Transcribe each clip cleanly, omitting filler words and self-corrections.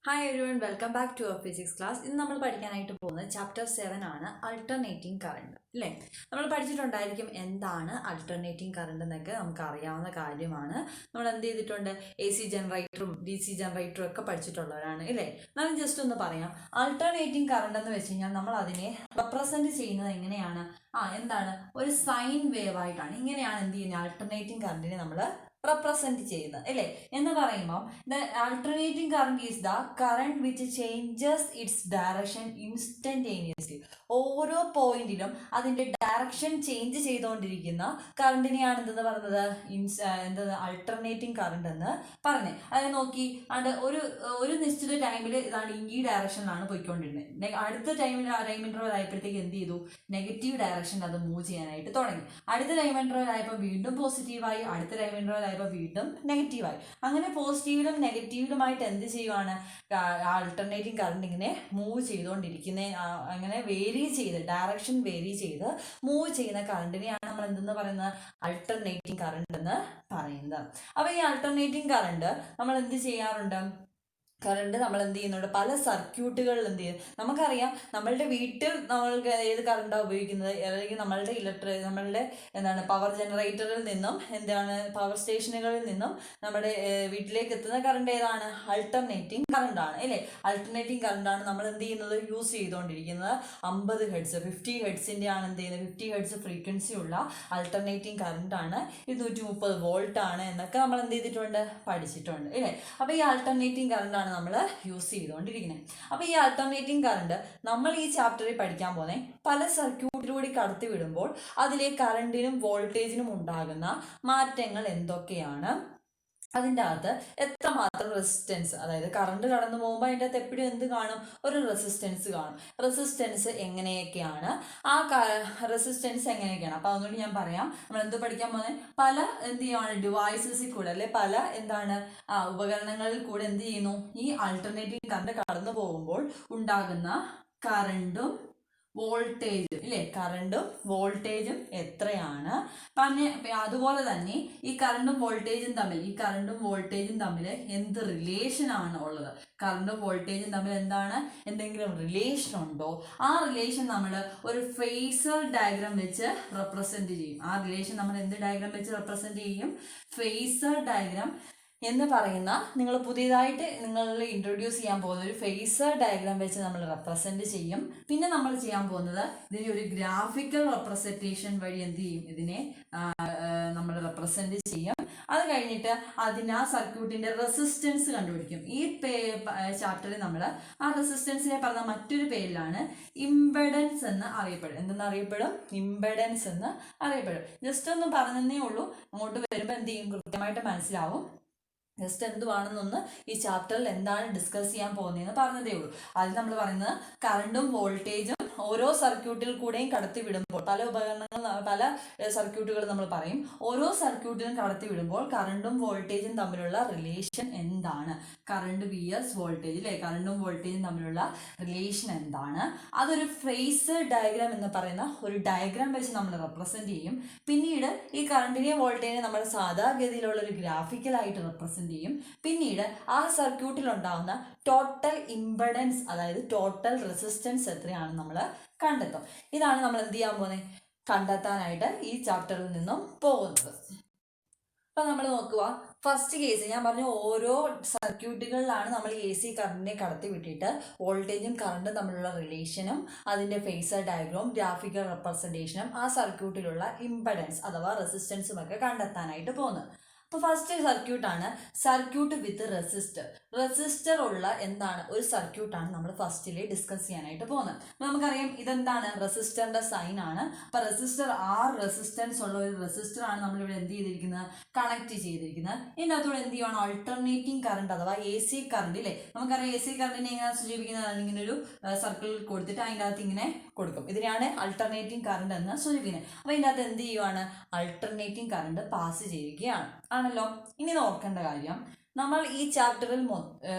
Hi everyone, welcome back to our physics class. ഇന്ന് നമ്മൾ പഠിക്കാനായിട്ട് പോകുന്നത് ചാപ്റ്റർ 7 ആണ്, അൾട്ടർനേറ്റിംഗ് കറണ്ട്. അല്ലേ, നമ്മൾ പഠിച്ചിട്ടുണ്ടായിരിക്കും എന്താണ് അൾട്ടർനേറ്റിംഗ് കറണ്ട് എന്നൊക്കെ നമുക്ക് അറിയാവുന്ന കാര്യമാണ്. നമ്മൾ എന്ത് ചെയ്തിട്ടുണ്ട്, എ സി ജനറേറ്ററും ഡി സി ജനറേറ്ററും ഒക്കെ പഠിച്ചിട്ടുള്ളവരാണ് ഇല്ലേ. നമ്മൾ ജസ്റ്റ് ഒന്ന് പറയാം. അൾട്ടർനേറ്റിംഗ് കറണ്ട് എന്ന് വെച്ച് കഴിഞ്ഞാൽ നമ്മൾ അതിനെ റെപ്രസെന്റ് ചെയ്യുന്നത് എങ്ങനെയാണ്? എന്താണ്, ഒരു സൈൻ വേവ് ആയിട്ടാണ്. ഇങ്ങനെയാണ് എന്ത് ചെയ്യുന്നത്, അൾട്ടർനേറ്റിംഗ് കറണ്ടിനെ നമ്മൾ റെപ്രസെന്റ് ചെയ്യുന്നത് അല്ലേ. എന്ന് പറയുമ്പോൾ the alternating current is the current which changes it's direction instantaneously. ഓരോ പോയിന്റിലും അതിന്റെ ഡയറക്ഷൻ ചേഞ്ച് ചെയ്തുകൊണ്ടിരിക്കുന്ന കറണ്ടിനെയാണ് എന്തെന്ന് പറയുന്നത്, എന്താ അൾട്ടർനേറ്റിംഗ് കറണ്ട് എന്ന് പറഞ്ഞത്. അത് നോക്കി, അത് ഒരു നിശ്ചിത ടൈമിൽ ഇതാണ് ഈ ഡയറക്ഷനിലാണ് പോയിക്കൊണ്ടിരുന്നത്. അടുത്ത ടൈം ഇന്റർവൽ ആയപ്പോഴത്തേക്ക് എന്ത് ചെയ്തു, നെഗറ്റീവ് ഡയറക്ഷനിൽ അത് മൂവ് ചെയ്യാനായിട്ട് തുടങ്ങി. അടുത്ത ടൈം ഇന്റർവൽ ആയപ്പോൾ വീണ്ടും പോസിറ്റീവായി, അടുത്ത ടൈം ഇന്റർവൽ ആയപ്പോൾ വീണ്ടും നെഗറ്റീവായി. അങ്ങനെ പോസിറ്റീവിലും നെഗറ്റീവിലുമായിട്ട് എന്ത് ചെയ്യുവാണ്, ആൾട്ടർനേറ്റിംഗ് കറണ്ട് ഇങ്ങനെ മൂവ് ചെയ്തുകൊണ്ടിരിക്കുന്ന, അങ്ങനെ ഡയറക്ഷൻ വേരി ചെയ്ത് മൂവ് ചെയ്യുന്ന കറണ്ടിനെയാണ് നമ്മൾ എന്തെന്ന് പറയുന്നത്, അൾട്ടർനേറ്റിംഗ് കറണ്ട് എന്ന് പറയുന്നത്. അപ്പൊ ഈ അൾട്ടർനേറ്റിംഗ് കറണ്ട് നമ്മൾ എന്ത് ചെയ്യാറുണ്ട്, നമ്മൾ എന്ത് ചെയ്യുന്നുണ്ട്, പല സർക്യൂട്ടുകളിൽ എന്ത് ചെയ്യും. നമുക്കറിയാം, നമ്മളുടെ വീട്ടിൽ നമ്മൾക്ക് ഏത് കറണ്ടാണ് ഉപയോഗിക്കുന്നത്, അല്ലെങ്കിൽ നമ്മളുടെ എന്താണ് പവർ ജനറേറ്ററിൽ നിന്നും, പവർ സ്റ്റേഷനുകളിൽ നിന്നും നമ്മുടെ വീട്ടിലേക്ക് എത്തുന്ന കറണ്ട് ഏതാണ്, അൾട്ടർനേറ്റിംഗ് കറണ്ടാണ് അല്ലേ. അൾട്ടർനേറ്റിംഗ് കറണ്ടാണ് നമ്മൾ എന്ത് ചെയ്യുന്നത്, യൂസ് ചെയ്തുകൊണ്ടിരിക്കുന്നത്. 50 ഹെർട്സ് 50 ഹെർട്സിൻ്റെ ആണ് എന്ത് ചെയ്യുന്നത്, 50 ഹെർട്സ് ഫ്രീക്വൻസി ഉള്ള അൾട്ടർനേറ്റിംഗ് കറണ്ടാണ്. 230 വോൾട്ട് ആണ് എന്നൊക്കെ നമ്മൾ എന്ത് ചെയ്തിട്ടുണ്ട്, പഠിച്ചിട്ടുണ്ട് അല്ലേ. അപ്പോൾ ഈ അൾട്ടർനേറ്റിംഗ് കറണ്ടാണ് നമ്മൾ യൂസ് ചെയ്തുകൊണ്ടിരിക്കുന്നത്. അപ്പോൾ ഈ അൾട്ടർനേറ്റിംഗ് കറണ്ട് നമ്മൾ ഈ ചാപ്റ്ററിൽ പഠിക്കാൻ പോകുന്നത്, പല സർക്യൂട്ടിലൂടെ കടത്തി വിടുമ്പോൾ അതിലെ കറണ്ടിനും വോൾട്ടേജിനും ഉണ്ടാകുന്ന മാറ്റങ്ങൾ എന്തൊക്കെയാണ്, അതിൻ്റെ അകത്ത് എത്രമാത്രം റെസിസ്റ്റൻസ്, അതായത് കറണ്ട് കടന്നു പോകുമ്പോൾ അതിൻ്റെ അകത്ത് എപ്പോഴും എന്ത് കാണും, ഒരു റെസിസ്റ്റൻസ് കാണും. റെസിസ്റ്റൻസ് എങ്ങനെയൊക്കെയാണ്, റെസിസ്റ്റൻസ് എങ്ങനെയൊക്കെയാണ്. അപ്പോൾ അതുകൊണ്ട് ഞാൻ പറയാം, നമ്മൾ എന്ത് പഠിക്കാൻ പോകുന്നത്, പല എന്ത് ചെയ്യുകയാണ്, ഡിവൈസസിൽ കൂടെ അല്ലെ, പല ഉപകരണങ്ങളിൽ കൂടെ എന്ത് ചെയ്യുന്നു, ഈ ആൾട്ടർനേറ്റീവ് കറണ്ട് കടന്നു പോകുമ്പോൾ ഉണ്ടാകുന്ന കറണ്ടും വോൾട്ടേജും ഇല്ലേ, കറണ്ടും വോൾട്ടേജും എത്രയാണ് അതുപോലെ തന്നെ ഈ കറണ്ടും വോൾട്ടേജും തമ്മിൽ എന്ത് റിലേഷൻ ആണ് ഉള്ളത്, കറണ്ടും വോൾട്ടേജും തമ്മിൽ എന്തെങ്കിലും റിലേഷൻ ഉണ്ടോ, ആ റിലേഷൻ നമ്മൾ ഒരു ഫേസർ ഡയഗ്രാം വെച്ച് റെപ്രസെന്റ് ചെയ്യും. ആ റിലേഷൻ നമ്മൾ എന്ത് ഡയഗ്രാം വെച്ച് റെപ്രസെന്റ് ചെയ്യും, ഫേസർ ഡയഗ്രാം എന്ന് പറയുന്ന, നിങ്ങൾ പുതിയതായിട്ട് നിങ്ങളിൽ ഇൻട്രൊഡ്യൂസ് ചെയ്യാൻ പോകുന്ന ഒരു ഫേസർ ഡയഗ്രാം വെച്ച് നമ്മൾ റെപ്രസെന്റ് ചെയ്യും. പിന്നെ നമ്മൾ ചെയ്യാൻ പോകുന്നത്, ഇതിനെ ഒരു ഗ്രാഫിക്കൽ റെപ്രസെന്റേഷൻ വഴി എന്ത് ചെയ്യും, ഇതിനെ നമ്മൾ റെപ്രസെന്റ് ചെയ്യും. അത് കഴിഞ്ഞിട്ട് ആ സർക്യൂട്ടിന്റെ റെസിസ്റ്റൻസ് കണ്ടുപിടിക്കും. ഈ ചാപ്റ്ററിൽ നമ്മൾ ആ റെസിസ്റ്റൻസിനെ പറഞ്ഞ മറ്റൊരു പേരിലാണ് ഇംപെഡൻസ് എന്ന് അറിയപ്പെടും. എന്തെന്നറിയപ്പെടും, ഇംപെഡൻസ് എന്ന് അറിയപ്പെടും. ജസ്റ്റ് ഒന്ന് പറഞ്ഞതേ ഉള്ളൂ, അങ്ങോട്ട് വരുമ്പോൾ എന്ത് ചെയ്യും, കൃത്യമായിട്ട് മനസ്സിലാവും. ജസ്റ്റ് എന്തുവാണെന്നൊന്ന് ഈ ചാപ്റ്ററിൽ എന്താണ് ഡിസ്കസ് ചെയ്യാൻ പോകുന്നതെന്ന് പറഞ്ഞതേ ഉള്ളൂ. അതിൽ നമ്മൾ പറയുന്നത്, കറണ്ടും വോൾട്ടേജും ഓരോ സർക്യൂട്ടിൽ കൂടെയും കടത്തി വിടുമ്പോൾ, പല സർക്യൂട്ടുകൾ നമ്മൾ പറയും, ഓരോ സർക്യൂട്ടിലും കടത്തി വിടുമ്പോൾ കറണ്ടും വോൾട്ടേജും തമ്മിലുള്ള റിലേഷൻ എന്താണ്, കറണ്ട് vs വോൾട്ടേജ് അല്ലേ, കറണ്ടും വോൾട്ടേജും തമ്മിലുള്ള റിലേഷൻ എന്താണ്, അതൊരു ഫേസർ ഡയഗ്രാം എന്ന് പറയുന്ന ഒരു ഡയഗ്രാം വെച്ച് നമ്മൾ റെപ്രസെന്റ് ചെയ്യും. പിന്നീട് ഈ കറണ്ടിനെയും വോൾട്ടേജിനെയും നമ്മൾ സാധാഗതിയിലുള്ള ഒരു ഗ്രാഫിക്കലായിട്ട് റെപ്രസെന്റ് ചെയ്യും. പിന്നീട് ആ സർക്യൂട്ടിൽ ഉണ്ടാകുന്ന ടോട്ടൽ ഇംപെഡൻസ്, അതായത് ടോട്ടൽ റെസിസ്റ്റൻസ് എത്രയാണെന്ന് നമ്മൾ കണ്ടെത്തും. ഇതാണ് നമ്മൾ എന്ത് ചെയ്യാൻ പോകുന്നത്, കണ്ടെത്താനായിട്ട് ഈ ചാപ്റ്ററിൽ നിന്നും പോകുന്നത്. അപ്പം നമ്മൾ നോക്കുക, ഫസ്റ്റ് കേസ് ഞാൻ പറഞ്ഞു, ഓരോ സർക്യൂട്ടുകളിലാണ് നമ്മൾ എ സി കറണ്ടിനെ കടത്തി വിട്ടിട്ട് വോൾട്ടേജും കറണ്ടും തമ്മിലുള്ള റിലേഷനും അതിൻ്റെ ഫേസർ ഡയഗ്രാം, ഗ്രാഫിക്കൽ റെപ്രസെൻറ്റേഷനും ആ സർക്യൂട്ടിലുള്ള ഇംപെഡൻസ് അഥവാ റെസിസ്റ്റൻസും ഒക്കെ കണ്ടെത്താനായിട്ട് പോകുന്നത്. അപ്പോൾ ഫസ്റ്റ് സർക്യൂട്ടാണ് സർക്യൂട്ട് വിത്ത് റെസിസ്റ്റർ ഉള്ള ഒരു സർക്യൂട്ടാണ് നമ്മൾ ഫസ്റ്റിൽ ഡിസ്കസ് ചെയ്യാനായിട്ട് പോകുന്നത്. അപ്പോൾ നമുക്കറിയാം ഇതെന്താണ്, റെസിസ്റ്ററിന്റെ സൈൻ ആണ്. അപ്പോൾ റെസിസ്റ്റൻസ് ഉള്ള ഒരു റെസിസ്റ്റർ ആണ് നമ്മളിവിടെ എന്ത് ചെയ്തിരിക്കുന്നത്, കണക്ട് ചെയ്തിരിക്കുന്നത്. ഇതിൻ്റെ അകത്തൂടെ എന്ത് ചെയ്യുകയാണ്, ആൾട്ടർനേറ്റിംഗ് കറണ്ട് അഥവാ എ സി കറണ്ട് ഇല്ലേ. നമുക്കറിയാം എ സി കറണ്ടിനെ എങ്ങനെയാണ് സൂചിപ്പിക്കുന്നത്, ഇങ്ങനെ ഒരു സർക്കിളിൽ കൊടുത്തിട്ട് അതിൻ്റെ അകത്ത് ഇങ്ങനെ കൊടുക്കും. ഇതിനെയാണ് ആൾട്ടർനേറ്റിംഗ് കറണ്ട് എന്ന് സൂചിപ്പിക്കുന്നത്. അപ്പോൾ ഇതിൻ്റെ അകത്ത് എന്ത് ചെയ്യുവാണ്, ആൾട്ടർനേറ്റിംഗ് കറണ്ട് പാസ് ചെയ്യുകയാണ് ആണല്ലോ. ഇനി നോക്കേണ്ട കാര്യം, നമ്മൾ ഈ ചാപ്റ്ററിൽ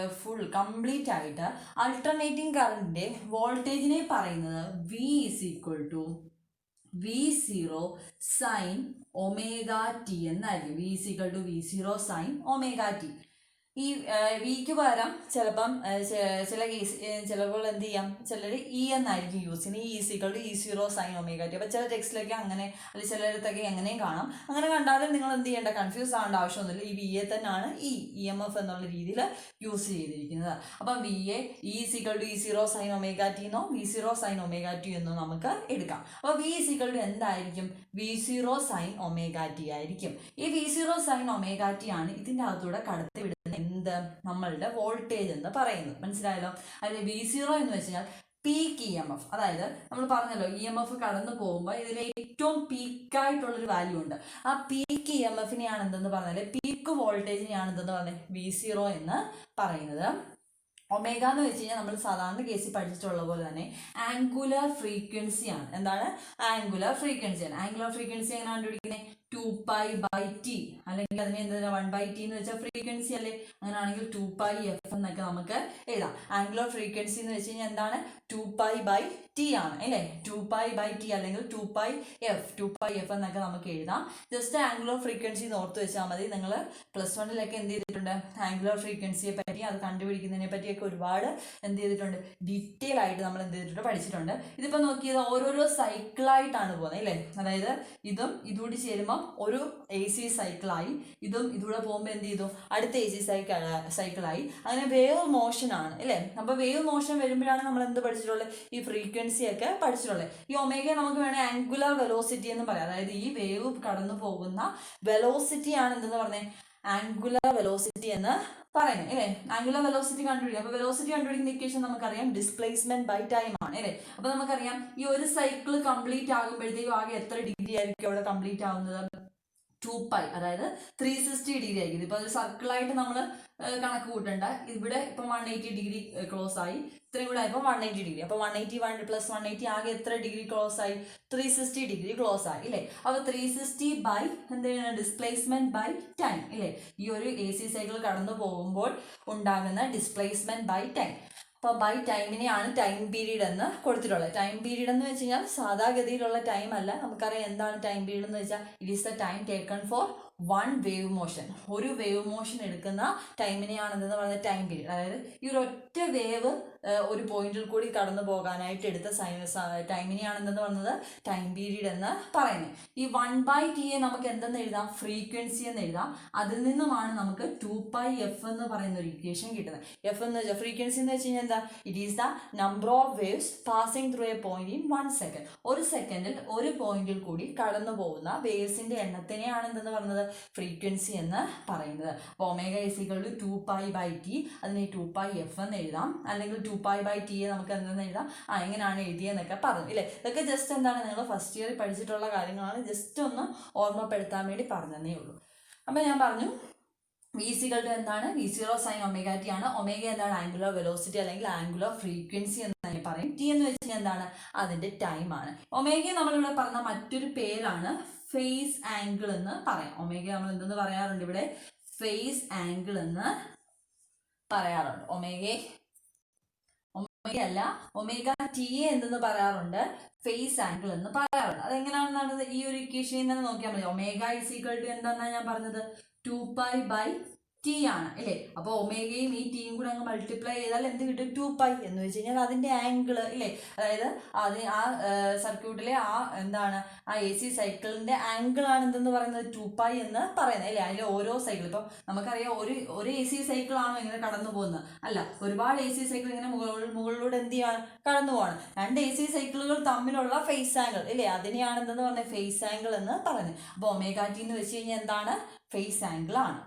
കംപ്ലീറ്റ് ആയിട്ട് ആൾട്ടർനേറ്റിംഗ് കറണ്ടിന്റെ വോൾട്ടേജിനെ പറയുന്നത് V0 സൈൻ ഒമേഗ ടി എന്നായിരിക്കും. V0 sine omega T. ഈ വിക്ക് പകരം ചിലപ്പം ചില കേസ് ചിലപ്പോൾ എന്ത് ചെയ്യാം, ചിലർ ഇ എന്നായിരിക്കും യൂസ് ചെയ്യുന്നത്. ഈ is equal to E0 sine omega t. അപ്പോൾ ചില ടെക്സ്റ്റിലൊക്കെ അങ്ങനെ, അല്ലെങ്കിൽ ചിലയിടത്തൊക്കെ എങ്ങനെയും കാണാം. അങ്ങനെ കണ്ടാലും നിങ്ങൾ എന്ത് ചെയ്യേണ്ട, കൺഫ്യൂസ് ആവേണ്ട ആവശ്യമൊന്നുമില്ല. ഈ വി എ തന്നെയാണ് ഈ EMF എന്നുള്ള രീതിയിൽ യൂസ് ചെയ്തിരിക്കുന്നത്. അപ്പം V a is equal to E0 sine omega t എന്നോ V0 സൈൻ ഒമേഗ ടി എന്നോ നമുക്ക് എടുക്കാം. അപ്പോൾ വി ഈസിക്കൾ ടു എന്തായിരിക്കും, V0 സൈൻ ഒമേഗ ടി ആയിരിക്കും. ഈ V0 സൈൻ ഒമേഗ ടി ആണ് ഇതിൻ്റെ അകത്തൂടെ കടത്തി വിടുന്നത് എന്ത്, നമ്മളുടെ വോൾട്ടേജ് എന്ന് പറയുന്നത്. മനസ്സിലായല്ലോ? അതിൽ V0 എന്ന് വെച്ച് കഴിഞ്ഞാൽ പീക്ക് EMF. അതായത് നമ്മൾ പറഞ്ഞല്ലോ EMF കടന്നു പോകുമ്പോൾ ഇതിൽ ഏറ്റവും പീക്കായിട്ടുള്ളൊരു വാല്യൂ ഉണ്ട്. ആ പീക്ക് EMFനെയാണ് എന്തെന്ന് പറഞ്ഞാൽ, പീക്ക് വോൾട്ടേജിനെയാണ് എന്തെന്ന് പറഞ്ഞാൽ V0 എന്ന് പറയുന്നത്. ഒമേഗ എന്ന് വെച്ച് കഴിഞ്ഞാൽ നമ്മൾ സാധാരണ കേസിൽ പഠിച്ചിട്ടുള്ള പോലെ തന്നെ ആംഗുലർ ഫ്രീക്വൻസിയാണ്. എന്താണ്? ആംഗുലർ ഫ്രീക്വൻസിയാണ്. ആംഗുലർ ഫ്രീക്വൻസി എങ്ങനെ കണ്ടുപിടിക്കുന്നത്? 2π/t, അല്ലെങ്കിൽ അതിനെ എന്താ 1/t എന്ന് വെച്ചാൽ ഫ്രീക്വൻസി അല്ലേ. അങ്ങനെയാണെങ്കിൽ 2πf എന്നൊക്കെ നമുക്ക് എഴുതാം. ആംഗുലർ ഫ്രീക്വൻസി എന്ന് വെച്ച് കഴിഞ്ഞാൽ എന്താണ്? 2π/t ആണ് അല്ലേ. 2π/t അല്ലെങ്കിൽ 2πf എന്നൊക്കെ നമുക്ക് eഴുതാം. ജസ്റ്റ് ആംഗുലർ ഫ്രീക്വൻസി എന്ന് ഓർത്ത് വെച്ചാൽ മതി. നിങ്ങൾ +1 എന്ത് ചെയ്തിട്ടുണ്ട്, ആംഗുലർ ഫ്രീക്വൻസിയെ പറ്റി, അത് കണ്ടുപിടിക്കുന്നതിനെ പറ്റിയൊക്കെ ഒരുപാട് എന്ത് ചെയ്തിട്ടുണ്ട്, ഡീറ്റെയിൽ ആയിട്ട് നമ്മൾ എന്ത് ചെയ്തിട്ടുണ്ട്, പഠിച്ചിട്ടുണ്ട്. ഇതിപ്പോൾ നോക്കിയത് ഓരോരോ സൈക്കിളായിട്ടാണ് പോകുന്നത് അല്ലേ. അതായത് ഇതും ഇതുകൂടി ചേരുമ്പോൾ ഒരു AC സൈക്കിളായി, ഇതും ഇതുകൂടെ പോകുമ്പോൾ എന്ത് ചെയ്തു, അടുത്ത AC സൈക്കിളായി. അങ്ങനെ വേവ് മോഷൻ ആണ് അല്ലേ. അപ്പോൾ വേവ് മോഷൻ വരുമ്പോഴാണ് നമ്മൾ എന്ത് പഠിച്ചിട്ടുള്ളത്, ഈ ഫ്രീക്വൻസി ഒക്കെ പഠിച്ചിട്ടുള്ളത്. ഈ ഒമേഗ നമുക്ക് വേണേൽ ആംഗുലർ വെലോസിറ്റി എന്ന് പറയാം. അതായത് ഈ വേവ് കടന്നു പോകുന്ന വെലോസിറ്റി ആണ് എന്തെന്ന് പറഞ്ഞത്, ആംഗുലർ വെലോസിറ്റി എന്ന് പറയുന്നത് അല്ലേ. ആംഗുലർ വെലോസിറ്റി കണ്ടുപിടിക്കുക. അപ്പോൾ വെലോസിറ്റി കണ്ടുപിടിക്കുന്ന ഇക്വേഷൻ നമുക്കറിയാം, ഡിസ്പ്ലേസ്മെന്റ് ബൈ ടൈം ആണ് അല്ലേ. അപ്പോൾ നമുക്കറിയാം ഈ ഒരു സൈക്കിൾ കംപ്ലീറ്റ് ആകുമ്പോഴത്തേക്കും ആകെ എത്ര ഡിഗ്രി ആയിരിക്കും അവിടെ കംപ്ലീറ്റ് ആവുന്നത്, 2π, അതായത് 360 ഡിഗ്രി ആയിരിക്കും. ഇപ്പോൾ ഒരു സർക്കിളായിട്ട് നമ്മൾ കണക്ക് കൂട്ടണ്ട. ഇവിടെ ഇപ്പം 180 ഡിഗ്രി ക്ലോസ് ആയി, ഇത്രയും കൂടെ ആയപ്പോൾ 180 ഡിഗ്രി. അപ്പോൾ 180 + 180 ആകെ എത്ര ഡിഗ്രി ക്ലോസ് ആയി, 360 ഡിഗ്രി ക്ലോസ് ആയി അല്ലേ. അപ്പോൾ 360 ബൈ എന്താണ്, ഡിസ്പ്ലേസ്മെന്റ് ബൈ ടൈം ഇല്ലേ. ഈ ഒരു AC സൈക്കിൾ കടന്നു പോകുമ്പോൾ ഉണ്ടാകുന്ന ഡിസ്പ്ലേസ്മെന്റ് ബൈ ടൈം. അപ്പോൾ ബൈ ടൈമിനെയാണ് ടൈം പീരീഡ് എന്ന് കൊടുത്തിട്ടുള്ളത്. ടൈം പീരീഡ് എന്ന് വെച്ച് കഴിഞ്ഞാൽ സാധാഗതിയിലുള്ള ടൈം അല്ല. നമുക്കറിയാം എന്താണ് ടൈം പീരീഡ് എന്ന് വെച്ചാൽ, it is the time taken four one wave motion. ഒരു വേവ് മോഷൻ എടുക്കുന്ന ടൈമിനെയാണ് എന്തെന്ന് പറയുന്നത്, ടൈം പീരീഡ്. അതായത് ഈ ഒരു ഒറ്റ വേവ് ഒരു പോയിന്റിൽ കൂടി കടന്നു പോകാനായിട്ട് എടുത്ത ടൈമിനെയാണ് എന്തെന്ന് പറയുന്നത്, ടൈം പീരീഡ് എന്ന് പറയുന്നത്. ഈ 1/t നമുക്ക് എന്തെന്ന് എഴുതാം, ഫ്രീക്വൻസി എന്ന് എഴുതാം. അതിൽ നിന്നുമാണ് നമുക്ക് 2πf എന്ന് പറയുന്ന ഒരു ഇക്വേഷൻ കിട്ടുന്നത്. എഫ് എന്ന് വെച്ചാൽ ഫ്രീക്വൻസി എന്ന് വെച്ച് കഴിഞ്ഞാൽ എന്താ, it is the number of waves passing through A point in 1 second. ഒരു സെക്കൻഡിൽ ഒരു പോയിന്റിൽ കൂടി കടന്നു പോകുന്ന വേവ്സിന്റെ എണ്ണത്തിനെയാണ് എന്തെന്ന് പറയുന്നത്, ഫ്രീക്വൻസി എന്ന് പറയുന്നത്. അപ്പോൾ ഒമേഗ = 2π/t, അതിനെ 2πf എന്ന് എഴുതാം. അല്ലെങ്കിൽ 2π/t നമുക്ക് എന്തെന്ന് എഴുതാം, എങ്ങനെയാണ് എഴുതിയെന്നൊക്കെ പറഞ്ഞു ഇല്ലേ. ഇതൊക്കെ ജസ്റ്റ് എന്താണ്, നിങ്ങൾ ഫസ്റ്റ് ഇയറിൽ പഠിച്ചിട്ടുള്ള കാര്യങ്ങളാണ്, ജസ്റ്റ് ഒന്ന് ഓർമ്മപ്പെടുത്താൻ വേണ്ടി പറഞ്ഞതേ ഉള്ളൂ. അപ്പോൾ ഞാൻ പറഞ്ഞു V = എന്താണ്, V0 സൈൻ ഒമേഗ ടി ആണ്. ഒമേഗ എന്താണ്, ആംഗുലർ വെലോസിറ്റി അല്ലെങ്കിൽ ആംഗുലർ ഫ്രീക്വൻസി എന്ന് തന്നെ പറയും. ടി എന്ന് വെച്ച് കഴിഞ്ഞാൽ എന്താണ്, അതിന്റെ ടൈം ആണ്. ഒമേഗ നമ്മളിവിടെ പറഞ്ഞ മറ്റൊരു പേരാണ് ഫേസ് ആംഗിൾ എന്ന് പറയാം. ഒമേഗ നമ്മൾ എന്തെന്ന് പറയാറുണ്ട്, ഇവിടെ ഫേസ് ആംഗിൾ എന്ന് പറയാറുണ്ട്. ഒമേഗ അല്ല, ഒമേഗ ടി എന്തെന്ന് പറയാറുണ്ട്, ഫേസ് ആംഗിൾ എന്ന് പറയാറുണ്ട്. അതെങ്ങനെയാണെന്നാണ് ഈ ഒരു ഇക്വേഷനിൽ തന്നെ നോക്കിയാൽ മതി. ഒമേഗ = എന്താണെന്നാണ് ഞാൻ പറഞ്ഞത്, 2π/t ആണ് അല്ലേ. അപ്പോൾ ഒമേഗയും ഈ ടിയും കൂടെ അങ്ങ് മൾട്ടിപ്ലൈ ചെയ്താൽ എന്ത് കിട്ടും, 2π എന്ന് വെച്ച് കഴിഞ്ഞാൽ അതിന്റെ ആംഗിൾ ഇല്ലേ. അതായത് ആ സർക്യൂട്ടിലെ എന്താണ്, ആ AC സൈക്കിളിന്റെ ആംഗിൾ ആണ് എന്തെന്ന് പറയുന്നത്, 2π എന്ന് പറയുന്നത് അല്ലേ. അതിലെ ഓരോ സൈക്കിൾ, ഇപ്പം നമുക്കറിയാം ഒരു AC സൈക്കിൾ ആണോ ഇങ്ങനെ കടന്നു പോകുന്നത്, അല്ല, ഒരുപാട് AC സൈക്കിൾ ഇങ്ങനെ മുകളിലൂടെ എന്ത് ചെയ്യാണ്, കടന്നു പോവാണ്. രണ്ട് AC സൈക്കിളുകൾ തമ്മിലുള്ള ഫേസ് ആംഗിൾ ഇല്ലേ, അതിനെയാണ് എന്തെന്ന് പറയുന്നത്, ഫേസ് ആംഗിൾ എന്ന് പറയുന്നത്. അപ്പോൾ ഒമേഗ ടി എന്ന് വെച്ച് കഴിഞ്ഞാൽ എന്താണ്, ഫേസ് ആംഗിൾ ആണ്.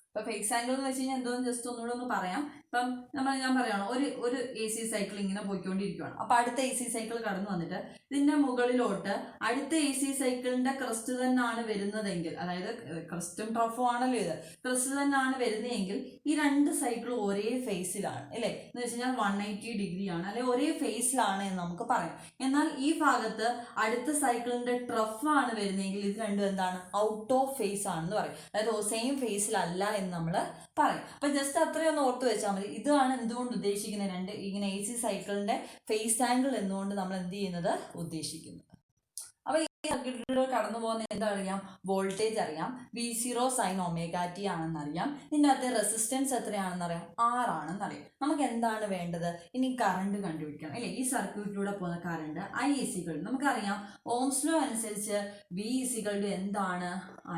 അപ്പോൾ ഫേസ് ആംഗിൾ എന്ന് വെച്ച് കഴിഞ്ഞാൽ എന്തോന്ന് ജസ്റ്റ് ഒന്നുകൂടെ ഒന്ന് പറയാം. ഇപ്പം ഞാൻ പറയുകയാണ്, ഒരു AC സൈക്കിൾ ഇങ്ങനെ പോയിക്കൊണ്ടിരിക്കുകയാണ്. അപ്പോൾ അടുത്ത AC സൈക്കിൾ കടന്നു വന്നിട്ട് ഇതിന്റെ മുകളിലോട്ട് അടുത്ത AC സൈക്കിളിന്റെ ക്രസ്റ്റ് തന്നെയാണ് വരുന്നതെങ്കിൽ, അതായത് ക്രസ്റ്റും ട്രഫും ആണല്ലോ ഇത്, ക്രസ്റ്റ് തന്നെയാണ് വരുന്നതെങ്കിൽ ഈ രണ്ട് സൈക്കിളും ഒരേ ഫേസിലാണ് അല്ലേ. എന്ന് വെച്ച് കഴിഞ്ഞാൽ 180 ഡിഗ്രിയാണ്, അല്ലെ ഒരേ ഫേസിലാണ് എന്ന് നമുക്ക് പറയാം. എന്നാൽ ഈ ഭാഗത്ത് അടുത്ത സൈക്കിളിന്റെ ട്രഫ് ആണ് വരുന്നതെങ്കിൽ ഇത് രണ്ടും എന്താണ്, ഔട്ട് ഓഫ് ഫേസ് ആണെന്ന് പറയും. അതായത് സെയിം ഫേസിലല്ല എന്ന് നമ്മൾ പറയും. അപ്പൊ ജസ്റ്റ് അത്രയൊന്ന് ഓർത്ത് വെച്ചാൽ മതി. ഇതാണ് എന്തുകൊണ്ട് ഉദ്ദേശിക്കുന്നത്, ഇങ്ങനെ AC സൈക്കിളിന്റെ ഫേസ് ആംഗിൾ എന്നുകൊണ്ട് നമ്മൾ എന്ത് ചെയ്യുന്നത്, ഉദ്ദേശിക്കുന്നത്. സർക്യൂട്ടിലൂടെ കടന്നു പോകുന്ന എന്താ അറിയാം, വോൾട്ടേജ് അറിയാം, V0 സൈൻ ഒമേഗ ടി ആണെന്ന് അറിയാം. ഇതിൻ്റെ അകത്ത് റെസിസ്റ്റൻസ് എത്രയാണെന്ന് അറിയാം, R ആണെന്ന് അറിയാം. നമുക്ക് എന്താണ് വേണ്ടത്, ഇനി കറണ്ട് കണ്ടുപിടിക്കണം അല്ലേ. ഈ സർക്യൂട്ടിലൂടെ പോകുന്ന കറണ്ട് I ഈസിക്വൽ നമുക്കറിയാം ഓംസ് ലോ അനുസരിച്ച് V ഈസിക്വൽ ടു എന്താണ്,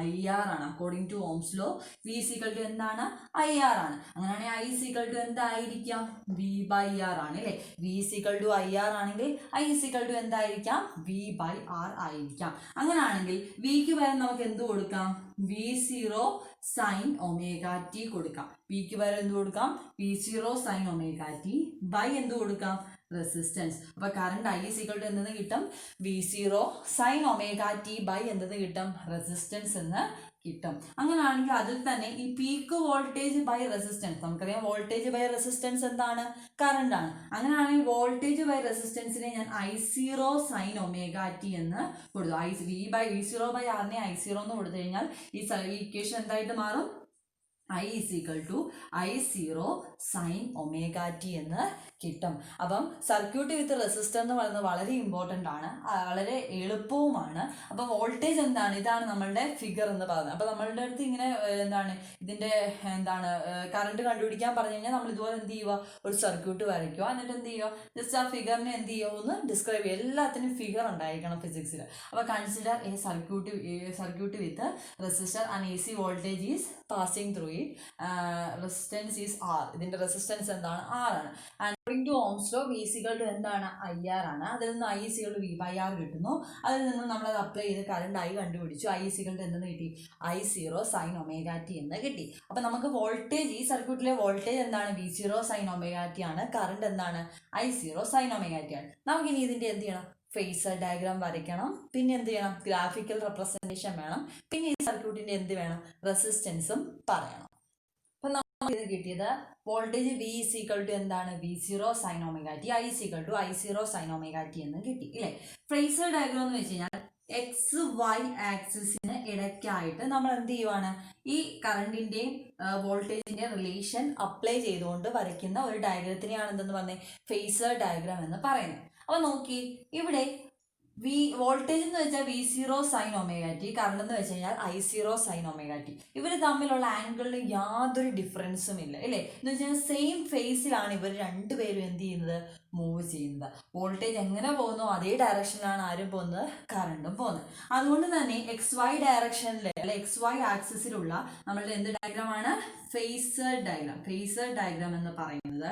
IR ആണ്. According to Ohm's law V is equal to എന്താണ്, IR ആണ്. അങ്ങനെയാണെങ്കിൽ I ഈസിക്വൽ ടു എന്തായിരിക്കാം, V/R ആണ് അല്ലേ. V ഈസിക്വൽ ടു IR ആണെങ്കിൽ I ഈസിക്വൽ ടു എന്തായിരിക്കാം, V/R ആയിരിക്കും. അങ്ങനെയാണെങ്കിൽ വിക്ക് പകരം നമുക്ക് എന്ത് കൊടുക്കാം, V0 സൈൻ ഒമേഗ ടി കൊടുക്കാം. വിക്ക് പകരം എന്ത് കൊടുക്കാം, V0 sine omega t by എന്ത് കൊടുക്കാം, റെസിസ്റ്റൻസ്. അപ്പൊ കറണ്ട് I ഈക്വൽ ടു എന്തെന്ന് കിട്ടും, V0 sine omega t by എന്തെന്ന് കിട്ടും, റെസിസ്റ്റൻസ് എന്ന് കിട്ടും. അങ്ങനെയാണെങ്കിൽ അതിൽ തന്നെ ഈ പീക്ക് വോൾട്ടേജ് ബൈ റെസിസ്റ്റൻസ്, നമുക്കറിയാം വോൾട്ടേജ് ബൈ റെസിസ്റ്റൻസ് എന്താണ്, കറണ്ട് ആണ്. അങ്ങനെയാണെങ്കിൽ വോൾട്ടേജ് ബൈ റെസിസ്റ്റൻസിനെ ഞാൻ I0 സൈൻ ഒമേഗ ടി എന്ന് കൊടുത്തു. V0 ബൈ ആറിനെ I0 എന്ന് കൊടുത്തു കഴിഞ്ഞാൽ ഈ ഇക്വേഷൻ എന്തായിട്ട് മാറും, I is equal to I0 sine omega T എന്ന് കിട്ടും. അപ്പം സർക്യൂട്ട് വിത്ത് റെസിസ്റ്റർ എന്ന് പറയുന്നത് വളരെ ഇമ്പോർട്ടൻ്റ് ആണ്, വളരെ എളുപ്പവുമാണ്. അപ്പം വോൾട്ടേജ് എന്താണ്, ഇതാണ് നമ്മളുടെ ഫിഗർ എന്ന് പറയുന്നത്. അപ്പം നമ്മളുടെ അടുത്ത് ഇങ്ങനെ എന്താണ് ഇതിൻ്റെ കറണ്ട് കണ്ടുപിടിക്കാൻ പറഞ്ഞു കഴിഞ്ഞാൽ നമ്മൾ ഇതുപോലെ എന്ത് ചെയ്യുക, ഒരു സർക്യൂട്ട് വരയ്ക്കുക, എന്നിട്ട് എന്ത് ചെയ്യുക, ജസ്റ്റ് ആ ഫിഗറിനെ എന്ത് ചെയ്യുക, ഒന്ന് ഡിസ്ക്രൈബ് ചെയ്യുക. എല്ലാത്തിനും ഫിഗർ ഉണ്ടായിരിക്കണം ഫിസിക്സിൽ. അപ്പോൾ consider a circuit with resistor and AC voltage is passing through it, resistance is R. ഇതിൻ്റെ റെസിസ്റ്റൻസ് എന്താണ്, R ആണ്. According to Ohm's law V equal to എന്താണ്, IR ആണ്. അതിൽ നിന്ന് I ഈക്വൽ ടു V/R കിട്ടുന്നു. അതിൽ നിന്ന് നമ്മൾ അത് അപ്ലൈ ചെയ്ത് കറണ്ട് I കണ്ടുപിടിച്ചു. I ഈക്വൽ ടു എന്തെന്ന് കിട്ടി, I0 സൈൻ ഒമേഗ ടി എന്ന് കിട്ടി. അപ്പം നമുക്ക് വോൾട്ടേജ്, ഈ സർക്യൂട്ടിലെ വോൾട്ടേജ് എന്താണ്, V0 സൈൻ ഒമേഗ ടി ആണ്. കറണ്ട് എന്താണ്, I0 സൈൻ ഒമേഗ ടി ആണ്. നമുക്കിനി ഇതിൻ്റെ എന്ത് ചെയ്യണം, ഫേസർ ഡയഗ്രാം വരയ്ക്കണം. പിന്നെ എന്ത് ചെയ്യണം, ഗ്രാഫിക്കൽ റെപ്രസെൻറ്റേഷൻ വേണം. പിന്നെ ഈ സർക്യൂട്ടിൻ്റെ എന്ത് വേണം, റെസിസ്റ്റൻസും പറയണം. അപ്പം നമുക്ക് ഇത് കിട്ടിയത് voltage V is equal to എന്താണ്, V0 sine omega T, I is equal to I0 sine omega T എന്ന് കിട്ടി ഇല്ലേ. ഫേസർ ഡയഗ്രാം എന്ന് വെച്ച് കഴിഞ്ഞാൽ XY ആക്സിസിന് ഇടയ്ക്കായിട്ട് നമ്മൾ എന്ത് ചെയ്യുവാണ്, ഈ കറണ്ടിൻ്റെയും വോൾട്ടേജിൻ്റെയും റിലേഷൻ അപ്ലൈ ചെയ്തുകൊണ്ട് വരയ്ക്കുന്ന ഒരു ഡയഗ്രത്തിനെയാണ് എന്തെന്ന് പറഞ്ഞത്, ഫേസർ ഡയഗ്രാം എന്ന് പറയുന്നത്. അപ്പോൾ നോക്കി ഇവിടെ വോൾട്ടേജ് എന്ന് വെച്ചാൽ V0 sine omega T, current എന്ന് വെച്ച് കഴിഞ്ഞാൽ I0 സൈൻ ഒമേഗ ടി. ഇവർ തമ്മിലുള്ള ആംഗിളിന് യാതൊരു ഡിഫറൻസും ഇല്ല അല്ലേ. എന്ന് വെച്ച് കഴിഞ്ഞാൽ സെയിം ഫേസിലാണ് ഇവർ രണ്ടുപേരും എന്ത് ചെയ്യുന്നത്, മൂവ് ചെയ്യുന്നത്. വോൾട്ടേജ് എങ്ങനെ പോകുന്നു അതേ ഡയറക്ഷനിലാണ് ആരും പോകുന്നത്, കറണ്ടും പോകുന്നത്. അതുകൊണ്ട് തന്നെ XY ഡയറക്ഷനിൽ അല്ലെ XY ആക്സിസിലുള്ള നമ്മളുടെ എന്ത് ഡയഗ്രാമാണ്, ഫേസർ ഡയഗ്രാം. ഫേസർ ഡയഗ്രാം എന്ന് പറയുന്നത്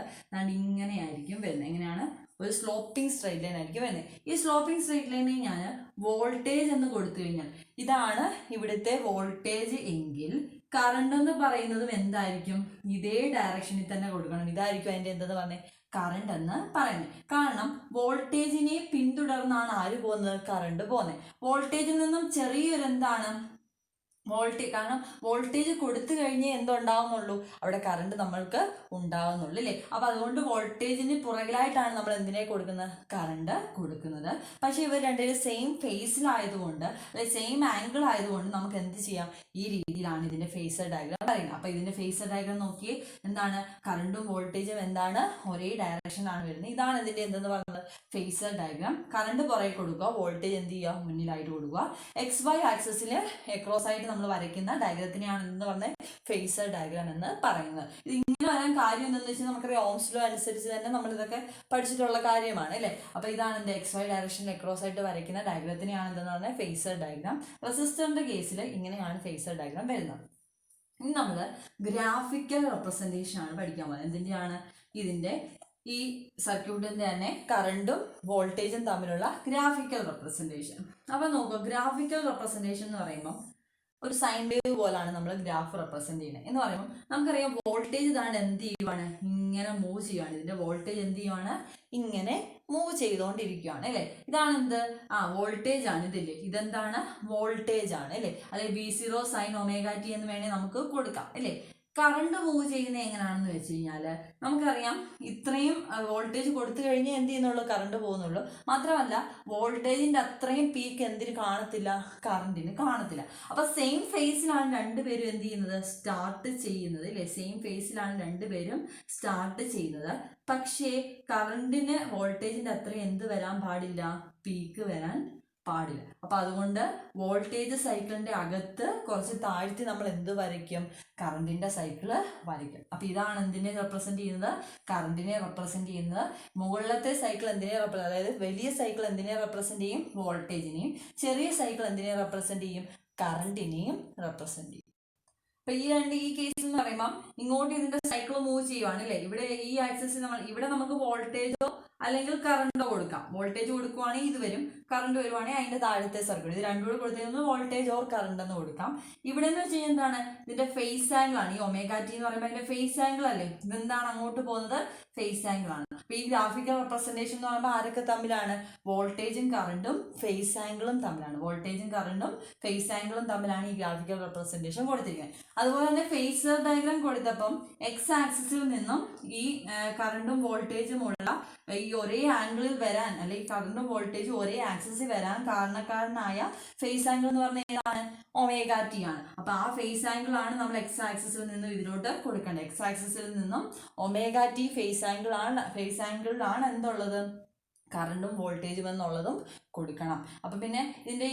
ഇങ്ങനെയായിരിക്കും വരുന്നത്. എങ്ങനെയാണ്, ഒരു സ്ലോപ്പിംഗ് സ്ട്രൈറ്റ് ലൈൻ ആയിരിക്കും വരുന്നത്. ഈ സ്ലോപ്പിംഗ് സ്ട്രൈറ്റ് ലൈനിൽ ഞാൻ വോൾട്ടേജ് എന്ന് കൊടുത്തു കഴിഞ്ഞാൽ ഇതാണ് ഇവിടുത്തെ വോൾട്ടേജ് എങ്കിൽ കറണ്ട് എന്ന് പറയുന്നതും എന്തായിരിക്കും, ഇതേ ഡയറക്ഷനിൽ തന്നെ കൊടുക്കണം. ഇതായിരിക്കും അതിൻ്റെ എന്തെന്ന് പറഞ്ഞത്, കറണ്ട് എന്ന് പറയുന്നത്. കാരണം വോൾട്ടേജിനെ പിന്തുടർന്നാണ് ആര് പോകുന്നത്, കറണ്ട് പോകുന്നത്. വോൾട്ടേജിൽ നിന്നും ചെറിയൊരു എന്താണ് കാരണം വോൾട്ടേജ് കൊടുത്തു കഴിഞ്ഞേ എന്തുണ്ടാവുന്നുള്ളൂ, അവിടെ കറണ്ട് നമ്മൾക്ക് ഉണ്ടാവുന്നുള്ളൂ അല്ലേ. അപ്പം അതുകൊണ്ട് വോൾട്ടേജിന് പുറകിലായിട്ടാണ് നമ്മൾ എന്തിനെ കൊടുക്കുന്നത്, കറണ്ട് കൊടുക്കുന്നത്. പക്ഷേ ഇവർ രണ്ടുപേരും സെയിം ഫേസിലായതുകൊണ്ട് അല്ലെ സെയിം ആംഗിൾ ആയതുകൊണ്ട് നമുക്ക് എന്ത് ചെയ്യാം, ഈ രീതിയിലാണ് ഇതിൻ്റെ ഫേസർ ഡയഗ്രാം പറയുന്നത്. അപ്പോൾ ഇതിൻ്റെ ഫേസർ ഡയഗ്രാം നോക്കി എന്താണ്, കറണ്ടും വോൾട്ടേജും എന്താണ് ഒരേ ഡയറക്ഷനിലാണ് വരുന്നത്. ഇതാണ് ഇതിൻ്റെ എന്തെന്ന് പറയുന്നത്, ഫേസർ ഡയഗ്രാം. കറണ്ട് പുറകെ കൊടുക്കുക, വോൾട്ടേജ് എന്ത് ചെയ്യുക, മുന്നിലായിട്ട് കൊടുക്കുക. XY ആക്സിസിൽ എക്രോസ് ആയിട്ട് നമ്മൾ വരയ്ക്കുന്ന ഡയഗ്രത്തിനെയാണ് എന്ന് പറഞ്ഞത് ഫേസർ ഡയഗ്രാം എന്ന് പറയുന്നത്. ഇത് ഇങ്ങനെ വരാൻ കാര്യം എന്താണെന്ന് വെച്ചാൽ നമുക്കറിയാം ഓംസ് ലോ അനുസരിച്ച് തന്നെ നമ്മൾ ഇതൊക്കെ പഠിച്ചിട്ടുള്ള കാര്യമാണ് അല്ലേ. അപ്പോൾ ഇതാണ് എൻ്റെ XY ഡയറക്ഷനിൽ എക്രോസ് ആയിട്ട് വരയ്ക്കുന്ന ഡയഗ്രത്തിനെയാണ് എന്തെന്ന് പറഞ്ഞാൽ ഫേസർ ഡയഗ്രാം. റെസിസ്റ്ററിന്റെ കേസിൽ ഇങ്ങനെയാണ് ഫേസർ ഡയഗ്രാം വരുന്നത്. ഇനി നമ്മൾ ഗ്രാഫിക്കൽ റെപ്രസെൻറ്റേഷൻ ആണ് പഠിക്കാൻ പോകുന്നത്. എന്തിൻ്റെയാണ്, ഇതിൻ്റെ ഈ സർക്യൂട്ടിൻ്റെ തന്നെ കറണ്ടും വോൾട്ടേജും തമ്മിലുള്ള ഗ്രാഫിക്കൽ റെപ്രസെൻറ്റേഷൻ. അപ്പോൾ നോക്കുക, ഗ്രാഫിക്കൽ റെപ്രസെൻറ്റേഷൻ എന്ന് പറയുമ്പോൾ ഒരു സൈൻ വേവ് പോലാണ് നമ്മൾ ഗ്രാഫ് റെപ്രസെന്റ് ചെയ്യുന്നത്. എന്ന് പറയുമ്പോൾ നമുക്കറിയാം വോൾട്ടേജ് ഇതാണ് എന്ത് ചെയ്യുവാണ്, ഇങ്ങനെ മൂവ് ചെയ്യുവാണ്. ഇതിന്റെ വോൾട്ടേജ് എന്ത് ചെയ്യുവാണ്, ഇങ്ങനെ മൂവ് ചെയ്തുകൊണ്ടിരിക്കുകയാണ് അല്ലേ. ഇതാണ് എന്ത്, വോൾട്ടേജ് ആണ് ഇതില്ലേ. ഇതെന്താണ്, വോൾട്ടേജ് ആണ് അല്ലേ. അല്ലെങ്കിൽ V0 സൈൻ ഒമേഗ ടി എന്ന് വേണേൽ നമുക്ക് കൊടുക്കാം അല്ലേ. കറണ്ട് മൂവ് ചെയ്യുന്നത് എങ്ങനെയാണെന്ന് വെച്ച് കഴിഞ്ഞാൽ നമുക്കറിയാം ഇത്രയും വോൾട്ടേജ് കൊടുത്തു കഴിഞ്ഞാൽ എന്ത് ചെയ്യുന്നുള്ളൂ, കറണ്ട് പോകുന്നുള്ളൂ. മാത്രമല്ല വോൾട്ടേജിൻ്റെ അത്രയും പീക്ക് എന്തിന് കാണത്തില്ല, കറണ്ടിന് കാണത്തില്ല. അപ്പോൾ സെയിം ഫേസിലാണ് രണ്ടുപേരും എന്ത് ചെയ്യുന്നത്, സ്റ്റാർട്ട് ചെയ്യുന്നത് അല്ലേ. സെയിം ഫേസിലാണ് രണ്ടുപേരും സ്റ്റാർട്ട് ചെയ്യുന്നത്. പക്ഷേ കറണ്ടിന് വോൾട്ടേജിൻ്റെ അത്രയും എന്ത് വരാൻ പാടില്ല, പീക്ക് വരാൻ പാടില്ല. അപ്പൊ അതുകൊണ്ട് വോൾട്ടേജ് സൈക്കിളിന്റെ അകത്ത് കുറച്ച് താഴ്ത്തി നമ്മൾ എന്ത് വരയ്ക്കും? കറണ്ടിന്റെ സൈക്കിള് വരയ്ക്കും. അപ്പൊ ഇതാണ് എന്തിനെ റെപ്രസെന്റ് ചെയ്യുന്നത്? കറണ്ടിനെ റെപ്രസെന്റ് ചെയ്യുന്നത്. മുകളിലത്തെ സൈക്കിൾ എന്തിനെ അതായത് വലിയ സൈക്കിൾ എന്തിനെ റെപ്രസെന്റ് ചെയ്യും? വോൾട്ടേജിനെയും. ചെറിയ സൈക്കിൾ എന്തിനെ റെപ്രസെന്റ് ചെയ്യും? കറണ്ടിനെയും റെപ്രസെന്റ് ചെയ്യും. അപ്പൊ ഈ കേസിൽ എന്ന് പറയുമ്പോൾ ഇങ്ങോട്ട് ഇതിന്റെ സൈക്കിൾ മൂവ് ചെയ്യുവാണ് അല്ലേ? ഇവിടെ ഈ ആക്സിസ് ഇവിടെ നമുക്ക് വോൾട്ടേജോ അല്ലെങ്കിൽ കറണ്ടോ കൊടുക്കാം. വോൾട്ടേജ് കൊടുക്കുവാണെങ്കിൽ ഇത് വരും, കറണ്ട് വരുവാണെങ്കിൽ അതിന്റെ താഴത്തെ സർക്യൂട്ട്. ഇത് രണ്ടും കൂടെ കൊടുത്തിരുന്നത് വോൾട്ടേജ് ഓർ കറണ്ട് എന്ന് കൊടുക്കാം. ഇവിടെ എന്ന് വെച്ച് കഴിഞ്ഞാൽ എന്താണ്? ഇതിന്റെ ഫേസ് ആംഗിൾ ആണ്. ഈ ഒമേഗ ടി എന്ന് പറയുമ്പോൾ അതിന്റെ ഫേസ് ആംഗിൾ അല്ലേ? ഇതെന്താണ് അങ്ങോട്ട് പോകുന്നത്? ഫേസ് ആംഗിൾ ആണ്. അപ്പൊ ഈ ഗ്രാഫിക്കൽ റെപ്രസെന്റേഷൻ എന്ന് പറയുമ്പോൾ ആരൊക്കെ തമ്മിലാണ്? വോൾട്ടേജും കറണ്ടും ഫേസ് ആംഗിളും തമ്മിലാണ്. വോൾട്ടേജും കറണ്ടും ഫേസ് ആംഗിളും തമ്മിലാണ് ഈ ഗ്രാഫിക്കൽ റെപ്രസെന്റേഷൻ കൊടുത്തിരിക്കുന്നത്. അതുപോലെ തന്നെ ഫേസർ ഡയഗ്രാം കൊടുത്തപ്പം എക്സ് ആക്സിസിൽ നിന്നും ഈ കറണ്ടും വോൾട്ടേജും ഉള്ള ഈ ഒരേ ആംഗിളിൽ വരാൻ, അല്ലെങ്കിൽ കറണ്ടും വോൾട്ടേജും ഒരേ ആക്സിസിൽ വരാൻ കാരണക്കാരനായ ഫേസ് ആംഗിൾ എന്ന് പറഞ്ഞാൽ ഏതാണ്? ഒമേഗ ടി ആണ്. അപ്പൊ ആ ഫേസ് ആംഗിൾ ആണ് നമ്മൾ എക്സ് ആക്സിസിൽ നിന്നും ഇതിലോട്ട് കൊടുക്കേണ്ടത്. എക്സ് ആക്സിസിൽ നിന്നും ഒമേഗ ടി ഫേസ് ആംഗിളിലാണ് എന്തുള്ളത്? കറണ്ടും വോൾട്ടേജും എന്നുള്ളതും കൊടുക്കണം. അപ്പം പിന്നെ ഇതിൻ്റെ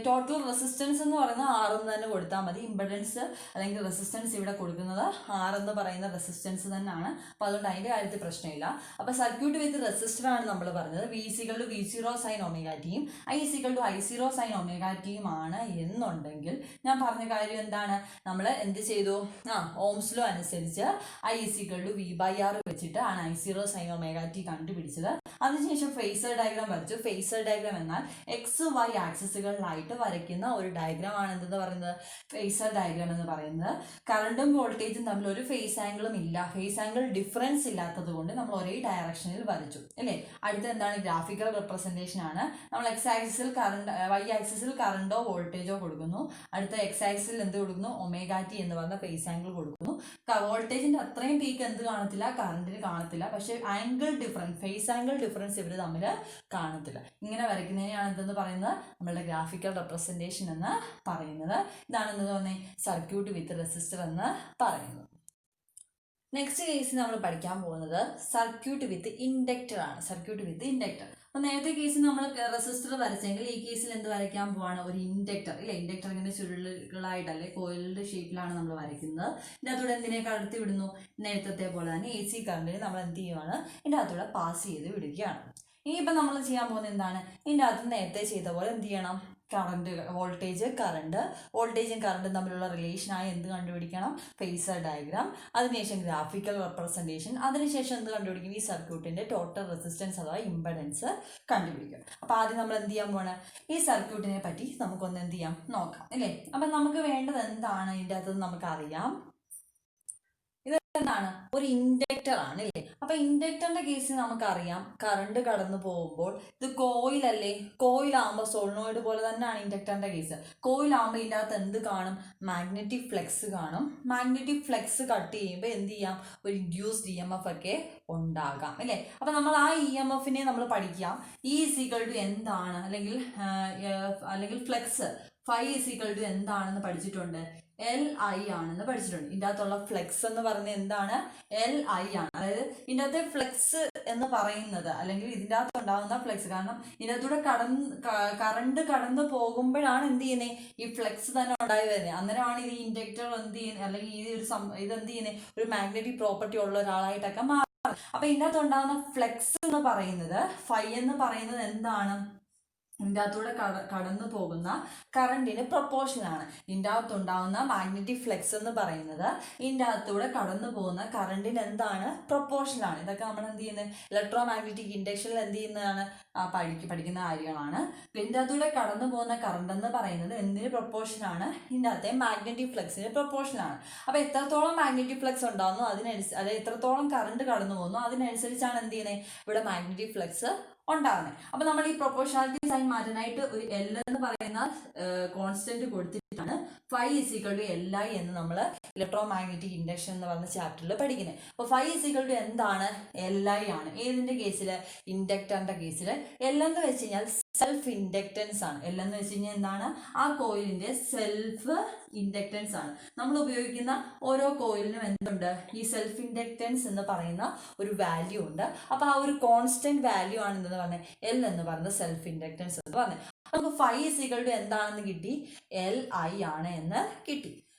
ടോട്ടൽ റെസിസ്റ്റൻസ് എന്ന് പറയുന്നത് R എന്ന് തന്നെ കൊടുത്താൽ മതി. ഇമ്പഡൻസ് അല്ലെങ്കിൽ റെസിസ്റ്റൻസ് ഇവിടെ കൊടുക്കുന്നത് R എന്ന് പറയുന്ന റെസിസ്റ്റൻസ് തന്നെയാണ്. അപ്പോൾ അതുകൊണ്ട് അതിൻ്റെ കാര്യത്തിൽ പ്രശ്നമില്ല. അപ്പോൾ സർക്യൂട്ട് വിത്ത് റെസിസ്റ്റർ ആണ് നമ്മൾ പറഞ്ഞത്. V = V0 sin ഒമേഗ ടിയും I = I0 sin ഒമേഗ ടിയും ആണ് എന്നുണ്ടെങ്കിൽ ഞാൻ പറഞ്ഞ കാര്യം എന്താണ്? നമ്മൾ എന്ത് ചെയ്തു? ഓംസ് ലോ അനുസരിച്ച് I = V/R വെച്ചിട്ട് ആണ് I0 sin ഒമേഗ ടി കണ്ടുപിടിച്ചത്. അതിനുശേഷം ഫേസർ ഡയഗ്രാം വരച്ചു. ഫേസർ ഡയഗ്രാം എന്നാൽ XY ആക്സിസുകളിലായിട്ട് വരയ്ക്കുന്ന ഒരു ഡയഗ്രാം ആണ് എന്തെന്ന് പറയുന്നത്? ഫേസർ ഡയഗ്രാം എന്ന് പറയുന്നത്. കറണ്ടും വോൾട്ടേജും തമ്മിൽ ഒരു ഫേസ് ആംഗിളും ഇല്ല. ഫേസ് ആംഗിൾ ഡിഫറൻസ് ഇല്ലാത്തത് കൊണ്ട് നമ്മൾ ഒരേ ഡയറക്ഷനിൽ വരച്ചു അല്ലേ? അടുത്ത എന്താണ്? ഗ്രാഫിക്കൽ റെപ്രസെന്റേഷൻ ആണ്. നമ്മൾ എക്സ് ആക്സിസിൽ Y ആക്സിസിൽ കറണ്ടോ വോൾട്ടേജോ കൊടുക്കുന്നു. അടുത്ത എക്സ് ആക്സിസിൽ എന്ത് കൊടുക്കുന്നു? ഒമേഗ ടി എന്ന് പറഞ്ഞ ഫേസ് ആംഗിൾ കൊടുക്കുന്നു. വോൾട്ടേജിന്റെ അത്രയും പീക്ക് എന്ത് കാണത്തില്ല? കറണ്ടിന് കാണത്തില്ല. പക്ഷെ angle difference, phase angle difference ഇവർ തമ്മിൽ കാണത്തില്ല. ഇങ്ങനെ വരയ്ക്കുന്നതിനാണ് എന്തെന്ന് പറയുന്നത്? നമ്മളുടെ ഗ്രാഫിക്കൽ റെപ്രസെന്റേഷൻ എന്ന് പറയുന്നത്. ഇതാണ് എന്തെന്ന് പറഞ്ഞാൽ സർക്യൂട്ട് വിത്ത് റെസിസ്റ്റർ എന്ന് പറയുന്നത്. നെക്സ്റ്റ് കേസ് നമ്മൾ പഠിക്കാൻ പോകുന്നത് സർക്യൂട്ട് വിത്ത് ഇൻഡക്ടർ ആണ്. സർക്യൂട്ട് വിത്ത് ഇൻഡക്ടർ. അപ്പൊ നേരത്തെ കേസിൽ നമ്മൾ റെസിസ്റ്റർ വരച്ചെങ്കിൽ ഈ കേസിൽ എന്ത് വരയ്ക്കാൻ പോവാണ്? ഒരു ഇൻഡക്ടർ ഇല്ല. ഇൻഡക്ടർ ഇങ്ങനെ ചുരുളുകളായിട്ടല്ലേ കോയിലിന്റെ ഷേപ്പിലാണ് നമ്മൾ വരയ്ക്കുന്നത്. ഇതിൻ്റെ അകത്തൂടെ എന്തിനെ കടത്തി വിടുന്നു? നേരത്തെ പോലെ തന്നെ AC കറണ്ടിന് നമ്മൾ എന്ത് ചെയ്യുവാണ്? ഇതിൻ്റെ അകത്തൂടെ പാസ് ചെയ്ത് വിടുകയാണ്. ഇനിയിപ്പോൾ നമ്മൾ ചെയ്യാൻ പോകുന്നത് എന്താണ്? ഇതിൻ്റെ അകത്ത് നേരത്തെ ചെയ്ത പോലെ എന്ത് ചെയ്യണം? കറണ്ട്, വോൾട്ടേജും കറണ്ടും തമ്മിലുള്ള റിലേഷനായി എന്ത് കണ്ടുപിടിക്കണം? Phasor diagram. അതിനുശേഷം ഗ്രാഫിക്കൽ റെപ്രസെന്റേഷൻ. അതിനുശേഷം എന്ത് കണ്ടുപിടിക്കും? ഈ സർക്യൂട്ടിന്റെ ടോട്ടൽ റെസിസ്റ്റൻസ് അഥവാ ഇമ്പഡൻസ് കണ്ടുപിടിക്കും. അപ്പോൾ ആദ്യം നമ്മൾ എന്ത് ചെയ്യാൻ പോവാണ്? ഈ സർക്യൂട്ടിനെ പറ്റി നമുക്കൊന്ന് എന്ത് ചെയ്യാം? നോക്കാം അല്ലേ? അപ്പം നമുക്ക് വേണ്ടത് എന്താണ്? ഇതിൻ്റെ അകത്ത് നമുക്കറിയാം എന്താണ്? ഒരു ഇൻഡക്ടർ ആണ് അല്ലേ? അപ്പൊ ഇൻഡക്ടറിന്റെ കേസിൽ നമുക്കറിയാം കറണ്ട് കടന്നു പോകുമ്പോൾ ഇത് കോയിലല്ലേ? കോയിലാകുമ്പോൾ സോളിനോയിഡ് പോലെ തന്നെയാണ് ഇൻഡക്ടറിന്റെ കേസ്. കോയിലാകുമ്പോൾ ഇതിൻ്റെ അകത്ത് എന്ത് കാണും? മാഗ്നറ്റിക് ഫ്ലക്സ് കാണും. മാഗ്നറ്റിക് ഫ്ലക്സ് കട്ട് ചെയ്യുമ്പോൾ എന്ത് ചെയ്യാം? ഒരു ഇൻഡ്യൂസ്ഡ് EMF ഒക്കെ ഉണ്ടാകാം അല്ലേ? അപ്പൊ നമ്മൾ ആ EMFനെ നമ്മൾ പഠിക്കാം. E = എന്താണ്? അല്ലെങ്കിൽ ഫ്ലക്സ് Phi = എന്താണെന്ന് പഠിച്ചിട്ടുണ്ട്? Li ആണെന്ന് പഠിച്ചിട്ടുണ്ട്. ഇതിൻ്റെ അകത്തുള്ള ഫ്ലെക്സ് എന്ന് പറയുന്നത് എന്താണ്? Li ആണ്. അതായത് ഇതിൻ്റെ അകത്തെ ഫ്ലെക്സ് എന്ന് പറയുന്നത്, അല്ലെങ്കിൽ ഇതിൻ്റെ അകത്ത് ഉണ്ടാകുന്ന ഫ്ലെക്സ്, കാരണം ഇതിൻ്റെ അകത്തൂടെ കറണ്ട് കടന്നു പോകുമ്പോഴാണ് എന്ത് ചെയ്യുന്നത്? ഈ ഫ്ലെക്സ് തന്നെ ഉണ്ടായി വരുന്നത്. അന്നേരമാണ് ഈ ഇൻഡക്ടർ എന്ത് ചെയ്യുന്നത്, അല്ലെങ്കിൽ ഇതെന്ത് ചെയ്യുന്നത്? ഒരു മാഗ്നറ്റിക് പ്രോപ്പർട്ടി ഉള്ള ഒരാളായിട്ടൊക്കെ മാറും. അപ്പൊ ഇതിൻ്റെ അകത്ത് ഉണ്ടാകുന്ന ഫ്ലെക്സ് എന്ന് പറയുന്നത്, ഫൈ എന്ന് പറയുന്നത് എന്താണ്? ഇതിൻ്റെ അകത്തൂടെ കടന്നു പോകുന്ന കറണ്ടിന് പ്രൊപ്പോർഷനാണ്. ഇതിൻ്റെ അകത്തുണ്ടാകുന്ന മാഗ്നറ്റിക് ഫ്ലക്സ് എന്ന് പറയുന്നത് ഇതിൻ്റെ അകത്തൂടെ കടന്നു പോകുന്ന കറണ്ടിന് എന്താണ്? പ്രൊപ്പോർഷനാണ്. ഇതൊക്കെ നമ്മൾ എന്ത് ചെയ്യുന്നത്? ഇലക്ട്രോ മാഗ്നറ്റിക് ഇൻഡക്ഷനിൽ എന്ത് ചെയ്യുന്നതാണ്? പഠിക്കുന്ന കാര്യങ്ങളാണ്. ഇതിൻ്റെ അകത്തൂടെ കടന്നു പോകുന്ന കറണ്ട് എന്ന് പറയുന്നത് എന്തിന് പ്രൊപ്പോർഷനാണ്? ഇതിൻ്റെ അകത്തെ മാഗ്നറ്റിക് ഫ്ലക്സിന് പ്രൊപ്പോർഷനാണ്. അപ്പോൾ എത്രത്തോളം മാഗ്നറ്റിക് ഫ്ലക്സ് ഉണ്ടാകുന്നു അതിനനുസരിച്ച്, അതായത് എത്രത്തോളം കറണ്ട് കടന്നു പോകുന്നു അതിനനുസരിച്ചാണ് എന്ത് ചെയ്യുന്നത്? ഇവിടെ മാഗ്നറ്റിക് ഫ്ലക്സ് ഉണ്ടാകുന്നത്. അപ്പൊ നമ്മൾ ഈ പ്രൊപ്പോർഷണാലിറ്റി സൈൻ മാറ്റാനായിട്ട് ഒരു L എന്ന് പറയുന്ന കോൺസ്റ്റന്റ് കൊടുത്തിട്ടാണ് Phi = Li എന്ന് നമ്മൾ ഇലക്ട്രോ മാഗ്നറ്റിക് ഇൻഡക്ഷൻ എന്ന് പറഞ്ഞ ചാപ്റ്ററിൽ പഠിക്കുന്നത്. അപ്പോൾ Phi = എന്താണ്? Li ആണ്. ഏതിന്റെ കേസിൽ? ഇൻഡക്ടറിന്റെ കേസിൽ. L എന്ന് വെച്ച് കഴിഞ്ഞാൽ സെൽഫ് ഇൻഡക്റ്റൻസ് ആണ്. L എന്ന് വെച്ച് കഴിഞ്ഞാൽ എന്താണ്? ആ കോയിലിന്റെ സെൽഫ് ഇൻഡക്റ്റൻസ് ആണ്. നമ്മൾ ഉപയോഗിക്കുന്ന ഓരോ കോയിലിനും എന്തുണ്ട്? ഈ സെൽഫ് ഇൻഡക്റ്റൻസ് എന്ന് പറയുന്ന ഒരു വാല്യൂ ഉണ്ട്. അപ്പൊ ആ ഒരു കോൺസ്റ്റന്റ് വാല്യൂ ആണ് എന്തെന്ന് പറഞ്ഞത്? L എന്ന് പറയുന്നത് സെൽഫ് ഇൻഡക്റ്റൻസ് എന്ന് പറഞ്ഞത്. നമുക്ക് ഫൈ ഇസ് ഈക്വൽ ടു എന്താണെന്ന് കിട്ടി, LI ആണ് എന്ന് കിട്ടി.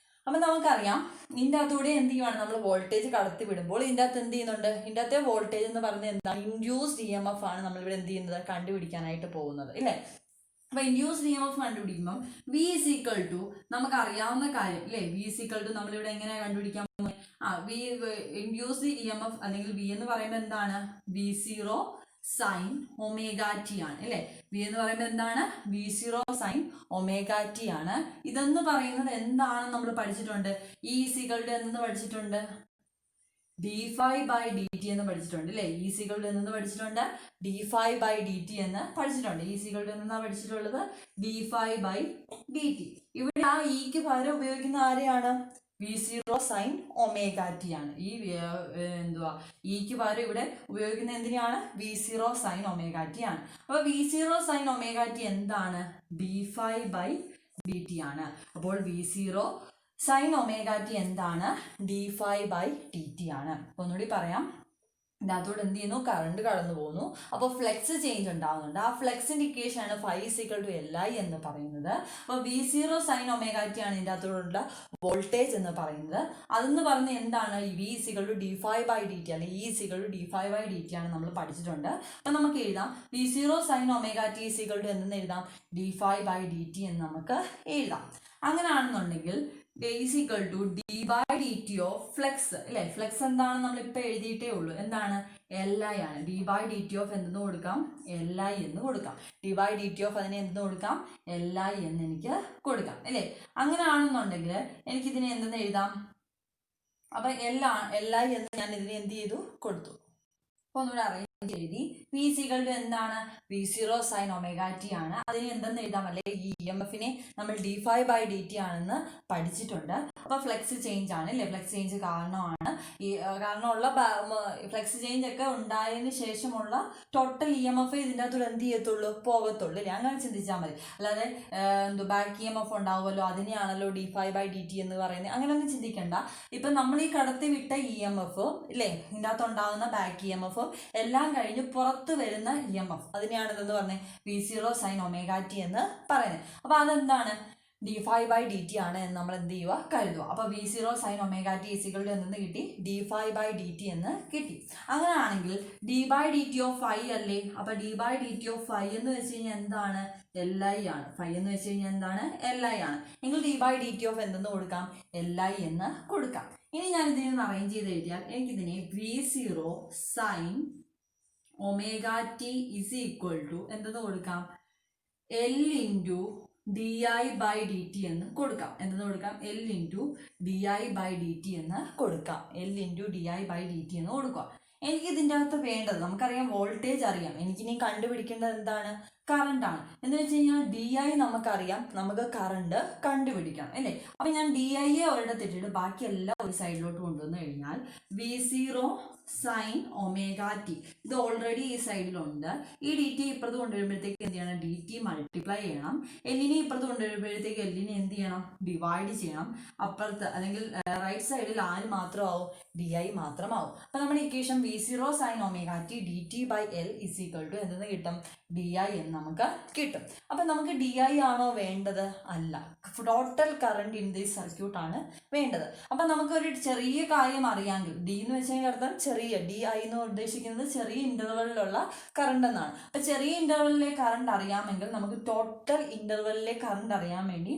അപ്പം നമുക്കറിയാം ഇതിൻ്റെ അകത്തൂടെ എന്ത് ചെയ്യുവാണ്, നമ്മൾ വോൾട്ടേജ് കടത്തി വിടുമ്പോൾ ഇതിൻ്റെ അകത്ത് എന്ത് ചെയ്യുന്നുണ്ട്, ഇതിൻ്റെ അകത്തെ വോൾട്ടേജ് എന്ന് പറയുന്നത് എന്താണ്, ഇൻഡ്യൂസ്ഡ് EMF ആണ് നമ്മളിവിടെ എന്ത് ചെയ്യുന്നത്, കണ്ടുപിടിക്കാനായിട്ട് പോകുന്നത് ഇല്ലേ. അപ്പൊ ഇൻഡ്യൂസ്ഡ് EMF കണ്ടുപിടിക്കുമ്പോൾ V ഇസ് ഈക്വൽ ടു നമുക്ക് അറിയാവുന്ന കാര്യം ഇല്ലേ, V ഇസ് ഈക്വൽ ടു നമ്മളിവിടെ എങ്ങനെ കണ്ടുപിടിക്കാൻ പോകുന്നത്, V ഇൻഡ്യൂസ്ഡ് EMF അല്ലെങ്കിൽ V എന്ന് പറയുമ്പോൾ എന്താണ്, V0 സൈൻ ഒമേഗ ടി ആണ് അല്ലേ. V എന്ന് പറയുമ്പോൾ എന്താണ്, V0 സൈൻ ഒമേഗ ടി ആണ്. ഇതെന്ന് പറയുന്നത് എന്താണെന്ന് നമ്മൾ പഠിച്ചിട്ടുണ്ട്, E ഇസ് ഈക്വൽ ടു എന്ന് പഠിച്ചിട്ടുണ്ട്, d∅dt എന്ന് പഠിച്ചിട്ടുണ്ട് അല്ലേ. E ഇസ് ഈക്വൽ ടു എന്ന് പഠിച്ചിട്ടുണ്ട്, d∅dt എന്ന് പഠിച്ചിട്ടുണ്ട്. E ഇസ് ഈക്വൽ ടു എന്നാ പഠിച്ചിട്ടുള്ളത്, d∅dt. ഇവിടെ ആ ഇക്ക് പകരം ഉപയോഗിക്കുന്ന ആരെയാണ്, V0 സൈൻ ഒമേഗ ടി ആണ്. ഈ എന്തുവാ ഇക്ക് പകരം ഇവിടെ ഉപയോഗിക്കുന്ന എന്തിനാണ്, V0 സൈൻ ഒമേഗ ടി ആണ്. അപ്പൊ V0 സൈൻ ഒമേഗ ടി എന്താണ്, d∅dt ആണ്. അപ്പോൾ V0 സൈൻ ഒമേഗ ടി എന്താണ്, d∅dt ആണ്. അപ്പൊ ഒന്നുകൂടി പറയാം, ഇതിനകത്തോട് എന്ത് ചെയ്യുന്നു, കറണ്ട് കടന്നു പോകുന്നു, അപ്പോൾ ഫ്ലെക്സ് ചേഞ്ച് ഉണ്ടാകുന്നുണ്ട്. ആ ഫ്ലെക്സിന്റെ ഇക്വേഷൻ ആണ് phi is equal to LI എന്ന് പറയുന്നത്. അപ്പോൾ V0 സൈൻ ഒമേഗ ടി ആണ് ഇതിൻ്റെ അകത്തോടുള്ള വോൾട്ടേജ് എന്ന് പറയുന്നത്. അതെന്ന് പറഞ്ഞ് എന്താണ്, V is equal to d∅dt അല്ലെങ്കിൽ E is equal to d∅dt ആണ് നമ്മൾ പഠിച്ചിട്ടുണ്ട്. അപ്പം നമുക്ക് എഴുതാം V0 sine omega t is equal to എന്തെന്ന് എഴുതാം, d∅dt എന്ന് നമുക്ക് എഴുതാം. അങ്ങനെയാണെന്നുണ്ടെങ്കിൽ is equal to d/dt of flex അല്ലേ. ഫ്ലെക്സ് എന്താണെന്ന് നമ്മളിപ്പോൾ എഴുതിയിട്ടേ ഉള്ളൂ, എന്താണ്, LI ആണ്. d/dt ഓഫ് എന്തെന്ന് കൊടുക്കാം, LI എന്ന് കൊടുക്കാം. d/dt ഓഫ് അതിനെ എന്തെന്ന് കൊടുക്കാം, LI എന്ന് എനിക്ക് കൊടുക്കാം അല്ലേ. അങ്ങനെയാണെന്നുണ്ടെങ്കിൽ എനിക്കിതിനെ എന്തെന്ന് എഴുതാം, അപ്പം LI എന്ന് ഞാൻ ഇതിനെ എന്ത് ചെയ്തു കൊടുത്തു. അപ്പോൾ ഒന്നുകൂടെ അറേഞ്ച് എഴുതി, V ഇസ് ഈക്വൽ ടു എന്താണ്, V0 സൈൻ ഒമേഗ ടി ആണ്. അതിന് എന്തെന്ന് എഴുതാം, അല്ലെ ഈ EMFനെ നമ്മൾ d∅dt ആണെന്ന് പഠിച്ചിട്ടുണ്ട്. അപ്പോൾ ഫ്ലെക്സ് ചേഞ്ച് ആണ് അല്ലേ, ഫ്ലെക്സ് ചേഞ്ച് കാരണമാണ് ഈ കാരണമുള്ള ഫ്ലെക്സ് ചേഞ്ച് ഒക്കെ ഉണ്ടായതിന് ശേഷമുള്ള ടോട്ടൽ EMF ഇതിൻ്റെ അകത്തോട് എന്ത് ചെയ്യത്തുള്ളൂ, പോകത്തുള്ളൂ അല്ലേ. അങ്ങനെ ചിന്തിച്ചാൽ മതി. അല്ലാതെ ബാക്ക് EMF ഉണ്ടാവുമല്ലോ, അതിനെയാണല്ലോ d∅dt എന്ന് പറയുന്നത്, അങ്ങനെയൊന്നും ചിന്തിക്കണ്ട. ഇപ്പം നമ്മൾ ഈ കടത്തി വിട്ട EMF ഇല്ലേ, ഇതിൻ്റെ അകത്ത് ഉണ്ടാകുന്ന ബാക്ക് EMF എല്ലാം കഴിഞ്ഞ് പുറത്ത് വരുന്ന EMF, അതിനെയാണ് ഇതെന്ന് പറഞ്ഞത് V0 സൈൻ ഒമേഗ ടി എന്ന് പറയുന്നത്. അപ്പൊ അതെന്താണ്, d∅dt ആണ് എന്ന് നമ്മൾ എന്ത് ചെയ്യുക, കരുതുക. അപ്പൊ V0 sine omega T is equal എന്ന് കിട്ടി, d∅dt എന്ന് കിട്ടി. അങ്ങനെയാണെങ്കിൽ d/dt ഓഫ് ഫൈ അല്ലേ. അപ്പൊ d/dt ഓഫ് ഫൈ എന്ന് വെച്ച് കഴിഞ്ഞാൽ എന്താണ്, LI ആണ്. ഫൈ എന്ന് വെച്ച് കഴിഞ്ഞാൽ എന്താണ്, LI ആണ്. എങ്കിൽ d/dt ഓഫ് എന്തെന്ന് കൊടുക്കാം, LI എന്ന് കൊടുക്കാം. ഇനി ഞാൻ ഇതിനെ അറേഞ്ച് ചെയ്ത് എഴുതിയാൽ എനിക്കിതിനെ V0 sine omega t is equal to എന്തെന്ന് കൊടുക്കാം, L ഇൻറ്റു di/dt എന്ന് കൊടുക്കാം. എന്തെന്ന് കൊടുക്കാം, L ഇൻറ്റു di/dt എന്ന് കൊടുക്കാം. L ഇൻറ്റു di/dt എന്ന് കൊടുക്കുക. എനിക്ക് ഇതിൻ്റെ അകത്ത് വേണ്ടത്, നമുക്കറിയാം വോൾട്ടേജ് അറിയാം, എനിക്കിനി കണ്ടുപിടിക്കേണ്ടത് എന്താണ്, കറണ്ട് ആണ്. എന്ന് വെച്ച് കഴിഞ്ഞാൽ DI നമുക്കറിയാം, നമുക്ക് കറണ്ട് കണ്ടുപിടിക്കണം അല്ലേ. അപ്പം ഞാൻ DIയെ ഒരിടത്ത് ഇട്ടിട്ട് ബാക്കിയെല്ലാം ഒരു സൈഡിലോട്ട് കൊണ്ടുവന്നു കഴിഞ്ഞാൽ V0 സൈൻ ഒമേഗ ടി ഇത് ഓൾറെഡി ഈ സൈഡിലുണ്ട്. ഈ DT ഇപ്പുറത്ത് കൊണ്ടുവരുമ്പോഴത്തേക്ക് എന്ത് ചെയ്യണം, DT മൾട്ടിപ്ലൈ ചെയ്യണം. എല്ലിനെ ഇപ്പുറത്ത് കൊണ്ടുവരുമ്പോഴത്തേക്ക് എല്ലിനെ എന്ത് ചെയ്യണം, ഡിവൈഡ് ചെയ്യണം. അപ്പുറത്ത് അല്ലെങ്കിൽ റൈറ്റ് സൈഡിൽ ആര് മാത്രമാവും, DI മാത്രമാവും. അപ്പം നമ്മുടെ equation V0 sine omega t dt/L is equal to എന്തെന്ന് കിട്ടും, DI എന്ന് നമുക്ക് കിട്ടും. അപ്പം നമുക്ക് DI ആണോ വേണ്ടത്, അല്ല, total current in this circuit ആണ് വേണ്ടത്. അപ്പം നമുക്കൊരു ചെറിയ കാര്യം അറിയാമെങ്കിൽ, D എന്ന് വെച്ച് കഴിഞ്ഞാൽ അർത്ഥം ചെറിയ, DI എന്ന് ഉദ്ദേശിക്കുന്നത് ചെറിയ ഇന്റർവെല്ലിലുള്ള കറണ്ട് എന്നാണ്. അപ്പം ചെറിയ ഇന്റർവെല്ലിലെ കറണ്ട് അറിയാമെങ്കിൽ നമുക്ക് ടോട്ടൽ ഇന്റർവെല്ലിലെ കറണ്ട് അറിയാൻ വേണ്ടി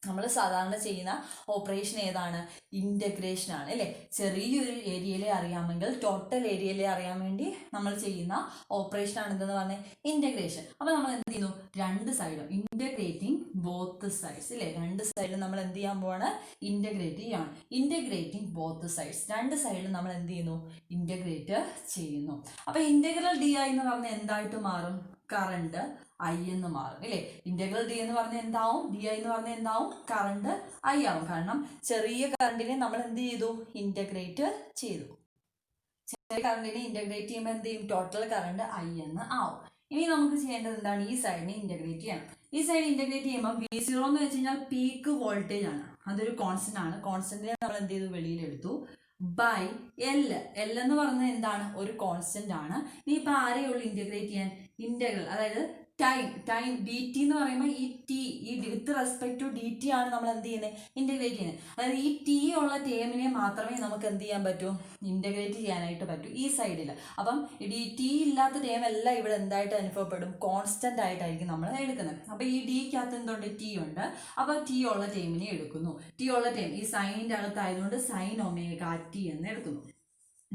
നമ്മൾ സാധാരണ ചെയ്യുന്ന ഓപ്പറേഷൻ ഏതാണ്, ഇൻ്റഗ്രേഷൻ ആണ് അല്ലേ. ചെറിയൊരു ഏരിയയിലെ അറിയാമെങ്കിൽ ടോട്ടൽ ഏരിയയിലെ അറിയാൻ വേണ്ടി നമ്മൾ ചെയ്യുന്ന ഓപ്പറേഷൻ ആണ് എന്തെന്ന് പറഞ്ഞാൽ ഇൻ്റഗ്രേഷൻ. അപ്പോൾ നമ്മൾ എന്ത് ചെയ്യുന്നു, രണ്ട് സൈഡും ഇൻ്റഗ്രേറ്റിംഗ് ബോത്ത് സൈഡ്സ് ഇല്ലേ, രണ്ട് സൈഡും നമ്മൾ എന്ത് ചെയ്യാൻ പോവാണ്, ഇൻ്റഗ്രേറ്റ് ചെയ്യാണ്. ഇൻ്റഗ്രേറ്റിംഗ് ബോത്ത് സൈഡ്സ്, രണ്ട് സൈഡും നമ്മൾ എന്ത് ചെയ്യുന്നു, ഇൻ്റഗ്രേറ്റ് ചെയ്യുന്നു. അപ്പോൾ ഇൻ്റഗ്രൽ DI എന്ന് പറഞ്ഞാൽ എന്തായിട്ട് മാറും, കറണ്ട് I എന്ന് മാറും അല്ലേ. ഇന്റഗ്രൽ D എന്ന് പറഞ്ഞാൽ എന്താവും, DI എന്ന് പറഞ്ഞാൽ എന്താവും, കറണ്ട് I ആവും. കാരണം ചെറിയ കറണ്ടിനെ നമ്മൾ എന്ത് ചെയ്തു, ഇൻ്റഗ്രേറ്റ് ചെയ്തു. ചെറിയ കറണ്ടിനെ ഇൻ്റഗ്രേറ്റ് ചെയ്യുമ്പോൾ എന്ത് ചെയ്യും, ടോട്ടൽ കറണ്ട് I എന്ന് ആവും. ഇനി നമുക്ക് ചെയ്യേണ്ടത് എന്താണ്, ഈ സൈഡിനെ ഇൻ്റഗ്രേറ്റ് ചെയ്യണം. ഈ സൈഡ് ഇൻ്റഗ്രേറ്റ് ചെയ്യുമ്പോൾ V0 എന്ന് വെച്ച് കഴിഞ്ഞാൽ പീക്ക് വോൾട്ടേജ് ആണ്, അതൊരു കോൺസ്റ്റന്റ് ആണ്. കോൺസ്റ്റന്റിനെ നമ്മൾ എന്ത് ചെയ്തു, വെളിയിലെടുത്തു. ബൈ L എന്ന് പറയുന്നത് എന്താണ്, ഒരു കോൺസ്റ്റന്റ് ആണ്. ഇനി ഇപ്പം ആരെയുള്ളൂ ഇൻ്റഗ്രേറ്റ് ചെയ്യാൻ, ഇൻ്റഗ്രൽ അതായത് ടൈം ഡി ടി എന്ന് പറയുമ്പോൾ ഈ ടി ഈ with respect to d t ആണ് നമ്മൾ എന്ത് ചെയ്യുന്നത് ഇൻ്റഗ്രേറ്റ് ചെയ്യുന്നത്. അതായത് ഈ ടി ഉള്ള ടേമിനെ മാത്രമേ നമുക്ക് എന്ത് ചെയ്യാൻ പറ്റൂ ഇൻ്റഗ്രേറ്റ് ചെയ്യാനായിട്ട് പറ്റൂ ഈ സൈഡിൽ. അപ്പം ഡി ടി ഇല്ലാത്ത ടേം എല്ലാം ഇവിടെ എന്തായിട്ട് അനുഭവപ്പെടും കോൺസ്റ്റന്റ് ആയിട്ടായിരിക്കും നമ്മൾ എടുക്കുന്നത്. അപ്പോൾ ഈ ഡിക്കകത്ത് എന്തുണ്ട് ടി ഉണ്ട്. അപ്പോൾ ടി ഉള്ള ടേമിനെ എടുക്കുന്നു. ടി ഉള്ള ടേം ഈ സൈനിൻ്റെ അകത്തായതുകൊണ്ട് സൈൻ ഒമേഗ ടി എന്ന് എടുക്കുന്നു.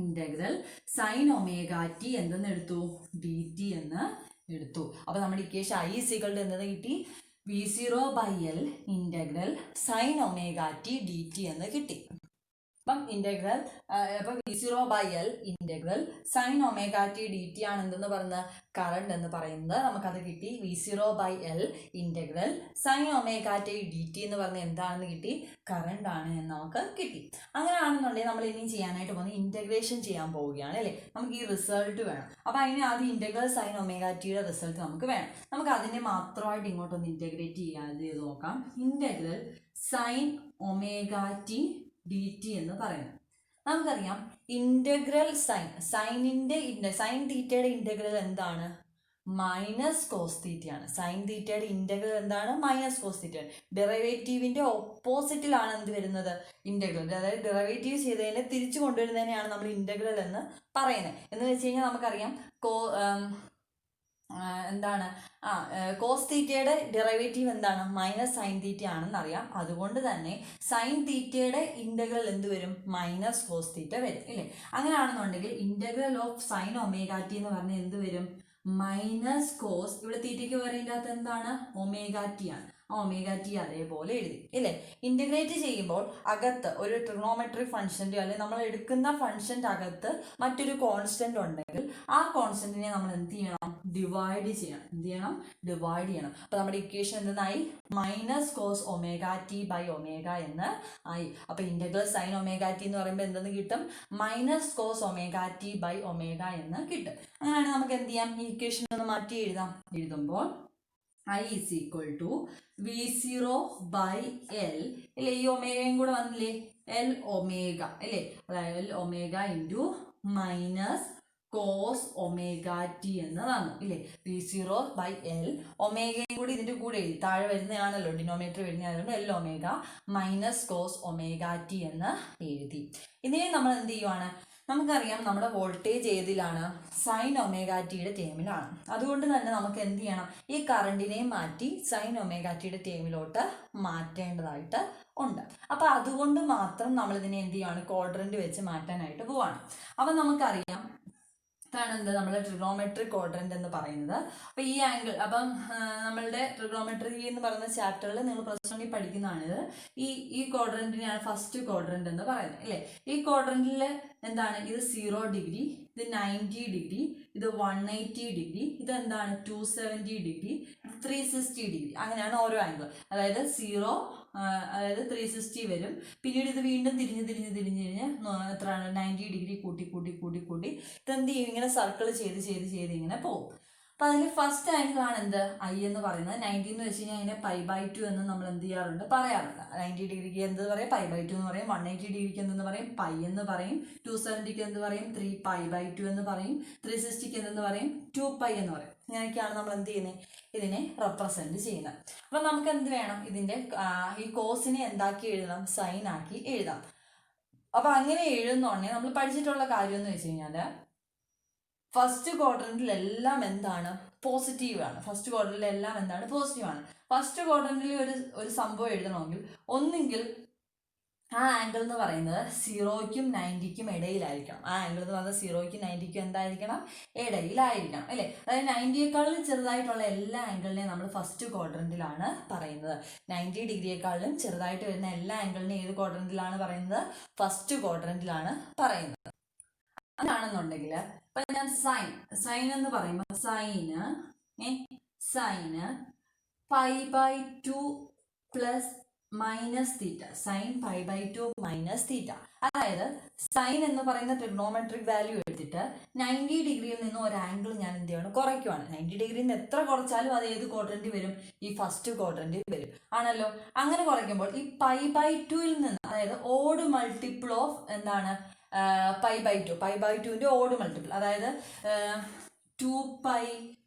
ഇൻ്റഗ്രൽ സൈൻ ഒമേഗ ടി എന്തെന്ന് എടുത്തു ഡി ടി എന്ന് എടുത്തു. അപ്പോൾ നമ്മുടെ ഇക്വേഷൻ ഐ ഈക്വൽ ടു എന്തെന്ന് കിട്ടി V0/L integral sign omega T D T എന്ന് കിട്ടി. അപ്പം ഇൻ്റഗ്രൽ അപ്പം V0/L integral sign omega T D t ആണ് എന്തെന്ന് പറയുന്നത് കറണ്ട് എന്ന് പറയുന്നത് നമുക്കത് കിട്ടി. V0/L integral sign omega T D T എന്ന് പറഞ്ഞാൽ എന്താണെന്ന് കിട്ടി കറണ്ട് ആണ് എന്ന് നമുക്ക് കിട്ടി. അങ്ങനെയാണെന്നുണ്ടെങ്കിൽ നമ്മൾ ഇനി ചെയ്യാനായിട്ട് പോകുന്നത് ഇൻ്റഗ്രേഷൻ ചെയ്യാൻ പോവുകയാണ് അല്ലേ. നമുക്ക് ഈ റിസൾട്ട് വേണം. അപ്പോൾ അതിന് ആദ്യം ഇൻ്റഗ്രൽ സൈൻ ഒമേഗ ടിയുടെ റിസൾട്ട് നമുക്ക് വേണം. നമുക്ക് അതിനെ മാത്രമായിട്ട് ഇങ്ങോട്ടൊന്ന് ഇൻ്റഗ്രേറ്റ് ചെയ്ത് നോക്കാം. Integral sign omega T D T എന്ന് പറയുന്നത് നമുക്കറിയാം. ഇൻ്റഗ്രൽ സൈൻ തീറ്റയുടെ ഇൻ്റഗ്രൽ എന്താണ് മൈനസ് കോസ് തീറ്റയാണ്. സൈൻ തീറ്റയുടെ ഇൻ്റഗ്രൽ എന്താണ് മൈനസ് കോസ് തീറ്റയാണ്. ഡെറിവേറ്റീവിൻ്റെ ഓപ്പോസിറ്റിലാണ് എന്ത് വരുന്നത് ഇൻ്റഗ്രൽ. അതായത് ഡെറിവേറ്റീവ് ചെയ്തതിനെ തിരിച്ചു കൊണ്ടുവരുന്നതിനെയാണ് നമ്മൾ ഇൻ്റഗ്രൽ എന്ന് പറയുന്നത്. എന്ന് വെച്ച് കഴിഞ്ഞാൽ നമുക്കറിയാം എന്താണ് കോസ് തീറ്റയുടെ ഡെറിവേറ്റീവ് എന്താണ് മൈനസ് സൈൻ തീറ്റ ആണെന്ന് അറിയാം. അതുകൊണ്ട് തന്നെ സൈൻ തീറ്റയുടെ ഇൻ്റഗ്രൽ എന്ത് വരും മൈനസ് കോസ് തീറ്റ വരും ഇല്ലേ. അങ്ങനെയാണെന്നുണ്ടെങ്കിൽ integral of sine omega T എന്ന് പറഞ്ഞാൽ എന്ത് വരും മൈനസ് കോസ്. ഇവിടെ തീറ്റയ്ക്ക് പറയുന്നതിനകത്ത് എന്താണ് ഒമേഗ ടി ആണ്. ഒമേഗ ടി അതേപോലെ എഴുതി ഇല്ലേ. ഇൻ്റഗ്രേറ്റ് ചെയ്യുമ്പോൾ അകത്ത് ഒരു ട്രിഗണോമെട്രിക് ഫംഗ്ഷൻ്റെ അല്ലെങ്കിൽ നമ്മൾ എടുക്കുന്ന ഫംഗ്ഷൻ്റെ അകത്ത് മറ്റൊരു കോൺസ്റ്റന്റ് ഉണ്ടെങ്കിൽ ആ കോൺസ്റ്റന്റിനെ നമ്മൾ എന്ത് ചെയ്യണം ഡിവൈഡ് ചെയ്യണം. അപ്പോൾ നമ്മുടെ ഇക്വേഷൻ എന്തായി minus cos omega t by omega എന്ന് ആയി. അപ്പോൾ ഇൻ്റഗ്രൽ സൈൻ ഒമേഗ ടി എന്ന് പറയുമ്പോൾ എന്തെന്ന് കിട്ടും minus cos omega t by omega എന്ന് കിട്ടും. അങ്ങനെയാണെങ്കിൽ നമുക്ക് എന്ത് ചെയ്യാം ഈ ഇക്വേഷൻ ഒന്ന് മാറ്റി എഴുതുമ്പോൾ I is equal to V0/L അല്ലേ. ഈ ഒമേഗയും കൂടെ വന്നില്ലേ L ഒമേഗ അല്ലേ. അതായത് L omega into minus cos omega T എന്ന് വന്നു ഇല്ലേ. V0/L ഒമേഗയും കൂടി ഇതിൻ്റെ കൂടെ എഴുതി താഴെ വരുന്നതാണല്ലോ ഡിനോമിനേറ്റർ വരുന്നതായതുകൊണ്ട് L omega minus cos omega T എന്ന് എഴുതി. ഇതിനെ നമ്മൾ എന്ത് ചെയ്യുവാണ് നമുക്കറിയാം നമ്മുടെ വോൾട്ടേജ് ഏതിലാണ് സൈൻ ഒമേഗ ടിയുടെ ടേമിലാണ്. അതുകൊണ്ട് തന്നെ നമുക്ക് എന്ത് ചെയ്യണം ഈ കറണ്ടിനെ മാറ്റി സൈൻ ഒമേഗ ടിയുടെ ടേമിലോട്ട് മാറ്റേണ്ടതായിട്ട് ഉണ്ട്. അപ്പോൾ അതുകൊണ്ട് മാത്രം നമ്മളിതിനെ എന്ത് ചെയ്യുകയാണ് ക്വാഡ്രന്റ് വെച്ച് മാറ്റാനായിട്ട് പോവാണ്. അപ്പം നമുക്കറിയാം എന്ത് നമ്മുടെ ട്രിഗണോമെട്രിക് ക്വാഡ്രന്റ് എന്ന് പറയുന്നത്. അപ്പോൾ ഈ ആംഗിൾ അപ്പം നമ്മളുടെ ട്രിഗണോമെട്രി എന്ന് പറയുന്ന ചാപ്റ്ററിൽ നിങ്ങൾ പ്ലസ് വണ്ണിൽ പഠിക്കുന്നതാണിത്. ഈ ക്വാഡ്രന്റിനെയാണ് ഫസ്റ്റ് ക്വാഡ്രന്റ് എന്ന് പറയുന്നത് അല്ലേ. ഈ ക്വാഡ്രന്റിൽ എന്താണ് ഇത് 0 ഡിഗ്രി, ഇത് 90 ഡിഗ്രി, ഇത് 180 ഡിഗ്രി, ഇത് എന്താണ് 270 ഡിഗ്രി, ഇത് 360 ഡിഗ്രി. അങ്ങനെയാണ് ഓരോ ആംഗിൾ. അതായത് 0 അതായത് 360 വരും. പിന്നീട് ഇത് വീണ്ടും തിരിഞ്ഞ് എത്രയാണ് 90 ഡിഗ്രി കൂട്ടി ഇതെന്ത് ചെയ്യും ഇങ്ങനെ സർക്കിൾ ചെയ്ത് ഇങ്ങനെ പോകും. അപ്പോൾ അതിൽ ഫസ്റ്റ് ആംഗിൾ ആണ് എന്ത് ഐ എന്ന് പറയുന്നത്. 90 എന്ന് വെച്ച് കഴിഞ്ഞാൽ അതിനെ π/2 എന്ന് നമ്മൾ എന്ത് ചെയ്യാറുണ്ട് പറയാറുണ്ട്. 90 ഡിഗ്രിക്ക് എന്ത് പറയും π/2 എന്ന് പറയും. 180 ഡിഗ്രിക്ക് എന്തെന്ന് പറയും പൈ എന്ന് പറയും. 270ക്ക് എന്ത് പറയും 3π/2 എന്ന് പറയും. 360ക്ക് എന്തെന്ന് പറയും 2π എന്ന് പറയും. ഇങ്ങനെയൊക്കെയാണ് നമ്മൾ എന്ത് ചെയ്യുന്നത് ഇതിനെ റെപ്രസെന്റ് ചെയ്യുന്നത്. അപ്പം നമുക്ക് എന്ത് വേണം ഇതിൻ്റെ ഈ കോസിനെ എന്താക്കി എഴുതണം സൈൻ ആക്കി എഴുതാം. അപ്പം അങ്ങനെ എഴുതുന്നോണ്ടേ നമ്മൾ പഠിച്ചിട്ടുള്ള കാര്യം എന്ന് വെച്ച് കഴിഞ്ഞാൽ ഫസ്റ്റ് ക്വാഡ്രന്റിലെല്ലാം എന്താണ് പോസിറ്റീവാണ്. ഫസ്റ്റ് ക്വാഡ്രന്റിലെല്ലാം എന്താണ് പോസിറ്റീവാണ്. ഫസ്റ്റ് ക്വാഡ്രന്റിൽ ഒരു സംഭവം എഴുതണമെങ്കിൽ ഒന്നെങ്കിൽ ആ ആംഗിൾ എന്ന് പറയുന്നത് 0ക്കും 90ക്കും ഇടയിലായിരിക്കണം. ആ ആംഗിൾ എന്ന് പറയുന്നത് 0ക്കും 90ക്കും എന്തായിരിക്കണം ഇടയിലായിരിക്കണം അല്ലേ. അതായത് 90യേക്കാളും ചെറുതായിട്ടുള്ള എല്ലാ ആംഗിളിനെയും നമ്മൾ ഫസ്റ്റ് ക്വാഡ്രന്റിലാണ് പറയുന്നത്. 90 ഡിഗ്രിയേക്കാളും ചെറുതായിട്ട് വരുന്ന എല്ലാ ആംഗിളിനെയും ഏത് ക്വാഡ്രന്റിലാണ് പറയുന്നത് ഫസ്റ്റ് ക്വാഡ്രന്റിലാണ് പറയുന്നത്. അങ്ങനെയാണെന്നുണ്ടെങ്കിൽ ഇപ്പം ഞാൻ സൈൻ എന്ന് പറയുമ്പോൾ സൈന് π/2 plus minus theta sine π/2 minus theta. അതായത് സൈൻ എന്ന് പറയുന്ന ട്രിഗണോമെട്രിക് വാല്യൂ എടുത്തിട്ട് 90 ഡിഗ്രിയിൽ നിന്ന് ഒരു ആംഗിൾ ഞാൻ എന്ത് ചെയ്യണം കുറയ്ക്കുവാണ്. 90 ഡിഗ്രിയിൽ നിന്ന് എത്ര കുറച്ചാലും അത് ഏത് ക്വാഡ്രന്റിൽ വരും ഈ ഫസ്റ്റ് ക്വാഡ്രന്റിൽ വരും ആണല്ലോ. അങ്ങനെ കുറയ്ക്കുമ്പോൾ ഈ π/2ൽ നിന്ന് അതായത് ഓഡ് മൾട്ടിപ്പിൾ ഓഫ് എന്താണ് π/2ന്റെ ഓഡ് മൾട്ടിപ്പിൾ അതായത് 2π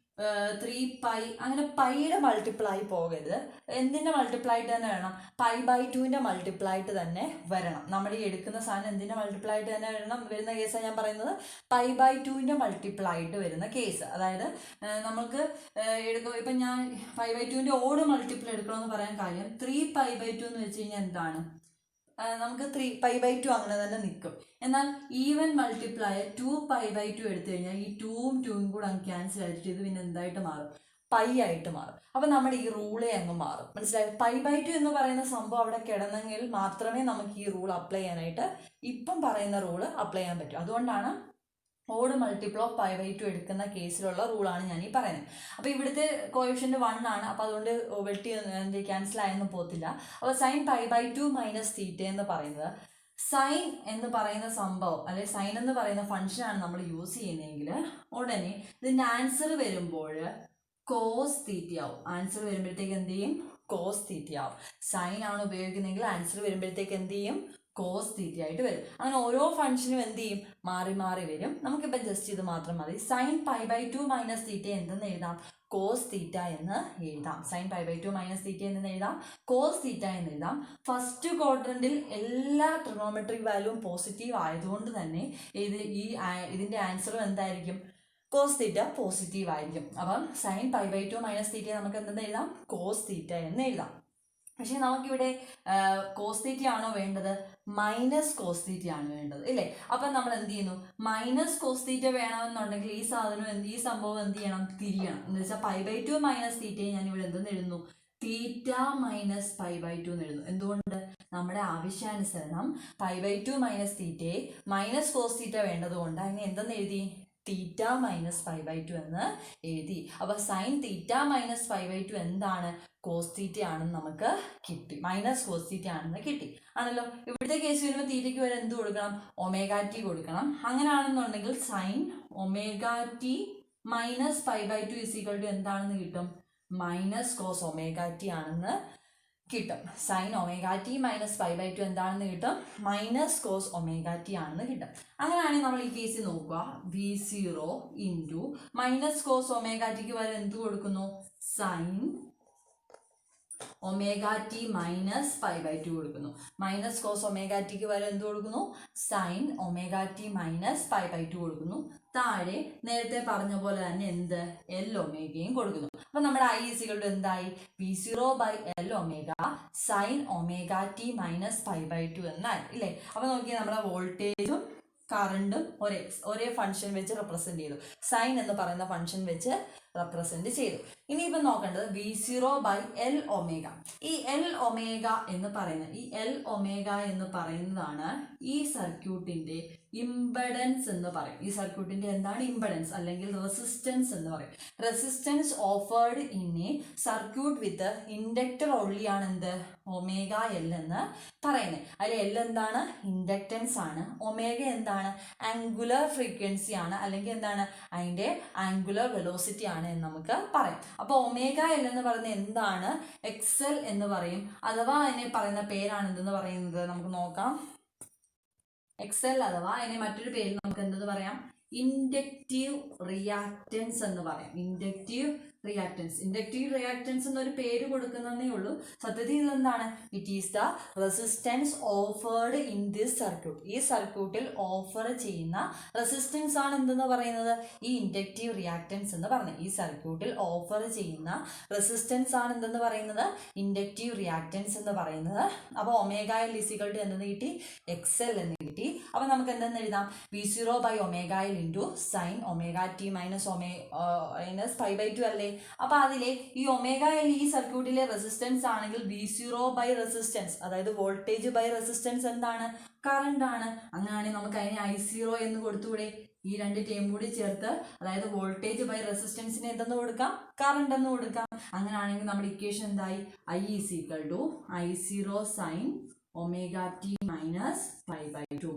3π അങ്ങനെ പൈയുടെ മൾട്ടിപ്പിളായി പോകരുത്. എന്തിൻ്റെ മൾട്ടിപ്പിളായിട്ട് തന്നെ വേണം? π/2ൻ്റെ മൾട്ടിപ്പിളായിട്ട് തന്നെ വരണം. നമ്മൾ ഈ എടുക്കുന്ന സാധനം എന്തിൻ്റെ മൾട്ടിപ്പിളായിട്ട് തന്നെ വരുന്ന കേസാണ് ഞാൻ പറയുന്നത്. π/2ൻ്റെ മൾട്ടിപ്പിളായിട്ട് വരുന്ന കേസ്. അതായത് നമുക്ക് എടുക്കും, ഇപ്പം ഞാൻ π/2ൻ്റെ ഓട് മൾട്ടിപ്പിൾ എടുക്കണമെന്ന് പറയാൻ കാര്യം 3π/2 എന്ന് വെച്ച് കഴിഞ്ഞാൽ എന്താണ്? നമുക്ക് 3π/2 അങ്ങനെ തന്നെ നിൽക്കും. എന്നാൽ ഈവൻ മൾട്ടിപ്ലൈ 2π/2 എടുത്തു കഴിഞ്ഞാൽ ഈ 2ഉം 2ഉം കൂടെ അങ്ങ് ക്യാൻസൽ ആയിട്ട് ഇത് പിന്നെ എന്തായിട്ട് മാറും? പൈ ആയിട്ട് മാറും. അപ്പം നമ്മുടെ ഈ റൂളേ അങ്ങ് മാറും. മനസ്സിലായി? π/2 എന്ന് പറയുന്ന സംഭവം അവിടെ കിടന്നെങ്കിൽ മാത്രമേ നമുക്ക് ഈ റൂൾ അപ്ലൈ ചെയ്യാനായിട്ട് ഇപ്പം പറയുന്ന റൂള് അപ്ലൈ ചെയ്യാൻ പറ്റും. അതുകൊണ്ടാണ് ഓഡ് മൾട്ടിപ്പിൾ ഓഫ് π/2 എടുക്കുന്ന കേസിലുള്ള റൂളാണ് ഞാൻ ഈ പറയുന്നത്. അപ്പോൾ ഇവിടുത്തെ കോഎഫിഷ്യന്റ് 1 ആണ്. അപ്പോൾ അതുകൊണ്ട് വെട്ടി ക്യാൻസൽ ആയെന്ന് പോകത്തില്ല. അപ്പോൾ സൈൻ π/2 മൈനസ് തീറ്റ എന്ന് പറയുന്നത്, സൈൻ എന്ന് പറയുന്ന സംഭവം അല്ലെങ്കിൽ സൈൻ എന്ന് പറയുന്ന ഫംഗ്ഷനാണ് നമ്മൾ യൂസ് ചെയ്യുന്നതെങ്കിൽ ഉടനെ ഇതിൻ്റെ ആൻസർ വരുമ്പോൾ കോസ് തീറ്റയാവും. ആൻസർ വരുമ്പോഴത്തേക്ക് എന്ത് ചെയ്യും? കോസ് തീറ്റയാവും. സൈൻ ആണ് ഉപയോഗിക്കുന്നതെങ്കിൽ ആൻസർ വരുമ്പോഴത്തേക്ക് എന്ത് ചെയ്യും? കോസ് തീറ്റ ആയിട്ട് വരും. അങ്ങനെ ഓരോ ഫംഗ്ഷനും എന്ത് ചെയ്യും? മാറി മാറി വരും. നമുക്കിപ്പോൾ ജസ്റ്റ് ഇത് മാത്രം മതി. സൈൻ π/2 മൈനസ് തീറ്റ എന്തെന്ന് എഴുതാം? കോസ് തീറ്റ എന്ന് എഴുതാം. സൈൻ π/2 മൈനസ് തീറ്റ എന്ന് എഴുതാം, കോസ് തീറ്റ എന്ന് എഴുതാം. ഫസ്റ്റ് ക്വാഡ്രന്റിൽ എല്ലാ ട്രിഗണോമെട്രിക് വാല്യൂവും പോസിറ്റീവ് ആയതുകൊണ്ട് തന്നെ ഇതിൻ്റെ ആൻസറും എന്തായിരിക്കും? കോസ് തീറ്റ പോസിറ്റീവ് ആയിരിക്കും. അപ്പം സൈൻ π/2 മൈനസ് തീറ്റ നമുക്ക് എന്തെന്ന് എഴുതാം? കോസ് തീറ്റ എന്ന് എഴുതാം. പക്ഷേ നമുക്കിവിടെ കോസ് തീറ്റ ആണോ വേണ്ടത്? മൈനസ് കോസ് തീറ്റ ആണ് വേണ്ടത്, ഇല്ലേ? അപ്പം നമ്മൾ എന്ത് ചെയ്യുന്നു? മൈനസ് കോസ് തീറ്റ വേണമെന്നുണ്ടെങ്കിൽ ഈ സംഭവം എന്ത് ചെയ്യണം? തിരിയണം. എന്ന് വെച്ചാൽ π/2 മൈനസ് തീറ്റയെ ഞാൻ ഇവിടെ എന്തെന്ന് എഴുതുന്നു? തീറ്റ മൈനസ് π/2 എന്ന് എഴുതുന്നു. എന്തുകൊണ്ട്? നമ്മുടെ ആവശ്യാനുസരണം π/2 മൈനസ് തീറ്റയെ മൈനസ് കോസ് തീറ്റ വേണ്ടതുകൊണ്ട് അതിനെ എന്തെന്ന് എഴുതി? തീറ്റ മൈനസ് π/2 എന്ന് എഴുതി. അപ്പോൾ സൈൻ തീറ്റ മൈനസ് π/2 എന്താണ്? കോസ് തീറ്റ ആണെന്ന് നമുക്ക് കിട്ടി. മൈനസ് കോസ് തീറ്റ ആണെന്ന് കിട്ടി ആണല്ലോ. ഇവിടുത്തെ കേസ് വരുമ്പോൾ തീറ്റയ്ക്ക് വരെ എന്ത് കൊടുക്കണം? ω/t കൊടുക്കണം. അങ്ങനെയാണെന്നുണ്ടെങ്കിൽ സൈൻ ω/t മൈനസ് π/2 = എന്താണെന്ന് കിട്ടും? മൈനസ് കോസ് ω/t ആണെന്ന് കിട്ടും. സൈൻ ω/t മൈനസ് π/2 എന്താണെന്ന് കിട്ടും? മൈനസ് കോസ് ω/t ആണെന്ന് കിട്ടും. അങ്ങനെയാണെങ്കിൽ നമ്മൾ ഈ കേസിൽ നോക്കുക, V0 ഇൻറ്റു മൈനസ് കോസ് ω/tക്ക് വരെ എന്ത് കൊടുക്കുന്നു? സൈൻ ω/t മൈനസ് π/2 കൊടുക്കുന്നു. മൈനസ് കോസ് ω/tക്ക് വരെ എന്ത് കൊടുക്കുന്നു? സൈൻ ω/t മൈനസ് π/2 കൊടുക്കുന്നു. താഴെ നേരത്തെ പറഞ്ഞ പോലെ തന്നെ എന്ത്? Lω കൊടുക്കുന്നു. അപ്പം നമ്മുടെ I = എന്തായി? V0/Lω സൈൻ ω/t മൈനസ് π/2 എന്നായി, ഇല്ലേ? അപ്പം നോക്കിയാൽ നമ്മുടെ വോൾട്ടേജും കറണ്ടും ഒരേ ഫംഗ്ഷൻ വെച്ച് റെപ്രസെന്റ് ചെയ്തു. സൈൻ എന്ന് പറയുന്ന ഫംഗ്ഷൻ വെച്ച് റെപ്രസെന്റ് ചെയ്തു. ഇനിയിപ്പം നോക്കേണ്ടത് V0/Lω. ഈ Lω എന്ന് പറയുന്നതാണ് ഈ സർക്യൂട്ടിന്റെ ഇംപെഡൻസ് എന്ന് പറയും. ഈ സർക്യൂട്ടിന്റെ എന്താണ്? ഇംപെഡൻസ് അല്ലെങ്കിൽ റെസിസ്റ്റൻസ് എന്ന് പറയും. Resistance offered in a circuit with inductor only ആണ് എന്ത്? ω/L എന്ന് പറയുന്നത്. അതിൽ L എന്താണ്? ഇൻഡക്റ്റൻസ് ആണ്. ω എന്താണ്? ആംഗുലർ ഫ്രീക്വൻസി ആണ്, അല്ലെങ്കിൽ എന്താണ്? അതിൻ്റെ ആംഗുലർ വെലോസിറ്റി ആണ് എന്ന് നമുക്ക് പറയാം. അപ്പോൾ ω/L എന്ന് പറയുന്നത് എന്താണ്? XL എന്ന് പറയും. അഥവാ അതിനെ പറയുന്ന പേരാണ് എന്തെന്ന് പറയുന്നത്? നമുക്ക് നോക്കാം. XL അഥവാ അതിനെ മറ്റൊരു പേരിൽ നമുക്ക് എന്തെന്ന് പറയാം? ഇൻഡക്റ്റീവ് റിയാക്റ്റൻസ് എന്ന് പറയാം. ഇൻഡക്റ്റീവ് റിയാക്റ്റൻസ് എന്നൊരു പേര് കൊടുക്കുന്നതേ ഉള്ളൂ. സത്യത്തിൽ ഇതെന്താണ്? It is the resistance offered in this circuit. ഈ സർക്യൂട്ടിൽ ഓഫർ ചെയ്യുന്ന റെസിസ്റ്റൻസ് ആണ് എന്തെന്ന് പറയുന്നത്? ഈ ഇൻഡക്റ്റീവ് റിയാക്റ്റൻസ് എന്ന് പറയുന്നത്. ഈ സർക്യൂട്ടിൽ ഓഫർ ചെയ്യുന്ന റെസിസ്റ്റൻസ് ആണ് എന്തെന്ന് പറയുന്നത്? ഇൻഡക്റ്റീവ് റിയാക്റ്റൻസ് എന്ന് പറയുന്നത്. അപ്പോൾ ω/L = എന്തെന്ന് കിട്ടി? XL എന്ന് കിട്ടി. അപ്പോൾ നമുക്ക് എന്തെന്ന് എഴുതാം? V0/ω/L into sine ω/t minus π/2 അല്ലേ? അപ്പൊ അതിലെ ഈ ω/L ഈ സർക്യൂട്ടിലെ റെസിസ്റ്റൻസ് ആണെങ്കിൽ V0/റെസിസ്റ്റൻസ്, അതായത് വോൾട്ടേജ് ബൈ റെസിസ്റ്റൻസ് എന്താണ്? കറണ്ട് ആണ്. അങ്ങനെയാണെങ്കിൽ നമുക്ക് അതിനെ I0 എന്ന് കൊടുത്തുകൂടെ? ഈ രണ്ട് ടേം കൂടി ചേർത്ത്, അതായത് വോൾട്ടേജ് ബൈ റെസിസ്റ്റൻസിന് എന്തെന്ന് കൊടുക്കാം? കറണ്ട് എന്ന് കൊടുക്കാം. അങ്ങനെയാണെങ്കിൽ നമ്മുടെ ഇക്വേഷൻ എന്തായി? I = I0 sine ω/t minus π/2.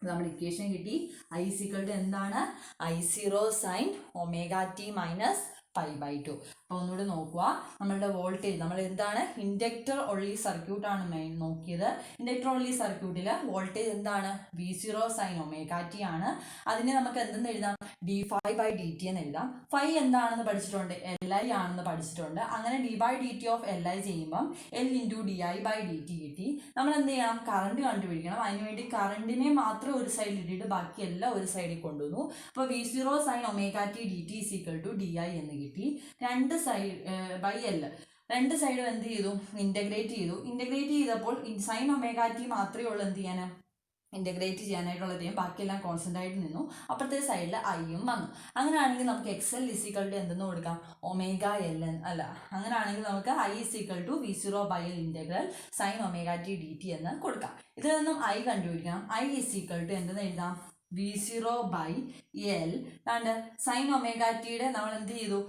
നമ്മുടെ ഇക്വേഷൻ കിട്ടി. I = എന്താണ്? I0 sine ω/t minus π/2. അപ്പോൾ ഒന്നുകൂടി നോക്കുക. നമ്മളുടെ വോൾട്ടേജ് നമ്മൾ എന്താണ് ഇൻഡക്ടർ ഒൺലി സർക്യൂട്ടാണ് മെയിൻ നോക്കിയത്. ഇൻഡക്ടർ ഒൺലി സർക്യൂട്ടിൽ വോൾട്ടേജ് എന്താണ് V0 sin omega t ആണ്. അതിനെ നമുക്ക് എന്തെന്ന് എഴുതാം, d∅dt എന്ന് എഴുതാം. ഫൈ എന്താണെന്ന് പഠിച്ചിട്ടുണ്ട്, Li ആണെന്ന് പഠിച്ചിട്ടുണ്ട്. അങ്ങനെ d/dt ഓഫ് Li ചെയ്യുമ്പം L × di/dt കിട്ടി. നമ്മൾ എന്ത് ചെയ്യണം, കറണ്ട് കണ്ടുപിടിക്കണം. അതിനുവേണ്ടി കറണ്ടിനെ മാത്രം ഒരു സൈഡിൽ ഇട്ടിട്ട് ബാക്കി എല്ലാം ഒരു സൈഡിൽ കൊണ്ടുവന്നു. അപ്പോൾ V0 sin omega t dt = di എന്ന് കിട്ടി. 2 സൈഡ് ബൈ L, രണ്ട് സൈഡും എന്ത് ചെയ്തു, ഇൻ്റഗ്രേറ്റ് ചെയ്തു. ഇൻ്റഗ്രേറ്റ് ചെയ്തപ്പോൾ സൈൻ ഒമേഗ ടി മാത്രമേ ഉള്ളൂ എന്ത് ചെയ്യാൻ, ഇൻ്റഗ്രേറ്റ് ചെയ്യാനായിട്ടുള്ള ടൈം, ബാക്കിയെല്ലാം കോൺസ്റ്റൻ്റ് ആയിട്ട് നിന്നു. അപ്പുറത്തെ സൈഡിൽ ഐയും വന്നു. അങ്ങനെയാണെങ്കിൽ നമുക്ക് XL = എന്തെന്ന് കൊടുക്കാം, ഒമേഗ എൽ അല്ല, അങ്ങനെയാണെങ്കിൽ നമുക്ക് I = V0/L integral sign omega T dt എന്ന് കൊടുക്കാം. ഇതിൽ നിന്നും I കണ്ടുപിടിക്കണം. I = എന്തെന്ന് എഴുതാം, V0/L ആണ്ട് സൈൻ ഒമേഗ ടിയുടെ നമ്മൾ എന്ത് ചെയ്തു,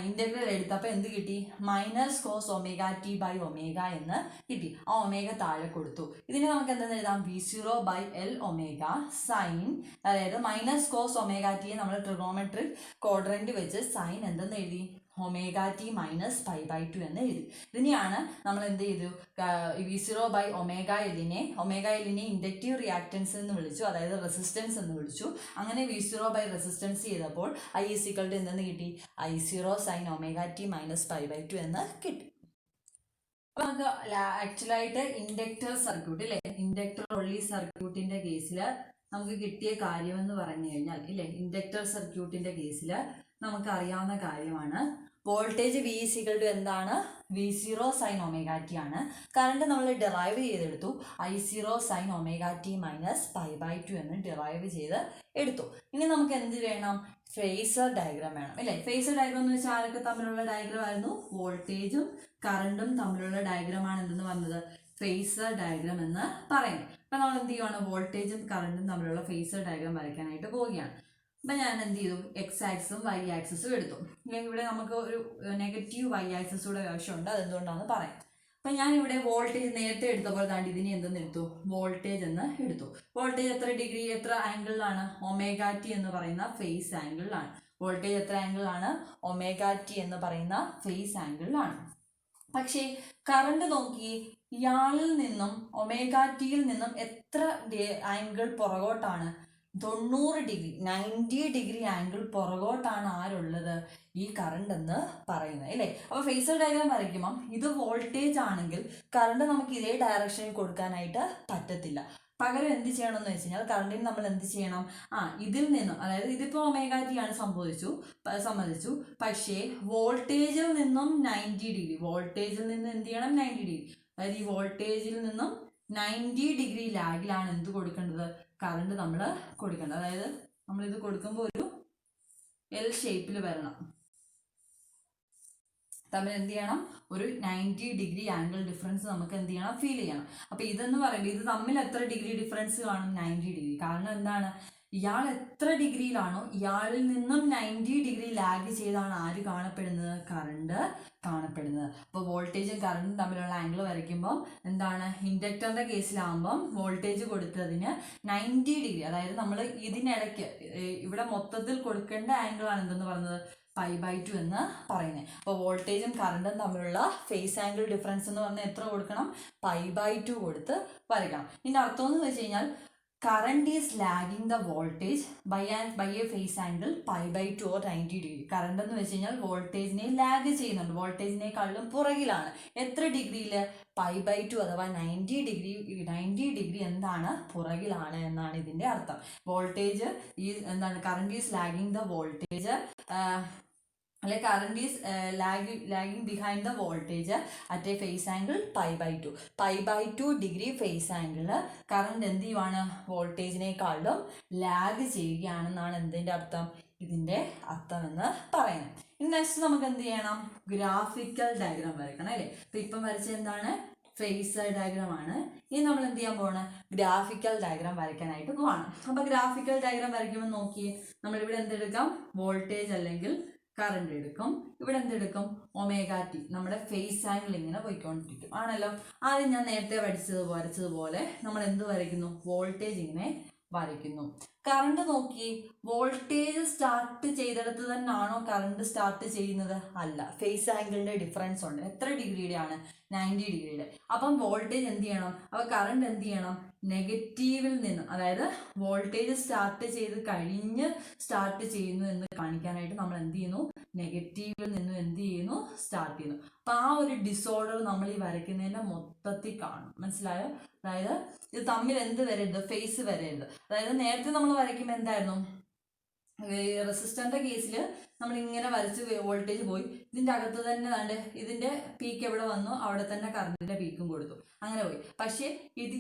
ഇൻ്റഗ്രൽ എടുത്തപ്പോൾ എന്ത് കിട്ടി, -cos omega t/ω എന്ന് കിട്ടി. ആ ഒമേഗ താഴെ കൊടുത്തു. ഇതിനെ നമുക്ക് എന്തെന്ന് എഴുതാം, V0/L ഒമേഗ സൈൻ, അതായത് -cos omega t നമ്മൾ ട്രിഗോമെട്രിക് ക്വാഡ്രന്റ് വെച്ച് സൈൻ എന്തെന്ന് എഴുതി, omega t - π/2 എന്ന് എഴുതി. ഇതിനെയാണ് നമ്മൾ എന്ത് ചെയ്തു, V0/ω-L-നെ ഇൻഡക്റ്റീവ് റിയാക്റ്റൻസ് എന്ന് വിളിച്ചു, അതായത് റെസിസ്റ്റൻസ് എന്ന് വിളിച്ചു. അങ്ങനെ V0/റെസിസ്റ്റൻസ് ചെയ്തപ്പോൾ I = എന്തെന്ന് കിട്ടി, I0 sin omega t - π/2 എന്ന് കിട്ടി. അപ്പോൾ നമുക്ക് ആക്ച്വലായിട്ട് ഇൻഡക്ടർ സർക്യൂട്ട് ഇല്ലേ, ഇൻഡക്ടർ ഒൺലി സർക്യൂട്ടിൻ്റെ കേസിൽ നമുക്ക് കിട്ടിയ കാര്യമെന്ന് പറഞ്ഞു കഴിഞ്ഞാൽ ഇല്ലേ, ഇൻഡക്ടർ സർക്യൂട്ടിൻ്റെ കേസിൽ നമുക്ക് അറിയാവുന്ന കാര്യമാണ് വോൾട്ടേജ് V = എന്താണ്, V0 sin omega t ആണ്. കറണ്ട് നമ്മൾ ഡിറൈവ് ചെയ്തെടുത്തു, I0 sin omega t - π/2 എന്ന് ഡിറൈവ് ചെയ്ത് എടുത്തു. ഇനി നമുക്ക് എന്ത് വേണം, ഫേസർ ഡയഗ്രാം വേണം അല്ലേ. ഫേസർ ഡയഗ്രാം എന്ന് വെച്ചാൽ ആരൊക്കെ തമ്മിലുള്ള ഡയഗ്രാം ആയിരുന്നു, വോൾട്ടേജും കറണ്ടും തമ്മിലുള്ള ഡയഗ്രാമാണ് എന്തെന്ന് പറഞ്ഞത്, ഫേസർ ഡയഗ്രാം എന്ന് പറയുന്നത്. അപ്പം നമ്മൾ എന്ത് ചെയ്യുവാണ്, വോൾട്ടേജും കറണ്ടും തമ്മിലുള്ള ഫേസർ ഡയഗ്രാം വരയ്ക്കാനായിട്ട് പോവുകയാണ്. അപ്പം ഞാൻ എന്ത് ചെയ്തു, X ആക്സിസും Y ആക്സിസും എടുത്തു. ഇല്ലെങ്കിൽ ഇവിടെ നമുക്ക് ഒരു നെഗറ്റീവ് Y ആക്സിസ് കൂടെ ആവശ്യമുണ്ട്, അതെന്തുകൊണ്ടാണെന്ന് പറയാം. അപ്പം ഞാനിവിടെ വോൾട്ടേജ് നേരത്തെ എടുത്തപ്പോൾ താണ്ടി ഇതിനെ എന്തെന്ന് എടുത്തു, വോൾട്ടേജ് എന്ന് എടുത്തു. വോൾട്ടേജ് എത്ര ഡിഗ്രി, എത്ര ആംഗിളിലാണ്, ഒമേഗ ടി എന്ന് പറയുന്ന ഫേസ് ആംഗിളിലാണ്. വോൾട്ടേജ് എത്ര ആംഗിളിലാണ്, ഒമേഗ ടി എന്ന് പറയുന്ന ഫേസ് ആംഗിളിലാണ്. പക്ഷേ കറണ്ട് നോക്കി, ഇയാളിൽ നിന്നും ഒമേഗ ടിയിൽ നിന്നും എത്ര ആംഗിൾ പുറകോട്ടാണ്, 90 ഡിഗ്രി 90 ഡിഗ്രി ആംഗിൾ പുറകോട്ടാണ് ആരുള്ളത്, ഈ കറണ്ട് എന്ന് പറയുന്നത് അല്ലേ. അപ്പോൾ ഫേസർ ഡയഗ്രാം വരയ്ക്കുമ്പം ഇത് വോൾട്ടേജ് ആണെങ്കിൽ കറണ്ട് നമുക്ക് ഇതേ ഡയറക്ഷനിൽ കൊടുക്കാനായിട്ട് പറ്റത്തില്ല. പകരം എന്ത് ചെയ്യണം എന്ന് വെച്ച് കഴിഞ്ഞാൽ, കറണ്ടിന് നമ്മൾ എന്ത് ചെയ്യണം, ഇതിൽ നിന്നും, അതായത് ഇതിപ്പോൾ ഒമേഗ ടി ആണ് സമ്മതിച്ചു. പക്ഷേ വോൾട്ടേജിൽ നിന്നും 90 ഡിഗ്രി, വോൾട്ടേജിൽ നിന്ന് എന്ത് ചെയ്യണം, 90 ഡിഗ്രി, അതായത് ഈ വോൾട്ടേജിൽ നിന്നും 90 ഡിഗ്രി ലാഗിലാണ് എന്ത് കൊടുക്കേണ്ടത്, കറണ്ട് നമ്മൾ കൊടുക്കേണ്ടത്. അതായത് നമ്മളിത് കൊടുക്കുമ്പോൾ ഒരു L ഷേപ്പിൽ വരണം, തമ്മിൽ എന്ത് ചെയ്യണം, ഒരു 90 ഡിഗ്രി ആംഗിൾ ഡിഫറൻസ് നമുക്ക് എന്ത് ചെയ്യണം, ഫീൽ ചെയ്യണം. അപ്പോൾ ഇതെന്ന് പറയുമ്പോൾ ഇത് തമ്മിൽ എത്ര ഡിഗ്രി ഡിഫറൻസ് കാണും, 90 ഡിഗ്രി. കാരണം എന്താണ്, ഇയാൾ എത്ര ഡിഗ്രിയിലാണോ ഇയാളിൽ നിന്നും 90 ഡിഗ്രി ലാഗ് ചെയ്താണ് ആര് കാണപ്പെടുന്നത്, കറണ്ട് കാണപ്പെടുന്നത്. അപ്പോൾ വോൾട്ടേജും കറണ്ടും തമ്മിലുള്ള ആംഗിൾ വരയ്ക്കുമ്പം എന്താണ്, ഇൻഡക്ടറിൻ്റെ കേസിലാകുമ്പം വോൾട്ടേജ് കൊടുത്തതിന് 90 ഡിഗ്രി, അതായത് നമ്മൾ ഇതിനിടയ്ക്ക് ഇവിടെ മൊത്തത്തിൽ കൊടുക്കേണ്ട ആംഗിളാണ് എന്തെന്ന് പറയുന്നത്, π/2 എന്ന് പറയുന്നത്. അപ്പോൾ വോൾട്ടേജും കറണ്ടും തമ്മിലുള്ള ഫേസ് ആംഗിൾ ഡിഫറൻസ് എന്ന് പറഞ്ഞാൽ എത്ര കൊടുക്കണം, π/2 കൊടുത്ത് വരയ്ക്കണം. ഇതിൻ്റെ അർത്ഥം എന്ന് വെച്ച് കഴിഞ്ഞാൽ, current is lagging the voltage by a phase angle π/2 or 90 degree. Current എന്ന് വെച്ച് കഴിഞ്ഞാൽ വോൾട്ടേജിനെ ലാഗ് ചെയ്യുന്നുണ്ട്, വോൾട്ടേജിനേക്കാളും പുറകിലാണ്. എത്ര ഡിഗ്രിയിൽ, π/2 അഥവാ 90 ഡിഗ്രി എന്താണ്, പുറകിലാണ് എന്നാണ് ഇതിൻ്റെ അർത്ഥം. വോൾട്ടേജ് ഈ എന്താണ്, current is lagging the voltage, അല്ലെ current is lagging behind the voltage at a phase angle π/2 degree phase ആംഗിളിൽ കറണ്ട് എന്ത് ചെയ്യുവാണ്, വോൾട്ടേജിനേക്കാളും ലാഗ് ചെയ്യുകയാണെന്നാണ് എന്തിൻ്റെ അർത്ഥം, ഇതിൻ്റെ അർത്ഥം എന്ന് പറയുന്നത്. ഇനി നെക്സ്റ്റ് നമുക്ക് എന്ത് ചെയ്യണം, ഗ്രാഫിക്കൽ ഡയഗ്രാം വരയ്ക്കണം അല്ലേ. അപ്പം ഇപ്പം വരച്ച എന്താണ്, ഫേസർ ഡയഗ്രാം ആണ്. ഇനി നമ്മൾ എന്ത് ചെയ്യാൻ പോവാണ്, ഗ്രാഫിക്കൽ ഡയഗ്രാം വരയ്ക്കാനായിട്ട് പോവാണ്. അപ്പോൾ ഗ്രാഫിക്കൽ ഡയഗ്രാം വരയ്ക്കുമ്പോൾ നോക്കി, നമ്മളിവിടെ എന്തെടുക്കാം, വോൾട്ടേജ് അല്ലെങ്കിൽ കറണ്ട് എടുക്കും. ഇവിടെ എന്തെടുക്കും, ഒമേഗ ടി, നമ്മുടെ ഫേസ് ആംഗിൾ ഇങ്ങനെ പോയിക്കൊണ്ടിരിക്കും ആണല്ലോ. ആദ്യം ഞാൻ നേരത്തെ വരച്ചതുപോലെ നമ്മൾ എന്ത് വരയ്ക്കുന്നു, വോൾട്ടേജ് ഇങ്ങനെ വരയ്ക്കുന്നു. കറണ്ട് നോക്കി, വോൾട്ടേജ് സ്റ്റാർട്ട് ചെയ്തെടുത്ത് തന്നെയാണോ കറണ്ട് സ്റ്റാർട്ട് ചെയ്യുന്നത്? അല്ല, ഫേസ് ആംഗിളിന്റെ ഡിഫറൻസ് ഉണ്ട്. എത്ര ഡിഗ്രിയുടെ ആണ്? 90 ഡിഗ്രിയുടെ. അപ്പം വോൾട്ടേജ് എന്ത് ചെയ്യണം? അപ്പോൾ കറണ്ട് എന്ത് ചെയ്യണം? നെഗറ്റീവിൽ നിന്ന്, അതായത് വോൾട്ടേജ് സ്റ്റാർട്ട് ചെയ്ത് കഴിഞ്ഞ് സ്റ്റാർട്ട് ചെയ്യുന്നു എന്ന് കാണിക്കാനായിട്ട് നമ്മൾ എന്ത് ചെയ്യുന്നു? നെഗറ്റീവിൽ നിന്നും എന്ത് ചെയ്യുന്നു? സ്റ്റാർട്ട് ചെയ്യുന്നു. അപ്പൊ ആ ഒരു ഡിസോർഡർ നമ്മൾ ഈ വരയ്ക്കുന്നതിന്റെ മൊത്തത്തിൽ കാണും. മനസ്സിലായോ? അതായത് ഇത് തമ്മിൽ എന്ത് വരരുത്? ഫേസ് വരരുത്. അതായത് നേരത്തെ നമ്മൾ വരയ്ക്കുമ്പോൾ എന്തായിരുന്നു? റെസിസ്റ്ററിന്റെ കേസിൽ നമ്മൾ ഇങ്ങനെ വരച്ച് വോൾട്ടേജ് പോയി, ഇതിന്റെ അകത്ത് തന്നെ കണ്ട് ഇതിന്റെ പീക്ക് എവിടെ വന്നു അവിടെ തന്നെ കറണ്ടിന്റെ പീക്കും കൊടുത്തു, അങ്ങനെ പോയി. പക്ഷേ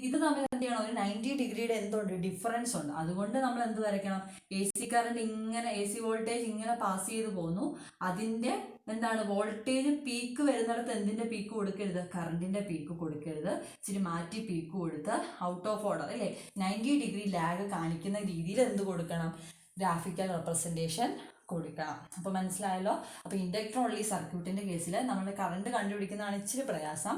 ഇത് തമ്മിൽ എന്ത് ചെയ്യണം? ഒരു 90 ഡിഗ്രിയുടെ എന്തുണ്ട്? ഡിഫറൻസ് ഉണ്ട്. അതുകൊണ്ട് നമ്മൾ എന്ത് വരയ്ക്കണം? എ സി കറണ്ട് ഇങ്ങനെ, എ സി വോൾട്ടേജ് ഇങ്ങനെ പാസ് ചെയ്ത് പോകുന്നു. അതിന്റെ എന്താണ്? വോൾട്ടേജ് പീക്ക് വരുന്നിടത്ത് എന്തിന്റെ പീക്ക് കൊടുക്കരുത്? കറണ്ടിന്റെ പീക്ക് കൊടുക്കരുത്. ഇച്ചിരി മാറ്റി പീക്ക് കൊടുത്ത് ഔട്ട് ഓഫ് ഓർഡർ അല്ലേ, 90 ഡിഗ്രി ലാഗ് കാണിക്കുന്ന രീതിയിൽ എന്ത് കൊടുക്കണം? ഗ്രാഫിക്കൽ റെപ്രസെൻറ്റേഷൻ കൊടുക്കണം. അപ്പോൾ മനസ്സിലായല്ലോ. അപ്പോൾ ഇൻഡക്ടർ ഓൺലി സർക്യൂട്ടിൻ്റെ കേസിൽ നമ്മൾ കറണ്ട് കണ്ടുപിടിക്കുന്നതാണ് ഇച്ചിരി പ്രയാസം.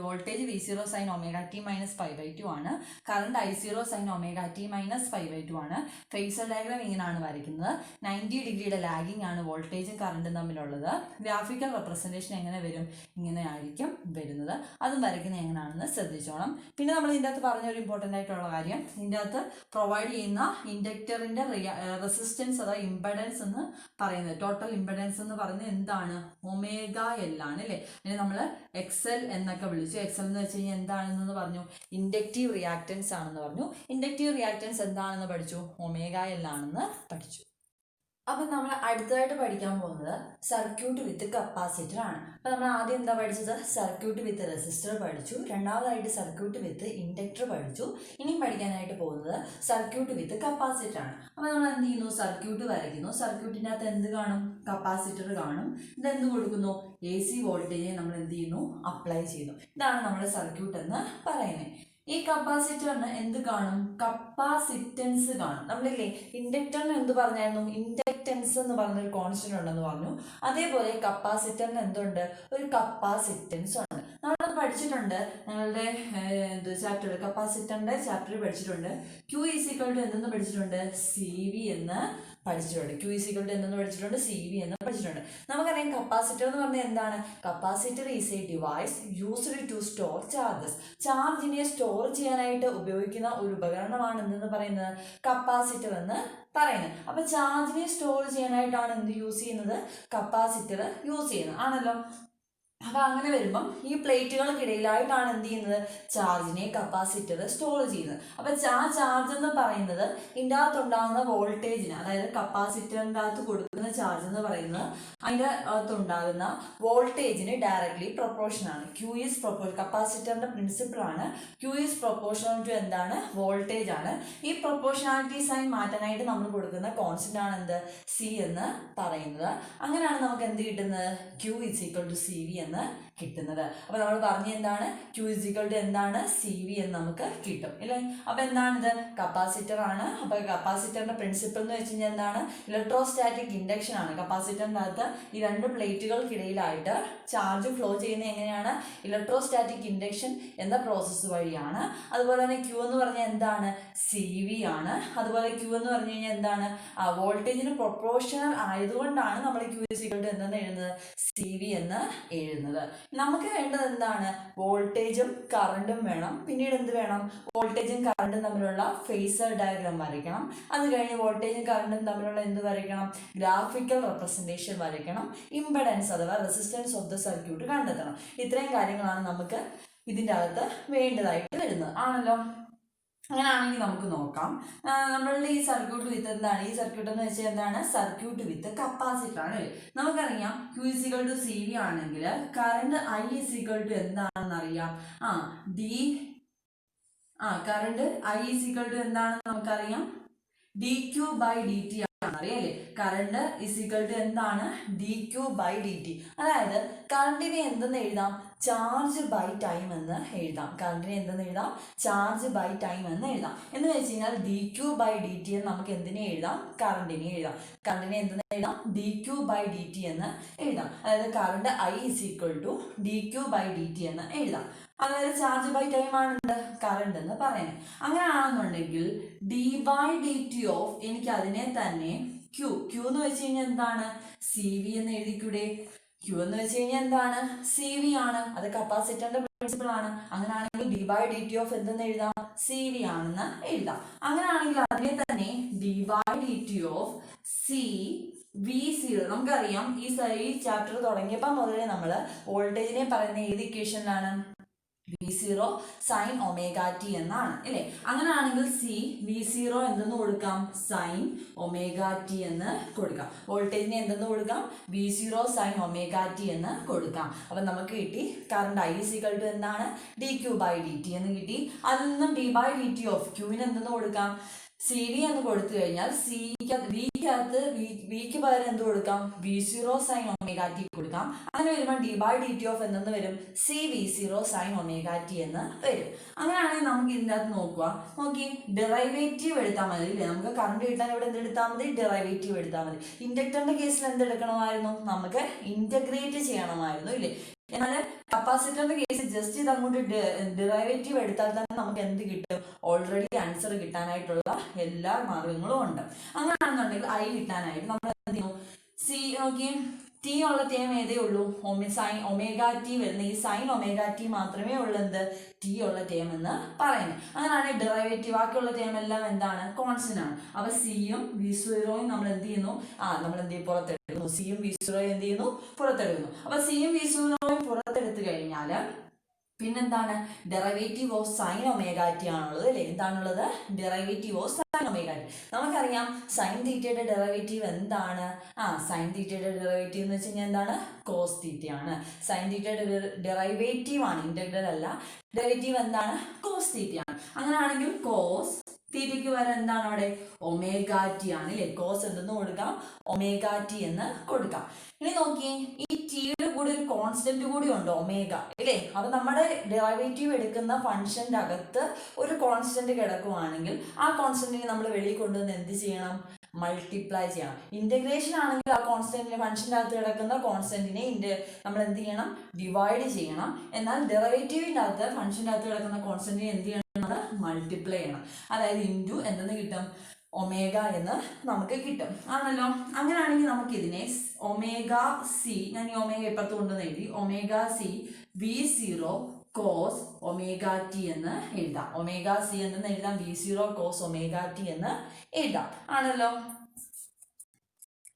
Voltage V0 sine omega T minus π/2 ആണ്. Current I0 sine omega T minus π/2 ആണ്. ഫേസർ ഡയഗ്രാം ഇങ്ങനെയാണ് വരയ്ക്കുന്നത്. 90 ഡിഗ്രിയുടെ ലാഗിങ് ആണ് വോൾട്ടേജും കറണ്ടും തമ്മിലുള്ളത്. ഗ്രാഫിക്കൽ റെപ്രസെൻറ്റേഷൻ എങ്ങനെ വരും? ഇങ്ങനെ ആയിരിക്കും വരുന്നത്. അതും വരയ്ക്കുന്നത് എങ്ങനെയാണെന്ന് ശ്രദ്ധിച്ചോണം. പിന്നെ നമ്മൾ ഇതിൻ്റെ അകത്ത് പറഞ്ഞൊരു ഇമ്പോർട്ടൻ്റ് ആയിട്ടുള്ള കാര്യം, ഇതിൻ്റെ അകത്ത് പ്രൊവൈഡ് ചെയ്യുന്ന ഇൻഡക്ടറിൻ്റെ റെസിസ്റ്റൻസ് അഥവാ ഇമ്പഡൻസ് എന്ന് പറയുന്നത്, ടോട്ടൽ ഇമ്പഡൻസ് എന്ന് പറയുന്നത് എന്താണ്? ഒമേഗ എൽ ആണ് അല്ലേ. അതിന് നമ്മൾ XL എന്നൊക്കെ വിളിച്ചു. XL എന്ന് വെച്ച് കഴിഞ്ഞാൽ എന്താണെന്ന് പറഞ്ഞു? ഇൻഡക്റ്റീവ് റിയാക്റ്റൻസ് ആണെന്ന് പറഞ്ഞു. ഇൻഡക്റ്റീവ് റിയാക്റ്റൻസ് എന്താണെന്ന് പഠിച്ചു? ഒമേഗ എൽ ആണെന്ന് പഠിച്ചു. അപ്പം നമ്മൾ അടുത്തതായിട്ട് പഠിക്കാൻ പോകുന്നത് സർക്യൂട്ട് വിത്ത് കപ്പാസിറ്റർ ആണ്. അപ്പം നമ്മൾ ആദ്യം എന്താ പഠിച്ചത്? സർക്യൂട്ട് വിത്ത് റെസിസ്റ്റർ പഠിച്ചു. രണ്ടാമതായിട്ട് സർക്യൂട്ട് വിത്ത് ഇൻഡക്ടർ പഠിച്ചു. ഇനിയും പഠിക്കാനായിട്ട് പോകുന്നത് സർക്യൂട്ട് വിത്ത് കപ്പാസിറ്റർ ആണ്. അപ്പം നമ്മൾ എന്ത് ചെയ്യുന്നു? സർക്യൂട്ട് വരയ്ക്കുന്നു. സർക്യൂട്ടിൻ്റെ അകത്ത് എന്ത് കാണും? കപ്പാസിറ്റർ കാണും. ഇതെന്ത് കൊടുക്കുന്നു? AC വോൾട്ടേജ് നമ്മൾ എന്ത് ചെയ്യുന്നു? അപ്ലൈ ചെയ്യുന്നു. ഇതാണ് നമ്മുടെ സർക്യൂട്ട് എന്ന് പറയുന്നത്. ഈ കപ്പാസിറ്ററിന് എന്ത് കാണും? കപ്പാസിറ്റൻസ് കാണും. നമ്മളില്ലേ ഇൻഡക്ടറിന് എന്ത് പറഞ്ഞായിരുന്നു? ഇൻഡക്റ്റൻസ് എന്ന് പറഞ്ഞൊരു കോൺസ്റ്റന്റ് ഉണ്ടെന്ന് പറഞ്ഞു. അതേപോലെ കപ്പാസിറ്ററിന് എന്തുണ്ട്? ഒരു കപ്പാസിറ്റൻസ് ഉണ്ട്. നമ്മളത് പഠിച്ചിട്ടുണ്ട്. ഞങ്ങളുടെ ചാപ്റ്റർ, കപ്പാസിറ്ററിന്റെ ചാപ്റ്റർ പഠിച്ചിട്ടുണ്ട്. Q എന്തെന്ന് പഠിച്ചിട്ടുണ്ട്? CV എന്ന് പഠിച്ചിട്ടുണ്ട്. Q എന്തെന്ന് പഠിച്ചിട്ടുണ്ട്? CV എന്ന് പഠിച്ചിട്ടുണ്ട്. നമുക്കറിയാം കപ്പാസിറ്റർ എന്ന് പറഞ്ഞാൽ എന്താണ്? Capacitor is a device used to store charges. ചാർജിനെ സ്റ്റോർ ചെയ്യാനായിട്ട് ഉപയോഗിക്കുന്ന ഒരു ഉപകരണമാണ് എന്തെന്ന് പറയുന്നത്? കപ്പാസിറ്റർ എന്ന് പറയുന്നത്. അപ്പൊ ചാർജിനെ സ്റ്റോർ ചെയ്യാനായിട്ടാണ് എന്ത് യൂസ് ചെയ്യുന്നത്? കപ്പാസിറ്റർ യൂസ് ചെയ്യുന്നത് ആണല്ലോ. അപ്പൊ അങ്ങനെ വരുമ്പം ഈ പ്ലേറ്റുകൾക്കിടയിലായിട്ടാണ് എന്ത് ചെയ്യുന്നത്? ചാർജിനെ കപ്പാസിറ്റർ സ്റ്റോർ ചെയ്യുന്നത്. അപ്പൊ ആ ചാർജ് എന്ന് പറയുന്നത് ഇതിൻ്റെ അകത്തുണ്ടാകുന്ന വോൾട്ടേജിന്, അതായത് കപ്പാസിറ്ററിൻ്റെ അകത്ത് കൊടുക്കുന്ന ചാർജ് എന്ന് പറയുന്നത് അതിൻ്റെ അകത്തുണ്ടാകുന്ന വോൾട്ടേജിന് ഡയറക്ട്ലി പ്രൊപ്പോർഷൻ ആണ്. കപ്പാസിറ്ററിന്റെ പ്രിൻസിപ്പിൾ ആണ് Q ഈസ് പ്രൊപ്പോർഷണൽ ടു എന്താണ്? വോൾട്ടേജ് ആണ്. ഈ പ്രൊപ്പോർഷണാലിറ്റി സൈൻ മാറ്റാനായിട്ട് നമ്മൾ കൊടുക്കുന്ന കോൺസ്റ്റന്റ് ആണ് എന്ത്? C എന്ന് പറയുന്നത്. അങ്ങനെയാണ് നമുക്ക് എന്ത് കിട്ടുന്നത്? Q = CV എന്ന് കിട്ടുന്നത്. അപ്പൊ നമ്മൾ പറഞ്ഞ എന്താണ്? Q എന്താണ്? CV എന്ന് നമുക്ക് കിട്ടും അല്ലേ. അപ്പൊ എന്താണിത്? കപ്പാസിറ്റർ ആണ്. അപ്പൊ കപ്പാസിറ്ററിന്റെ പ്രിൻസിപ്പിൾ എന്ന് വെച്ച് കഴിഞ്ഞാൽ എന്താണ്? ഇലക്ട്രോസ്റ്റാറ്റിക് ഇൻഡക്ഷൻ ആണ്. കപ്പാസിറ്ററിന്റെ അകത്ത് ഈ രണ്ട് പ്ലേറ്റുകൾക്കിടയിലായിട്ട് ചാർജ് ഫ്ലോ ചെയ്യുന്നത് എങ്ങനെയാണ്? ഇലക്ട്രോസ്റ്റാറ്റിക് ഇൻഡക്ഷൻ എന്ന പ്രോസസ്സ് വഴിയാണ്. അതുപോലെ തന്നെ Q എന്ന് പറഞ്ഞാൽ എന്താണ്? CV ആണ്. അതുപോലെ Q എന്ന് പറഞ്ഞു കഴിഞ്ഞാൽ എന്താണ്? വോൾട്ടേജിന് പ്രൊപ്പോർഷണൽ ആയതുകൊണ്ടാണ് നമ്മൾ Q എന്തെന്ന് എഴുതുന്നത്? CV എന്ന് എഴുതുന്നത്. നമുക്ക് വേണ്ടത് എന്താണ്? വോൾട്ടേജും കറണ്ടും വേണം. പിന്നീട് എന്ത് വേണം? വോൾട്ടേജും കറണ്ടും തമ്മിലുള്ള ഫേസർ ഡയഗ്രാം വരയ്ക്കണം. അത് കഴിഞ്ഞ് വോൾട്ടേജും കറണ്ടും തമ്മിലുള്ള എന്ത് വരയ്ക്കണം? ഗ്രാഫിക്കൽ റെപ്രസെൻറ്റേഷൻ വരയ്ക്കണം. ഇംപെഡൻസ് അഥവാ റെസിസ്റ്റൻസ് ഓഫ് ദ സർക്യൂട്ട് കണ്ടെത്തണം. ഇത്രയും കാര്യങ്ങളാണ് നമുക്ക് ഇതിൻ്റെ അകത്ത് വേണ്ടതായിട്ട് വരുന്നത് ആണല്ലോ. അങ്ങനെയാണെങ്കിൽ നമുക്ക് നോക്കാം. നമ്മളുടെ ഈ സർക്യൂട്ട് വിത്ത് എന്താണ്? ഈ സർക്യൂട്ട് എന്ന് വെച്ചാൽ എന്താണ്? സർക്യൂട്ട് വിത്ത് കപ്പാസിറ്റർ ആണ് അല്ലേ. നമുക്കറിയാം Q CV ആണെങ്കിൽ കറണ്ട് I എന്താണെന്ന് അറിയാം. കറണ്ട് I എന്താണെന്ന് നമുക്കറിയാം? dQ/dt അറിയാം അല്ലേ. കറണ്ട് എന്താണ്? dQ/dt. അതായത് കറണ്ടിനെ എന്തെന്ന് എഴുതാം? ചാർജ് ബൈ ടൈം എന്ന് എഴുതാം. കറണ്ടിനെ എന്തെന്ന് എഴുതാം? ചാർജ് ബൈ ടൈം എന്ന് എഴുതാം. എന്ന് വെച്ച് കഴിഞ്ഞാൽ dQ/dt എന്ന് നമുക്ക് എന്തിനെ എഴുതാം? കറണ്ടിനെ എഴുതാം. കറണ്ടിനെ എന്തെന്ന് എഴുതാം? dQ/dt എന്ന് എഴുതാം. അതായത് കറണ്ട് I dQ/dt എന്ന് എഴുതാം. അതായത് ചാർജ് ബൈ ടൈം ആണ് കറണ്ട് എന്ന് പറയുന്നത്. അങ്ങനെയാണെന്നുണ്ടെങ്കിൽ d by D T of, എനിക്ക് അതിനെ തന്നെ ക്യൂ എന്ന് വെച്ച് കഴിഞ്ഞാൽ എന്താണ്, സി വി എന്ന് എഴുതിക്കൂടെ. ക്യൂ എന്ന് വെച്ച് കഴിഞ്ഞാൽ എന്താണ്, സി വി ആണ്. അത് കപ്പാസിറ്ററിന്റെ പ്രിൻസിപ്പിൾ ആണ്. അങ്ങനെയാണെങ്കിൽ D by D T of എന്തെന്ന് എഴുതാം, സി വി ആണെന്ന് എഴുതാം. അങ്ങനെയാണെങ്കിൽ അതിനെ തന്നെ D by D T of C V zero. നമുക്കറിയാം ഈ ചാപ്റ്റർ തുടങ്ങിയപ്പോൾ മുതലേ നമ്മൾ വോൾട്ടേജിനെ പറയുന്ന ഏത് ഇക്വേഷനിലാണ്, V zero sine omega T എന്നാണ് അല്ലേ. അങ്ങനെയാണെങ്കിൽ സി വി സീറോ എന്തെന്ന് കൊടുക്കാം, സൈൻ ഒമേഗ ടി എന്ന് കൊടുക്കാം. വോൾട്ടേജിനെ എന്തെന്ന് കൊടുക്കാം, V zero sine omega T എന്ന് കൊടുക്കാം. അപ്പം നമുക്ക് കിട്ടി കറണ്ട് ഐ ഈക്വൽ ടു എന്താണ്, D Q by D T എന്ന് കിട്ടി. അതിൽ നിന്നും D by D T of ക്യൂവിന് എന്തെന്ന് കൊടുക്കാം, സി വി എന്ന് കൊടുത്തു കഴിഞ്ഞാൽ വിക്ക് പകരം എന്ത് കൊടുക്കാം, V zero sine omega t കൊടുക്കാം. അങ്ങനെ വരുമ്പോൾ d by D T of എന്തെന്ന് വരും, C V zero sine omega T എന്ന് വരും. അങ്ങനെയാണെങ്കിൽ നമുക്ക് ഇതിൻ്റെ അകത്ത് നോക്കി ഡെറൈവേറ്റീവ് എടുത്താൽ മതി അല്ലേ. നമുക്ക് കറണ്ട് കിട്ടാൻ ഇവിടെ എന്തെടുത്താൽ മതി, ഡെറൈവേറ്റീവ് എടുത്താൽ മതി. ഇൻഡക്ടറിന്റെ കേസിൽ എന്തെടുക്കണമായിരുന്നു, നമുക്ക് ഇന്റഗ്രേറ്റ് ചെയ്യണമായിരുന്നു ഇല്ലേ. എന്നാൽ കപ്പാസിറ്ററിന്റെ കേസ് ജസ്റ്റ് ഇത് അങ്ങോട്ട് ഡെറൈവേറ്റീവ് എടുത്താൽ തന്നെ നമുക്ക് എന്ത് കിട്ടും, ഓൾറെഡി ആൻസർ കിട്ടാനായിട്ടുള്ള എല്ലാ മാർഗങ്ങളും ഉണ്ട്. അങ്ങനെയാണെന്നുണ്ടെങ്കിൽ ഐ കിട്ടാനായിട്ട് നമ്മൾ എന്ത് ചെയ്യുന്നു, സി നോക്കി ടി ഉള്ള ടേം ഏതേ ഉള്ളൂ, സൈൻ ഒമേഗ ടി വരുന്ന ഈ സൈൻ ഒമേഗ ടി മാത്രമേ ഉള്ളൂ എന്ത്, ടി ഉള്ള ടേം എന്ന് പറയുന്നത്. അങ്ങനെയാണെങ്കിൽ ഡെറൈവേറ്റീവ് ബാക്കിയുള്ള ടേം എല്ലാം എന്താണ്, കോൺസ്റ്റന്റ് ആണ്. അപ്പൊ സിയും വി സീറോയും നമ്മൾ എന്ത് ചെയ്യുന്നു, നമ്മൾ എന്ത് ചെയ്യും, പുറത്തെടുക്കുന്നു. സിയും വി സീറോയും എന്ത് ചെയ്യുന്നു, പുറത്തെടുക്കുന്നു. അപ്പൊ സിയും വി സീറോയും പുറത്തെടുത്ത് കഴിഞ്ഞാൽ പിന്നെന്താണ്, ഡെറൈവേറ്റീവ് ഓഫ് സൈൻ ഒമേഗ ടി ആണുള്ളത് അല്ലേ. എന്താണുള്ളത്, ഡെറൈവേറ്റീവ് ഓഫ് സൈൻ ഒമേഗ ടി. നമുക്കറിയാം സൈൻ തീറ്റയുടെ ഡെറൈവേറ്റീവ് എന്താണ്, സൈൻ തീറ്റയുടെ ഡെറൈവേറ്റീവ് എന്ന് വെച്ച് കഴിഞ്ഞാൽ എന്താണ്, കോസ് തീറ്റയാണ്. സൈൻ തീറ്റയുടെ ഡെറൈവേറ്റീവ് ആണ്, ഇന്റഗ്രൽ അല്ല. ഡെറിവേറ്റീവ് എന്താണ്, കോസ് തീറ്റയാണ്. അങ്ങനെയാണെങ്കിൽ കോസ് തീറ്റയ്ക്ക് വരെ എന്താണ് അവിടെ, ഒമേഗ ടി ആണ് അല്ലേ. കോസ് എന്തെന്ന് കൊടുക്കാം, ഒമേഗ ടി എന്ന് കൊടുക്കാം. ഇനി നോക്കി ഈ ടിയുടെ കൂടെ ഒരു കോൺസ്റ്റന്റ് കൂടി ഉണ്ട്, ഒമേഗ അല്ലേ. അപ്പൊ നമ്മുടെ ഡെറിവേറ്റീവ് എടുക്കുന്ന ഫംഗ്ഷന്റെ അകത്ത് ഒരു കോൺസ്റ്റന്റ് കിടക്കുവാണെങ്കിൽ ആ കോൺസ്റ്റന്റിനെ നമ്മൾ വെളിയിൽ കൊണ്ടുവന്ന് എന്ത് ചെയ്യണം, മൾട്ടിപ്ലൈ ചെയ്യണം. ഇന്റഗ്രേഷൻ ആണെങ്കിൽ ആ കോൺസ്റ്റന്റിനെ ഫംഗ്ഷന്റെ അകത്ത് കിടക്കുന്ന കോൺസ്റ്റന്റിനെ നമ്മൾ എന്ത് ചെയ്യണം, ഡിവൈഡ് ചെയ്യണം. എന്നാൽ ഡെറിവേറ്റീവിന്റെ അകത്ത് ഫംഗ്ഷന്റെ അകത്ത് കിടക്കുന്ന കോൺസ്റ്റന്റിനെ എന്ത് ചെയ്യണം, മൾട്ടിപ്ലൈ ചെയ്യണം. അതായത് ഇൻറ്റു എന്തെന്ന് കിട്ടും, ഒമേഗ എന്ന് നമുക്ക് കിട്ടും ആണല്ലോ. അങ്ങനെയാണെങ്കിൽ നമുക്ക് ഇതിനെ ഒമേഗ സി, ഞാൻ ഈ ഒമേഗ ഇപ്പുറത്ത് കൊണ്ടുവന്ന് എഴുതി, omega C V zero cos omega T എന്ന് എഴുതാം. ഒമേഗ സി എന്ന് എഴുതാം, V zero cos omega T എന്ന് എഴുതാം ആണല്ലോ.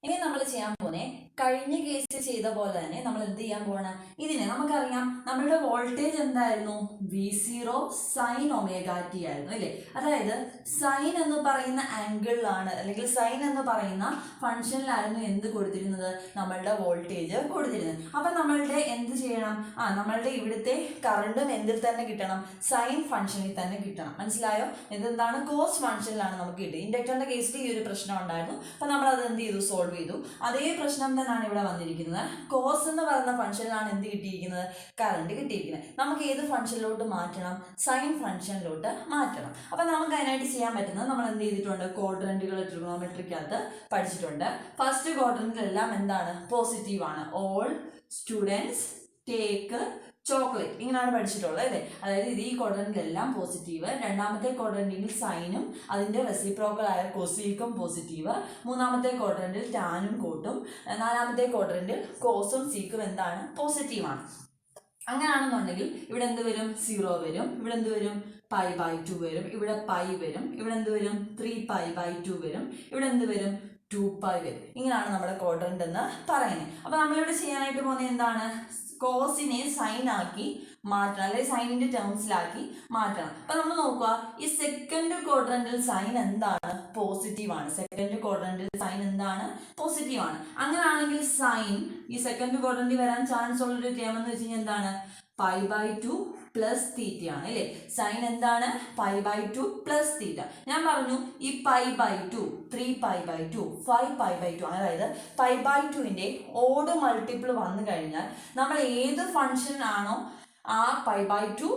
ഇനി നമ്മൾ ചെയ്യാൻ പോണേ കഴിഞ്ഞ കേസ് ചെയ്ത പോലെ തന്നെ നമ്മൾ എന്ത് ചെയ്യാൻ പോണ, ഇതിനെ നമുക്കറിയാം നമ്മളുടെ വോൾട്ടേജ് എന്തായിരുന്നു, V zero sine omega t ആയിരുന്നു അല്ലേ. അതായത് സൈൻ എന്ന് പറയുന്ന ആംഗിളിലാണ് അല്ലെങ്കിൽ സൈൻ എന്ന് പറയുന്ന ഫംഗ്ഷനിലായിരുന്നു എന്ത് കൊടുത്തിരുന്നത്, നമ്മളുടെ വോൾട്ടേജ് കൊടുത്തിരുന്നത്. അപ്പൊ നമ്മളുടെ എന്ത് ചെയ്യണം, നമ്മളുടെ ഇവിടുത്തെ കറണ്ടും എന്തിൽ തന്നെ കിട്ടണം, സൈൻ ഫംഗ്ഷനിൽ തന്നെ കിട്ടണം. മനസ്സിലായോ, ഇതെന്താണ്, കോസ് ഫംഗ്ഷനിലാണ് നമുക്ക് കിട്ടുക. ഇൻഡക്ടറിന്റെ കേസിൽ ഈ ഒരു പ്രശ്നം ഉണ്ടായിരുന്നു. അപ്പൊ നമ്മൾ അത് എന്ത് ചെയ്തു, സോൾവ് ചെയ്തു. അതേ പ്രശ്നം തന്നെയാണ് ഇവിടെ വന്നിരിക്കുന്നത്. കോസ് എന്ന് പറയുന്ന ഫംഗ്ഷനിലാണ് എന്ത് കിട്ടിയിരിക്കുന്നത്, കറണ്ട് കിട്ടിയിരിക്കുന്നത്. നമുക്ക് ഏത് ഫംഗ്ഷനിലോട്ട് മാറ്റണം, സൈൻ ഫംഗ്ഷനിലോട്ട് മാറ്റണം. അപ്പൊ നമുക്ക് അതിനായിട്ട് ചെയ്യാൻ പറ്റുന്നത് നമ്മൾ എന്ത് ചെയ്തിട്ടുണ്ട്, ക്വാഡ്രന്റുകൾ ട്രിഗണോമെട്രിക്കകത്ത് പഠിച്ചിട്ടുണ്ട്. ഫസ്റ്റ് ക്വാഡ്രന്റിലെല്ലാം എന്താണ്, പോസിറ്റീവ് ആണ്. ഓൾ സ്റ്റുഡൻസ് ടേക്ക് ചോക്ലേറ്റ്, ഇങ്ങനെയാണ് പഠിച്ചിട്ടുള്ളത് അല്ലേ. അതായത് ഇത് ഈ ക്വാഡ്രന്റിലെല്ലാം പോസിറ്റീവ്. രണ്ടാമത്തെ ക്വാഡ്രന്റിൽ സൈനും അതിന്റെ റെസിപ്രോക്കൽ ആയ കൊസീക്കും പോസിറ്റീവ്. മൂന്നാമത്തെ ക്വാഡ്രന്റിൽ ടാനും കോട്ടും. നാലാമത്തെ ക്വാഡ്രന്റിൽ കോസും സീക്കും എന്താണ്, പോസിറ്റീവാണ്. അങ്ങനെയാണെന്നുണ്ടെങ്കിൽ ഇവിടെ എന്ത് വരും, 0 വരും. ഇവിടെ എന്ത് വരും, π/2 വരും. ഇവിടെ പൈ വരും. ഇവിടെ എന്ത് വരും, 3π/2 വരും. ഇവിടെ എന്ത് വരും, 2π വരും. ഇങ്ങനെയാണ് നമ്മുടെ ക്വാഡ്രന്റ് എന്ന് പറയുന്നത്. അപ്പൊ നമ്മളിവിടെ ചെയ്യാനായിട്ട് പോകുന്നത് എന്താണ്, കോസിനെ സൈൻ ആക്കി മാറ്റണം, അല്ലെങ്കിൽ സൈനിന്റെ ടേംസിലാക്കി മാറ്റണം. അപ്പൊ നമ്മൾ നോക്കുക, ഈ സെക്കൻഡ് ക്വാഡ്രന്റിൽ സൈൻ എന്താണ്, പോസിറ്റീവ് ആണ്. സെക്കൻഡ് ക്വാഡ്രന്റിൽ സൈൻ എന്താണ്, പോസിറ്റീവ് ആണ്. അങ്ങനെയാണെങ്കിൽ സൈൻ ഈ സെക്കൻഡ് ക്വാഡ്രന്റിൽ വരാൻ ചാൻസ് ഉള്ളൊരു ടേം എന്ന് വെച്ച് കഴിഞ്ഞാൽ എന്താണ്, π/2 പ്ലസ് തീറ്റയാണ് അല്ലേ. സൈൻ എന്താണ്, π/2 പ്ലസ് തീറ്റ. ഞാൻ പറഞ്ഞു ഈ π/2, 3π/2, 5π/2, അതായത് π/2ന്റെ ഓഡ് മൾട്ടിപ്പിൾ വന്നു കഴിഞ്ഞാൽ നമ്മൾ ഏത് ഫംഗ്ഷൻ ആണോ ആ π/2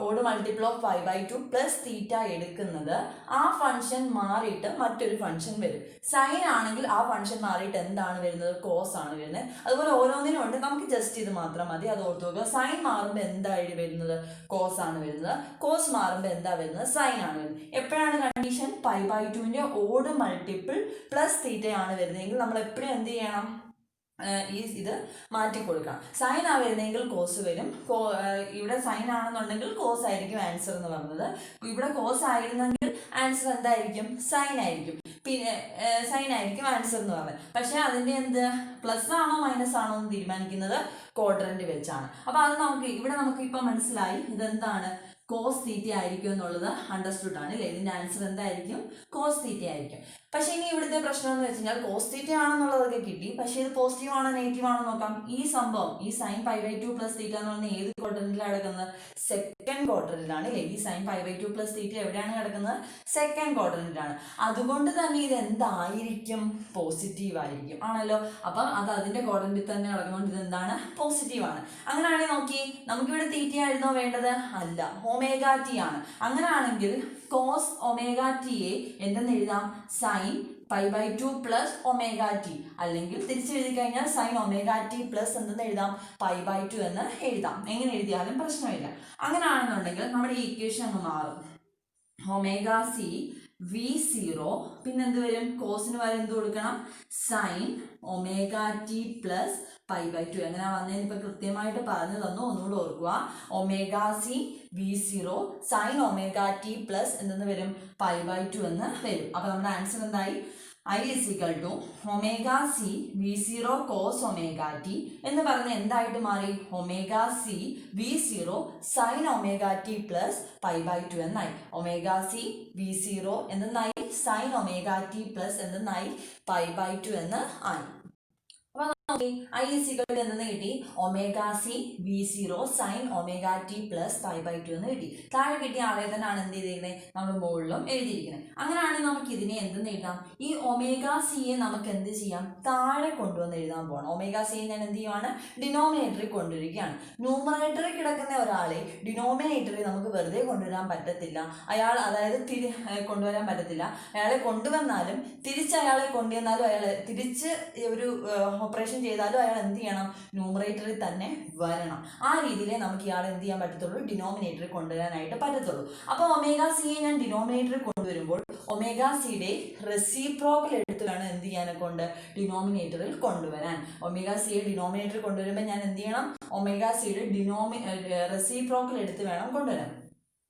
ഓട് മൾട്ടിപ്പിൾ ഓഫ് π/2 പ്ലസ് തീറ്റ എടുക്കുന്നത് ആ ഫംഗ്ഷൻ മാറിയിട്ട് മറ്റൊരു ഫംഗ്ഷൻ വരും. സൈൻ ആണെങ്കിൽ ആ ഫംഗ്ഷൻ മാറിയിട്ട് എന്താണ് വരുന്നത്? കോസ് ആണ് വരുന്നത്. അതുപോലെ ഓരോന്നിനും ഉണ്ട്, നമുക്ക് ജസ്റ്റ് ഇത് മാത്രം മതി, അത് ഓർത്ത് നോക്കുക. സൈൻ മാറുമ്പോൾ എന്തായിട്ട് വരുന്നത്? കോസ് ആണ് വരുന്നത്. കോസ് മാറുമ്പോൾ എന്താ വരുന്നത്? സൈൻ ആണ് വരുന്നത്. എപ്പോഴാണ് കണ്ടീഷൻ? π/2ന്റെ ഓട് മൾട്ടിപ്പിൾ പ്ലസ് തീറ്റയാണ് വരുന്നതെങ്കിൽ നമ്മൾ എപ്പോഴും എന്ത് ചെയ്യണം? ഇത് മാറ്റി കൊടുക്കണം. സൈൻ ആ വരുന്നെങ്കിൽ കോസ് വരും. ഇവിടെ സൈൻ ആണെന്നുണ്ടെങ്കിൽ കോസ് ആയിരിക്കും ആൻസർ എന്ന് പറഞ്ഞത്. ഇവിടെ കോസ് ആയിരുന്നെങ്കിൽ ആൻസർ എന്തായിരിക്കും? സൈൻ ആയിരിക്കും. പിന്നെ സൈൻ ആയിരിക്കും ആൻസർ എന്ന് പറഞ്ഞത്. പക്ഷെ അതിന്റെ എന്ത് പ്ലസ് ആണോ മൈനസ് ആണോ എന്ന് തീരുമാനിക്കുന്നത് ക്വാഡ്രന്റ് വെച്ചാണ്. അപ്പൊ അത് നമുക്ക് ഇപ്പൊ മനസ്സിലായി ഇതെന്താണ്? കോസ് തീറ്റ ആയിരിക്കും എന്നുള്ളത് അണ്ടർസ്റ്റുഡ് ആണ് അല്ലേ? ഇതിന്റെ ആൻസർ എന്തായിരിക്കും? കോസ് തീറ്റ ആയിരിക്കും. പക്ഷെ ഇനി ഇവിടുത്തെ പ്രശ്നം എന്ന് വെച്ച് കഴിഞ്ഞാൽ കോസ് തീറ്റ ആണെന്നുള്ളതൊക്കെ കിട്ടി, പക്ഷെ ഇത് പോസിറ്റീവ് ആണോ നെഗറ്റീവ് ആണോ നോക്കാം. ഈ സംഭവം ഈ സൈൻ π/2 പ്ലസ് തീറ്റ എന്ന് പറഞ്ഞാൽ ഏത് ക്വാഡ്രന്റിലാണ് കിടക്കുന്നത്? സെക്കൻഡ് ക്വാഡ്രന്റിലാണ് അല്ലേ? ഈ സൈൻ π/2 പ്ലസ് തീറ്റ എവിടെയാണ് കിടക്കുന്നത്? സെക്കൻഡ് ക്വാഡ്രന്റിലാണ്. അതുകൊണ്ട് തന്നെ ഇത് എന്തായിരിക്കും? പോസിറ്റീവ് ആയിരിക്കും ആണല്ലോ. അപ്പം അത് അതിന്റെ ക്വാഡ്രന്റിൽ തന്നെ കിടക്കുന്നതുകൊണ്ട് ഇത് എന്താണ്? പോസിറ്റീവ് ആണ്. അങ്ങനെയാണെങ്കിൽ നോക്കി, നമുക്കിവിടെ തീറ്റ ആയിരുന്നോ വേണ്ടത്? അല്ല, ഒമേഗ ടി ആണ്. അങ്ങനെയാണെങ്കിൽ കോസ് ഒമേഗ ടിയെ എന്തെന്ന് എഴുതാം? സൈൻ π/2 പ്ലസ് ഒമേഗ ടി, അല്ലെങ്കിൽ തിരിച്ചെഴുതി കഴിഞ്ഞാൽ സൈൻ ഒമേഗ ടി പ്ലസ് എന്തെന്ന് എഴുതാം? π/2 എന്ന് എഴുതാം. എങ്ങനെ എഴുതിയാലും പ്രശ്നമില്ല. അങ്ങനെയാണെന്നുണ്ടെങ്കിൽ നമ്മുടെ ഈ ഇക്വേഷൻ അങ്ങ് മാറും. ഒമേഗ സി v0 പിന്നെന്ത് വരും? കോസിന് വരെ എന്ത് കൊടുക്കണം? Sine omega T plus π/2. എങ്ങനെയാ വന്നതെന്ന് ഇപ്പൊ കൃത്യമായിട്ട് പറഞ്ഞു തന്നു, ഒന്നുകൂടെ ഓർക്കുക. Omega C v0 sine omega T plus എന്തെന്ന് വരും? π/2 എന്ന് വരും. അപ്പൊ നമ്മുടെ ആൻസർ എന്തായി? I is equal to omega C v0 cos omega T എന്ന് പറഞ്ഞ് എന്തായിട്ട് മാറി? Omega C v0 sine omega T plus π/2 എന്നായി. ഒമേഗ സി v0 എന്തെന്നായി? സൈൻ ഒമേഗ ടി പ്ലസ് എന്തെന്നായി? π/2 എന്ന് ആയി. I is equal to എന്തെന്ന് കിട്ടി? Omega C v0 sine omega T plus π/2 എന്ന് കിട്ടി. താഴെ കിട്ടിയ ആളെ തന്നെയാണ് എന്ത് ചെയ്തിരിക്കുന്നത്? നമ്മൾ മുകളിലും എഴുതിയിരിക്കുന്നത്. അങ്ങനെയാണെങ്കിൽ നമുക്ക് ഇതിനെ എന്തെന്ന് എഴുതാം? ഈ ഒമേഗ സിയെ നമുക്ക് എന്ത് ചെയ്യാം? താഴെ കൊണ്ടുവന്ന് എഴുതാൻ പോകണം. ഒമേഗ സിയെ ഞാൻ എന്ത് ചെയ്യുവാണ്? ഡിനോമിനേറ്ററിൽ കൊണ്ടുവരികയാണ്. ന്യൂമറേറ്ററിൽ കിടക്കുന്ന ഒരാളെ ഡിനോമിനേറ്ററിൽ നമുക്ക് വെറുതെ കൊണ്ടുവരാൻ പറ്റത്തില്ല. അതായത് കൊണ്ടുവരാൻ പറ്റത്തില്ല. അയാളെ കൊണ്ടുവന്നാലും തിരിച്ച് അയാളെ കൊണ്ടുവന്നാലും അയാൾ തിരിച്ച് ഒരു ഓപ്പറേഷൻ ചെയ്താലും അയാൾ എന്ത് ചെയ്യണം? ന്യൂമറേറ്ററിൽ തന്നെ വരണം. ആ രീതിയിലേ നമുക്ക് ഇയാൾ എന്ത് ചെയ്യാൻ പറ്റത്തുള്ളൂ? ഡിനോമിനേറ്ററിൽ കൊണ്ടുവരാനായിട്ട് പറ്റത്തുള്ളൂ. അപ്പോൾ ഒമേഗ സിയെ ഞാൻ ഡിനോമിനേറ്ററിൽ കൊണ്ടുവരുമ്പോൾ ഒമേഗ സിയുടെ റെസിപ്രോക്കൽ എടുത്ത് വേണം എന്ത് ചെയ്യാനെ കൊണ്ട്? ഡിനോമിനേറ്ററിൽ കൊണ്ടുവരാൻ. ഒമേഗ സിയെ ഡിനോമിനേറ്ററിൽ കൊണ്ടുവരുമ്പോൾ ഞാൻ എന്ത് ചെയ്യണം? ഒമേഗ സിയുടെ റെസിപ്രോക്കൽ എടുത്ത് വേണം കൊണ്ടുവരാൻ.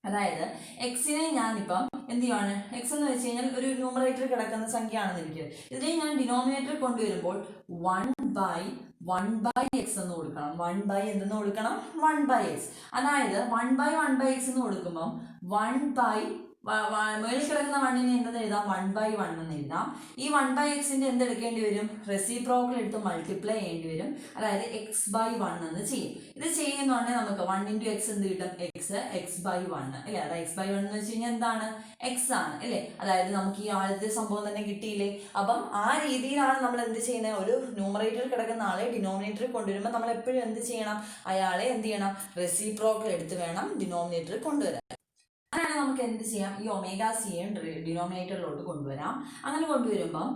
അതായത് എക്സിനെ ഞാനിപ്പം എന്ത് ചെയ്യുവാണ്? എക്സ് എന്ന് വെച്ച് കഴിഞ്ഞാൽ ഒരു ന്യൂമറേറ്ററിൽ കിടക്കുന്ന സംഖ്യയാണെന്ന് ഇരിക്കുക. ഇതിനെ ഞാൻ ഡിനോമിനേറ്ററിൽ കൊണ്ടുവരുമ്പോൾ 1/(x) എന്ന് കൊടുക്കണം. 1 എന്തെന്ന് കൊടുക്കണം? 1/x. അതായത് 1/(x) എന്ന് കൊടുക്കുമ്പം 1 മേളിൽ കിടക്കുന്ന 1നെ എന്തെന്ന് എഴുതാം? 1/1 എന്ന് എഴുതാം. ഈ 1/xന്റെ എന്തെടുക്കേണ്ടി വരും? റെസിപ്രോക്കൽ എടുത്ത് മൾട്ടിപ്ലൈ ചെയ്യേണ്ടി വരും. അതായത് x/1 എന്ന് ചെയ്യും. ഇത് ചെയ്യുന്നുണ്ടെങ്കിൽ നമുക്ക് 1 × x എന്ത് കിട്ടും? x/1 അല്ലേ? അതായത് x/1 എന്ന് വെച്ച് കഴിഞ്ഞാൽ എന്താണ്? x ആണ് അല്ലേ? അതായത് നമുക്ക് ഈ ആദ്യത്തെ സംഭവം തന്നെ കിട്ടിയില്ലേ? അപ്പം ആ രീതിയിലാണ് നമ്മൾ എന്ത് ചെയ്യുന്നത്? ഒരു ന്യൂമറേറ്ററിൽ കിടക്കുന്ന ആളെ ഡിനോമിനേറ്ററിൽ കൊണ്ടുവരുമ്പോൾ നമ്മൾ എപ്പോഴും എന്ത് ചെയ്യണം? അയാളെ എന്ത് ചെയ്യണം? റെസിപ്രോക്കൽ എടുത്ത് വേണം ഡിനോമിനേറ്ററിൽ കൊണ്ടുവരാൻ. അങ്ങനെയാണ് നമുക്ക് എന്ത് ചെയ്യാം? ഈ ഒമേഗ സിയെ ഡിനോമിനേറ്ററിലോട്ട് കൊണ്ടുവരാം. അങ്ങനെ കൊണ്ടുവരുമ്പം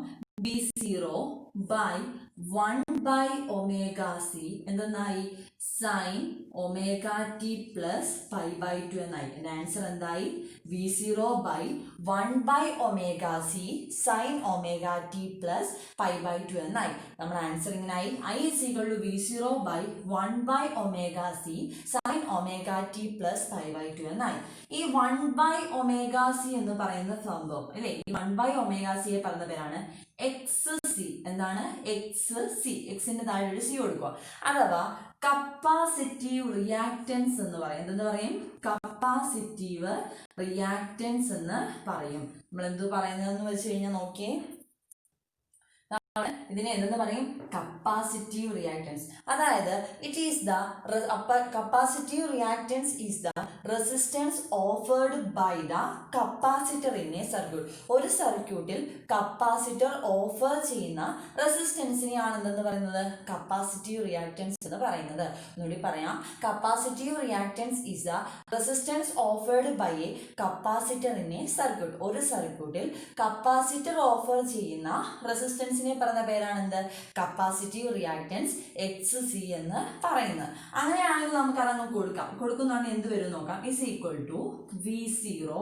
b0/1/ഒമേഗ സി എന്തെന്നായി? സൈൻ ഒമേഗ ടി പ്ലസ് π/2 എന്നായി. എൻ്റെ ആൻസർ എന്തായി? v0/1/ഒമേഗ C sine omega T plus π/2 എന്നായി. നമ്മുടെ ആൻസർ ഇങ്ങനായി. I is equal to v0/1/ഒമേഗ C sine omega T plus π/2 എന്നായി. ഈ 1/ഒമേഗ സി എന്ന് പറയുന്ന സംഭവം അല്ലേ? ഈ 1/ഒമേഗ സിയെ പറഞ്ഞ പേരാണ് XC. എന്താണ്? XC. എക്സിന്റെ താഴെ ഒരു സി കൊടുക്കുക. അഥവാ കപ്പാസിറ്റീവ് റിയാക്റ്റൻസ് എന്ന് പറയും. എന്തെന്ന് പറയും? കപ്പാസിറ്റീവ് റിയാക്റ്റൻസ് എന്ന് പറയും. നമ്മൾ എന്ത് പറയുന്നതെന്ന് വെച്ച് കഴിഞ്ഞാൽ നോക്കിയേ, ഇതിനെ എന്തെന്ന് പറയും? Capacitive reactance. അതായത് it is the capacitive reactance is the resistance offered by the capacitor in a circuit. ഒരു സർക്യൂട്ടിൽ കപ്പാസിറ്റർ ഓഫർ ചെയ്യുന്ന റെസിസ്റ്റൻസിനെയാണ് എന്തെന്ന് പറയുന്നത്? കപ്പാസിറ്റീവ് റിയാക്ടൻസ് എന്ന് പറയുന്നത്. ഒന്നുകൂടി പറയാം. Capacitive reactance is the resistance offered by a capacitor in a circuit. ഒരു സർക്യൂട്ടിൽ കപ്പാസിറ്റർ ഓഫർ ചെയ്യുന്ന റെസിസ്റ്റൻസിനെ പറയുന്ന പേരാണ് എന്ത്? കപ്പാസിറ്റീവ് റിയാക്ടൻസ് XC എന്ന് പറയുന്നത്. അങ്ങനെയാണെങ്കിൽ നമുക്ക് അതങ്ങ് കൊടുക്കുന്നതാണ് എന്ത് വരും നോക്കാം. Is equal to V0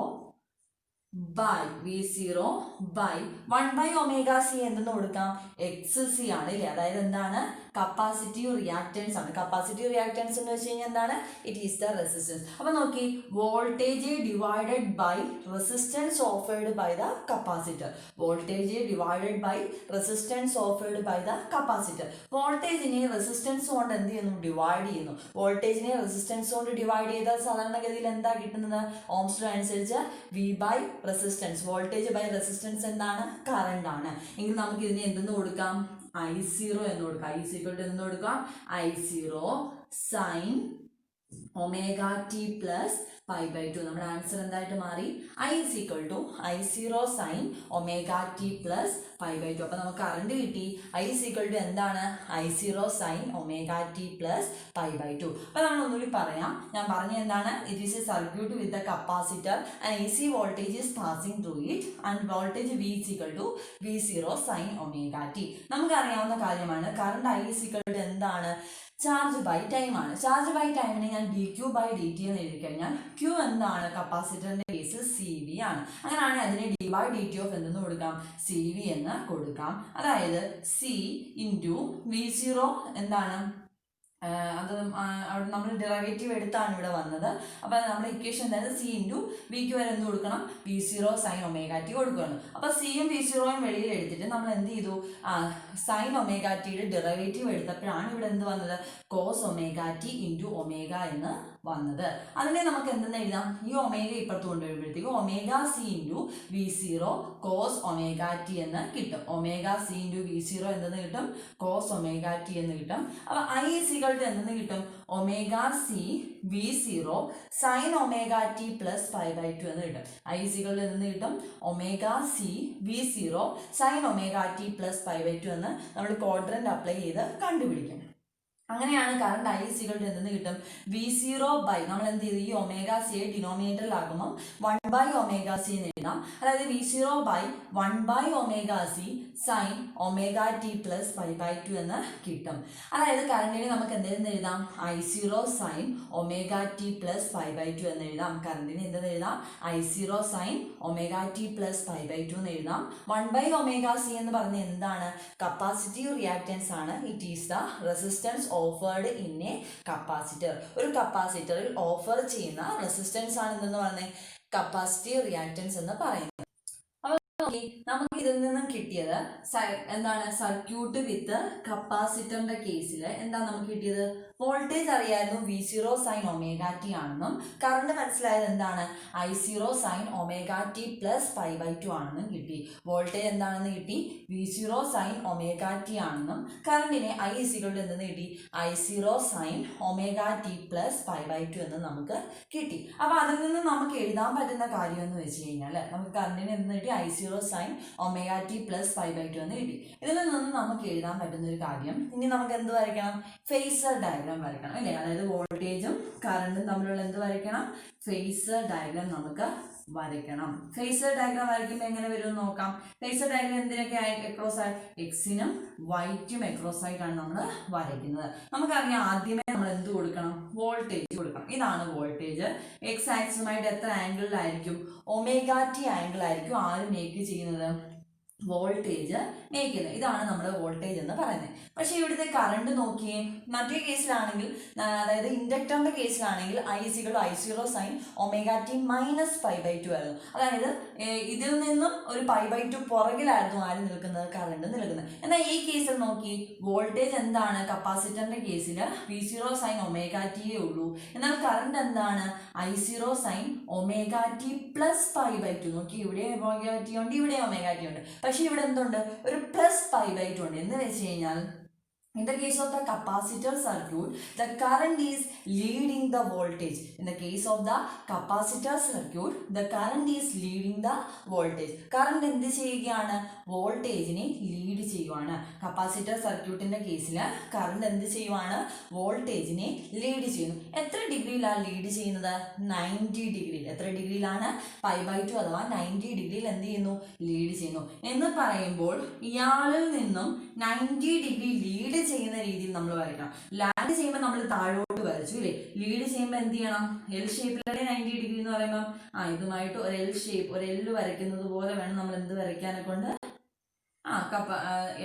by 1 by omega c എന്തെന്ന് കൊടുക്കാം? XC ആണ് അല്ലേ? അതായത് എന്താണ്? കപ്പാസിറ്റീവ് റിയാക്ടൻസ് ആണ്. കപ്പാസിറ്റീവ് റിയാക്ടൻസ് എന്ന് വെച്ച് കഴിഞ്ഞാൽ എന്താണ്? It is the resistance. അപ്പൊ നോക്കി, voltage divided by resistance offered by the capacitor. Voltage divided by resistance offered by the capacitor. വോൾട്ടേജിനെ റെസിസ്റ്റൻസ് കൊണ്ട് എന്ത് ചെയ്യുന്നു? ഡിവൈഡ് ചെയ്യുന്നു. വോൾട്ടേജിനെ റെസിസ്റ്റൻസ് കൊണ്ട് ഡിവൈഡ് ചെയ്താൽ സാധാരണഗതിയിൽ എന്താ കിട്ടുന്നത്? ഓംസ് ലോ അനുസരിച്ച് V by resistance. Voltage by resistance എന്താണ്? കറണ്ട് ആണ്. എങ്കിൽ നമുക്ക് ഇതിനെ എന്തെന്ന് കൊടുക്കാം? I0 എന്ന് കൊടുക്കാം. I is equal to എന്ന് കൊടുക്കാം? I0 sin omega T plus pi by two. നമ്മുടെ ആൻസർ എന്തായിട്ട് മാറി? I is equal to I0 sin omega T plus pi by two. അപ്പൊ നമുക്ക് കറണ്ട് കിട്ടി. I is equal to എന്താണ്? I0 sin omega T plus pi by two. അപ്പൊ നമ്മൾ ഒന്നുകൂടി പറയാം. ഞാൻ പറഞ്ഞ എന്താണ്? It is a circuit with a capacitor and AC voltage is passing through it and voltage V is equal to V0 sin omega t. നമുക്കറിയാവുന്ന കാര്യമാണ്. Current I is equal to എന്താണ്? ചാർജ് ബൈ ടൈം ആണ്. Charge by ടൈമിനെ ഞാൻ dq by dt എന്ന് എഴുതി കഴിഞ്ഞാൽ Q എന്താണ്? കപ്പാസിറ്ററിന്റെ കേസിൽ CV ആണ്. അങ്ങനെയാണെങ്കിൽ അതിനെ d ബൈ dt ഓഫ് എന്തെന്ന് കൊടുക്കാം? CV എന്ന് കൊടുക്കാം. അതായത് C ഇൻറ്റു V0 എന്താണ്? അത് നമ്മൾ ഡെറിവേറ്റീവ് എടുത്താണ് ഇവിടെ വന്നത്. അപ്പോൾ നമ്മുടെ ഇക്വേഷൻ എന്തായാലും C ഇൻറ്റു വിക്ക് വരെ എന്ത് കൊടുക്കണം? V0 സൈൻ ഒമേഗ ടി കൊടുക്കണം. അപ്പോൾ സിയും V0യും വെളിയിൽ എടുത്തിട്ട് നമ്മൾ എന്ത് ചെയ്തു? സൈൻ ഒമേഗ ടിയുടെ ഡെറിവേറ്റീവ് എടുത്തപ്പോഴാണ് ഇവിടെ എന്ത് വന്നത്? Cos omega T into omega എന്ന് വന്നത്. അതിനെ നമുക്ക് എന്തെന്ന് എഴുതാം? ഈ ഒമേഗ ഇപ്പുറത്ത് കൊണ്ടുവരുമ്പോഴത്തേക്ക് omega C into V0 cos omega T എന്ന് കിട്ടും. ഒമേഗ C ഇൻറ്റു V0 എന്തെന്ന് കിട്ടും? കോസ് ഒമേഗ ടി എന്ന് കിട്ടും. അപ്പോൾ I is equal to എന്തെന്ന് കിട്ടും? Omega C V0 sine omega T plus pi by two എന്ന് കിട്ടും. I is equal to എന്തെന്ന് കിട്ടും? Omega C V0 sine omega T plus pi by two എന്ന് നമ്മൾ ക്വാഡ്രന്റ് അപ്ലൈ ചെയ്ത് കണ്ടുപിടിക്കും. അങ്ങനെയാണ് current I is equal to എന്തെന്ന് കിട്ടും? V0 ബൈ നമ്മൾ എന്ത് ചെയ്തു? ഈ ഒമേഗ സിയെ ഡിനോമിനേറ്ററിലാക്കുമ്പോൾ 1 ബൈ ഒമേഗ സി എന്ന് എഴുതാം. അതായത് V0 by 1 by omega C sine omega T plus pi by two എന്ന് കിട്ടും. അതായത് കറണ്ടിനെ നമുക്ക് എന്തെന്ന് എഴുതാം? I0 sine omega T plus pi by two എന്ന് എഴുതാം. കറണ്ടിന് എന്തെന്ന് എഴുതാം? I0 sine omega T plus pi by two എന്ന് എഴുതാം. 1 ബൈ ഒമേഗ സി എന്ന് പറഞ്ഞ എന്താണ്? കപ്പാസിറ്റീവ് റിയാക്ടൻസ് ആണ്. It is the resistance offered in a capacitor. ഒരു കപ്പാസിറ്ററിൽ ഓഫർ ചെയ്യുന്ന റെസിസ്റ്റൻസ് ആണ് എന്തെന്ന് പറയുന്നത്? കപ്പാസിറ്റീവ് റിയാക്ടൻസ് എന്ന് പറയുന്നത്. നമുക്ക് ഇതിൽ നിന്നും കിട്ടിയത് എന്താണ്? സർക്യൂട്ട് വിത്ത് കപ്പാസിറ്ററിന്റെ കേസിൽ എന്താ നമുക്ക് കിട്ടിയത്? വോൾട്ടേജ് അറിയായിരുന്നു V0 സൈൻ ഒമേഗ ടി ആണെന്നും കറണ്ട് മനസ്സിലായത് എന്താണ്? I0 sine omega T plus pi by two ആണെന്നും കിട്ടി. വോൾട്ടേജ് എന്താണെന്ന് കിട്ടി? V0 സൈൻ ഒമേഗ ടി ആണെന്നും കറണ്ടിനെ I is equal to എന്തെന്ന് കിട്ടി? I0 sine omega T plus pi by two എന്ന് നമുക്ക് കിട്ടി. അപ്പോൾ അതിൽ നിന്ന് നമുക്ക് എഴുതാൻ പറ്റുന്ന കാര്യം എന്ന് വെച്ച് കഴിഞ്ഞാൽ നമുക്ക് കറണ്ടിന് എന്തെന്ന് കിട്ടി? I0 sine omega T plus pi by two എന്ന് കിട്ടി. ഇതിൽ നിന്ന് നമുക്ക് എഴുതാൻ പറ്റുന്ന ഒരു കാര്യം, ഇനി നമുക്ക് എന്ത് വരയ്ക്കണം? ഫേസർ ഡയഗ്രാം വരയ്ക്കണം അല്ലേ? അതായത് വോൾട്ടേജും കറണ്ടും തമ്മിലുള്ള എന്ത് വരയ്ക്കണം? ഫേസർ ഡയഗ്രാം നമുക്ക് വരയ്ക്കണം. ഫേസർ ഡയഗ്രാം വരയ്ക്കുമ്പോൾ എങ്ങനെ വരും നോക്കാം. ഫേസർ ഡയഗ്രാം എന്തിനൊക്കെ അക്രോസ് ആയി? എക്സിനും വൈറ്റും അക്രോസ് ആയിട്ടാണ് നമ്മൾ വരയ്ക്കുന്നത്. നമുക്കറിയാം ആദ്യമേ നമ്മൾ എന്ത് കൊടുക്കണം? വോൾട്ടേജ് കൊടുക്കണം. ഇതാണ് വോൾട്ടേജ്. എക്സ് ആക്സിസുമായിട്ട് എത്ര ആംഗിളിലായിരിക്കും? ഒമേഗ ടി ആംഗിൾ ആയിരിക്കും ആര് മേക്ക് ചെയ്യുന്നത്? വോൾട്ടേജ് മേക്ക് ചെയ്യുന്നത്. ഇതാണ് നമ്മുടെ വോൾട്ടേജ് എന്ന് പറയുന്നത്. പക്ഷേ ഇവിടുത്തെ കറണ്ട് നോക്കിയേ. മറ്റേ കേസിലാണെങ്കിൽ, അതായത് ഇൻഡക്ടറിന്റെ കേസിലാണെങ്കിൽ I is equal to I0 sine omega T minus pi by two ആയിരുന്നു. അതായത് ഇതിൽ നിന്നും ഒരു പൈ ബൈ ടു പുറകിലായിരുന്നു ആര് നിൽക്കുന്നത്? കറണ്ട് നിൽക്കുന്നത്. എന്നാൽ ഈ കേസിൽ നോക്കി, വോൾട്ടേജ് എന്താണ്? കപ്പാസിറ്ററിന്റെ കേസിൽ V0 സൈൻ ഒമേഗ ടിയേ ഉള്ളൂ. എന്നാൽ കറണ്ട് എന്താണ്? I0 sine omega T plus pi by two. നോക്കി, ഇവിടെ ഒമേഗ ടി ഉണ്ട്, ഇവിടെ ഒമേഗ ടി ഉണ്ട്. പക്ഷെ ഇവിടെ എന്തുണ്ട്, ഒരു +π/2 ഉണ്ട്. എന്ന് വെച്ച് കഴിഞ്ഞാൽ in the case of the capacitor circuit, the current is leading the voltage. In the case of the capacitor circuit, the current is leading the voltage. Current എന്ത് ചെയ്യുകയാണ്, വോൾട്ടേജിനെ ലീഡ് ചെയ്യുവാണ്. കപ്പാസിറ്റർ സർക്യൂട്ടിന്റെ കേസിൽ കറണ്ട് എന്ത് ചെയ്യുവാണ്, വോൾട്ടേജിനെ ലീഡ് ചെയ്യുന്നു. എത്ര ഡിഗ്രിയിലാണ് ലീഡ് ചെയ്യുന്നത്, 90 ഡിഗ്രിയിൽ. എത്ര ഡിഗ്രിയിലാണ്, π/2 അഥവാ 90 ഡിഗ്രിയിൽ എന്ത് ചെയ്യുന്നു, ലീഡ് ചെയ്യുന്നു. എന്ന് പറയുമ്പോൾ ഇയാളിൽ നിന്നും 90 ഡിഗ്രി ലീഡ് ചെയ്യുന്ന രീതിയിൽ നമ്മൾ വരയ്ക്കണം. ലാൻഡ് ചെയ്യുമ്പോൾ നമ്മൾ താഴോട്ട് വരച്ചു അല്ലേ, ലീഡ് ചെയ്യുമ്പോൾ എന്ത് ചെയ്യണം, എൽ ഷേപ്പിലല്ലേ 90 ഡിഗ്രി എന്ന് പറയുമ്പോൾ ഇതുമായിട്ട് ഒരു എൽ ഷേപ്പ്, ഒരു എൽ വരയ്ക്കുന്നത് പോലെ വേണം നമ്മൾ എന്ത് വരയ്ക്കാനെ കൊണ്ട്,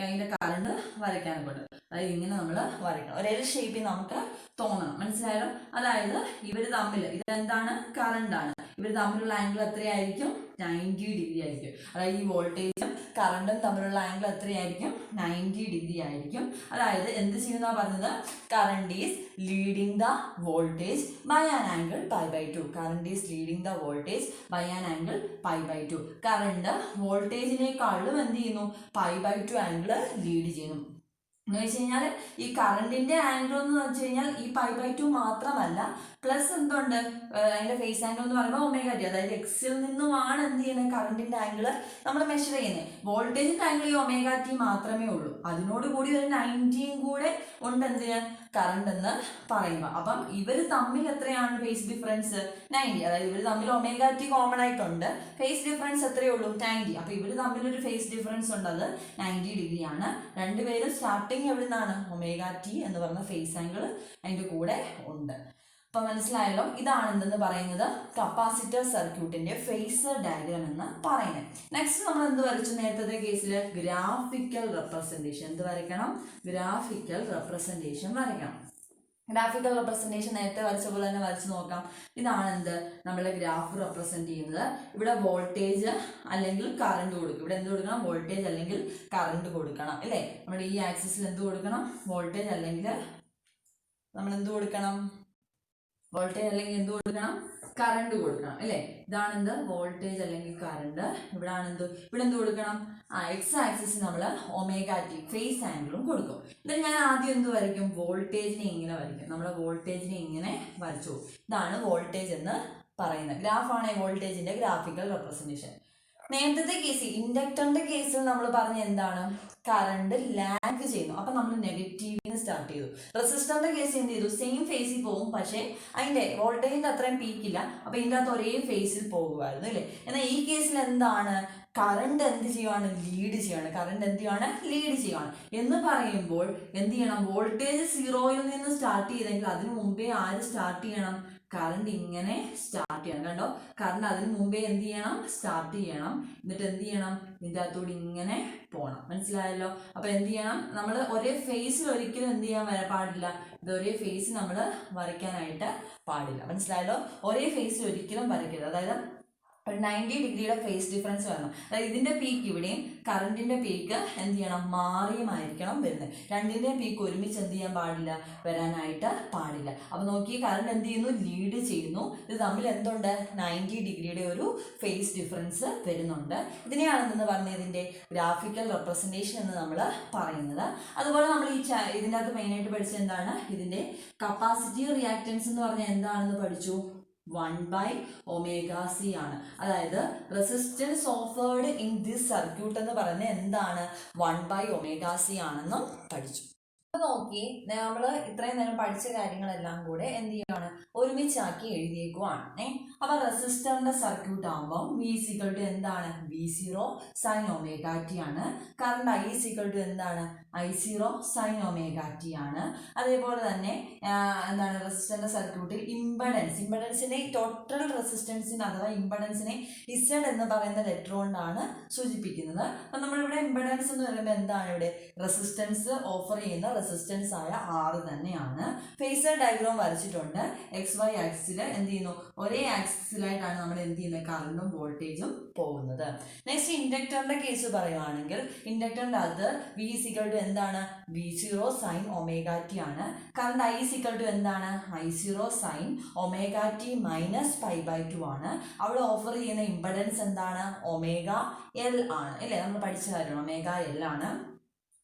അതിന്റെ കറണ്ട് വരയ്ക്കാനെ കൊണ്ട്. അതായത് ഇങ്ങനെ നമ്മൾ വരയ്ക്കണം, ഒരു എൽ ഷേപ്പിൽ നമുക്ക് തോന്നണം. മനസ്സിലായാലോ? അതായത് ഇവർ തമ്മിൽ, ഇതെന്താണ്, കറണ്ടാണ്. ഇവർ തമ്മിലുള്ള ആംഗിൾ എത്രയായിരിക്കും, 90 ഡിഗ്രി ആയിരിക്കും. അതായത് ഈ വോൾട്ടേജും കറണ്ടും തമ്മിലുള്ള ആംഗിൾ എത്രയായിരിക്കും, 90 ഡിഗ്രി ആയിരിക്കും. അതായത് എന്ത് ചെയ്യുന്ന പറഞ്ഞത്, current is leading the voltage by an angle π/2. Current is leading the voltage by an angle π/2. Current വോൾട്ടേജിനേക്കാളും എന്ത് ചെയ്യുന്നു, π/2 ആംഗിൾ ലീഡ് ചെയ്യുന്നു. എന്ന് വെച്ച് കഴിഞ്ഞാൽ ഈ കറണ്ടിന്റെ ആംഗിൾ എന്ന് വെച്ച് കഴിഞ്ഞാൽ ഈ π/2 മാത്രമല്ല, പ്ലസ് എന്തുണ്ട്, അതിന്റെ ഫേസ് ആംഗിൾ എന്ന് പറയുമ്പോൾ ω/t. അതായത് എക്സിൽ നിന്നുമാണ് എന്ത് ചെയ്യുന്നത്, കറണ്ടിന്റെ ആംഗിൾ നമ്മൾ മെഷർ ചെയ്യുന്നത്. വോൾട്ടേജിന്റെ ആംഗിൾ ഈ ω/t മാത്രമേ ഉള്ളൂ. അതിനോട് കൂടി ഒരു 90യും കൂടെ ഉണ്ട് എന്ത് ചെയ്യാൻ, കറണ്ട് എന്ന് പറയുമ്പോൾ. അപ്പം ഇവർ തമ്മിൽ എത്രയാണ് ഫേസ് ഡിഫറൻസ്, 90. അതായത് ഇവർ തമ്മിൽ ω/t കോമൺ ആയിട്ടുണ്ട്, ഫേസ് ഡിഫറൻസ് എത്രയേ ഉള്ളൂ, 90. അപ്പൊ ഇവർ തമ്മിലൊരു ഫേസ് ഡിഫറൻസ് ഉണ്ട്, അത് 90 ഡിഗ്രിയാണ്. രണ്ടുപേരും സ്റ്റാർട്ടിങ് എവിടെ നിന്നാണ്, ω/t എന്ന് പറഞ്ഞ ഫേസ് ആംഗിൾ അതിന്റെ കൂടെ ഉണ്ട്. അപ്പൊ മനസ്സിലായല്ലോ, ഇതാണ് എന്തെന്ന് പറയുന്നത്, കപ്പാസിറ്റർ സർക്യൂട്ടിന്റെ ഫേസർ ഡയഗ്രാം എന്ന് പറയുന്നത്. നെക്സ്റ്റ് നമ്മൾ എന്ത് വരച്ചു, നേരത്തെ കേസിൽ ഗ്രാഫിക്കൽ റെപ്രസെന്റേഷൻ. എന്ത് വരയ്ക്കണം, ഗ്രാഫിക്കൽ റെപ്രസെന്റേഷൻ വരയ്ക്കണം. ഗ്രാഫിക്കൽ റെപ്രസെന്റേഷൻ നേരത്തെ വരച്ച പോലെ തന്നെ വരച്ച് നോക്കാം. ഇതാണ് എന്ത്, നമ്മുടെ ഗ്രാഫ് റെപ്രസെന്റ് ചെയ്യുന്നത്. ഇവിടെ വോൾട്ടേജ് അല്ലെങ്കിൽ കറണ്ട് കൊടുക്കും. ഇവിടെ എന്ത് കൊടുക്കണം, വോൾട്ടേജ് അല്ലെങ്കിൽ കറണ്ട് കൊടുക്കണം അല്ലേ. നമ്മുടെ ഈ ആക്സിസിൽ എന്ത് കൊടുക്കണം, വോൾട്ടേജ് അല്ലെങ്കിൽ നമ്മൾ എന്ത് കൊടുക്കണം, വോൾട്ടേജ് അല്ലെങ്കിൽ എന്ത് കൊടുക്കണം, കറണ്ട് കൊടുക്കണം അല്ലേ. ഇതാണ് എന്ത്, വോൾട്ടേജ് അല്ലെങ്കിൽ കറണ്ട്. ഇവിടെ എന്ത് കൊടുക്കണം, എക്സ് ആക്സിസ് നമ്മൾ ω/t ഫേസ് ആംഗിളും കൊടുക്കും. എന്നിട്ട് ഞാൻ ആദ്യം എന്ത് വരയ്ക്കും, വോൾട്ടേജിനെ ഇങ്ങനെ വരയ്ക്കും. നമ്മൾ വോൾട്ടേജിനെ ഇങ്ങനെ വരച്ചു. ഇതാണ് വോൾട്ടേജ് എന്ന് പറയുന്നത്. ഗ്രാഫാണ് വോൾട്ടേജിന്റെ ഗ്രാഫിക്കൽ റെപ്രസെന്റേഷൻ. നേരത്തെ കേസ്, ഇൻഡക്ടറിന്റെ കേസിൽ നമ്മൾ പറഞ്ഞ എന്താണ്, കറണ്ട് ലാഗ് ചെയ്യുന്നു. അപ്പൊ നമ്മൾ നെഗറ്റീവിന് സ്റ്റാർട്ട് ചെയ്തു. റെസിസ്റ്ററിന്റെ കേസ് എന്ത് ചെയ്തു, സെയിം ഫേസിൽ പോകും, പക്ഷെ അതിന്റെ വോൾട്ടേജിന്റെ അത്രയും പീക്കില്ല. അപ്പൊ ഇതിന്റെ അകത്ത് ഒരേ ഫേസിൽ പോകുമായിരുന്നു അല്ലേ. എന്നാൽ ഈ കേസിൽ എന്താണ്, കറണ്ട് എന്ത് ചെയ്യുവാണ്, ലീഡ് ചെയ്യാണ്. കറണ്ട് എന്ത് ചെയ്യുവാണ്, ലീഡ് ചെയ്യുവാണ്. എന്ന് പറയുമ്പോൾ എന്ത് ചെയ്യണം, വോൾട്ടേജ് 0യിൽ നിന്ന് സ്റ്റാർട്ട് ചെയ്തെങ്കിൽ അതിന് മുമ്പേ ആര് സ്റ്റാർട്ട് ചെയ്യണം, കറണ്ട് ഇങ്ങനെ സ്റ്റാർട്ട് ചെയ്യണം. കണ്ടോ, കറണ്ട് അതിന് മുമ്പേ എന്ത് ചെയ്യണം, സ്റ്റാർട്ട് ചെയ്യണം. എന്നിട്ട് എന്ത് ചെയ്യണം, ഇതിൻ്റെ അകത്തൂടെ ഇങ്ങനെ പോകണം. മനസ്സിലായല്ലോ. അപ്പൊ എന്ത് ചെയ്യണം, നമ്മൾ ഒരേ ഫേസിൽ ഒരിക്കലും എന്ത് ചെയ്യാൻ പാടില്ല, ഇത് ഒരേ ഫേസ് നമ്മൾ വരയ്ക്കാനായിട്ട് പാടില്ല. മനസ്സിലായല്ലോ, ഒരേ ഫേസിൽ ഒരിക്കലും വരയ്ക്കരുത്. അതായത് ഒരു 90 ഡിഗ്രിയുടെ ഫേസ് ഡിഫറൻസ് വരണം. അതായത് ഇതിന്റെ പീക്ക് ഇവിടെയും കറണ്ടിന്റെ പീക്ക് എന്ത് ചെയ്യണം, മാറിയുമായിരിക്കണം വരുന്നത്. രണ്ടിന്റെയും പീക്ക് ഒരുമിച്ച് എന്ത് ചെയ്യാൻ പാടില്ല, വരാനായിട്ട് പാടില്ല. അപ്പൊ നോക്കി, കറണ്ട് എന്ത് ചെയ്യുന്നു, ലീഡ് ചെയ്യുന്നു. ഇത് തമ്മിൽ എന്തുണ്ട്, 90 ഡിഗ്രിയുടെ ഒരു ഫേസ് ഡിഫറൻസ് വരുന്നുണ്ട്. ഇതിനെയാണ് എന്ന് പറഞ്ഞത് ഇതിന്റെ ഗ്രാഫിക്കൽ റെപ്രസെന്റേഷൻ എന്ന് നമ്മൾ പറയുന്നത്. അതുപോലെ നമ്മൾ ഇതിൻ്റെ അകത്ത് മെയിനായിട്ട് പഠിച്ചത് എന്താണ്, ഇതിന്റെ കപ്പാസിറ്റീവ് റിയാക്റ്റൻസ് എന്ന് പറഞ്ഞാൽ എന്താണെന്ന് പഠിച്ചു, 1/ωc ആണ്. അതായത് resistance offered in this circuit എന്ന് പറയുന്നത് എന്താണ്, 1/ωc ആണെന്നും പഠിച്ചു. അപ്പൊ നോക്കി, നമ്മൾ ഇത്രയും നേരം പഠിച്ച കാര്യങ്ങളെല്ലാം കൂടെ എന്ത് ചെയ്യുകയാണ്, ഒരുമിച്ചാക്കി എഴുതിയേക്കുവാണ്. അപ്പൊ റെസിസ്റ്ററിന്റെ സർക്യൂട്ട് ആകുമ്പോൾ V= എന്താണ്, V0 sin ωt ആണ്. കറണ്ട് I= എന്താണ്, I0 sin ωt ആണ്. അതേപോലെ തന്നെ എന്താണ്, റെസിസ്റ്ററിന്റെ സർക്യൂട്ടിൽ ഇമ്പഡൻസിനെ ടോട്ടൽ റെസിസ്റ്റൻസിന് അഥവാ ഇമ്പഡൻസിനെ Z എന്ന് പറയുന്ന ലെറ്റർ കൊണ്ടാണ് സൂചിപ്പിക്കുന്നത്. അപ്പൊ നമ്മളിവിടെ ഇമ്പഡൻസ് എന്ന് പറയുമ്പോൾ എന്താണ്, ഇവിടെ റെസിസ്റ്റൻസ് ഓഫർ ചെയ്യുന്ന റെസിസ്റ്റൻസ് ആയ R തന്നെയാണ്. ഫേസർ ഡയഗ്രാം വരച്ചിട്ടുണ്ട്. XY ആക്സിസിൽ എന്ത് ചെയ്യുന്നു, ഒരേ ആക്സിസിലായിട്ടാണ് നമ്മൾ എന്ത് ചെയ്യുന്നത്, കറണ്ടും വോൾട്ടേജും പോകുന്നത്. നെക്സ്റ്റ് ഇൻഡക്ടറിന്റെ കേസ് പറയുവാണെങ്കിൽ, ഇൻഡക്ടറിന്റെ അകത്ത് V= എന്താണ് V0 sin omega t ആണ്. Current I is equal to എന്താണ് I0 sin omega t minus pi by 2 ആണ്. അവിടെ ഓഫർ ചെയ്യുന്ന ഇംപെഡൻസ് എന്താണ് ഒമേഗ L ആണ് അല്ലേ, നമ്മൾ പഠിച്ച കാര്യമാണ് ഒമേഗ L ആണ്.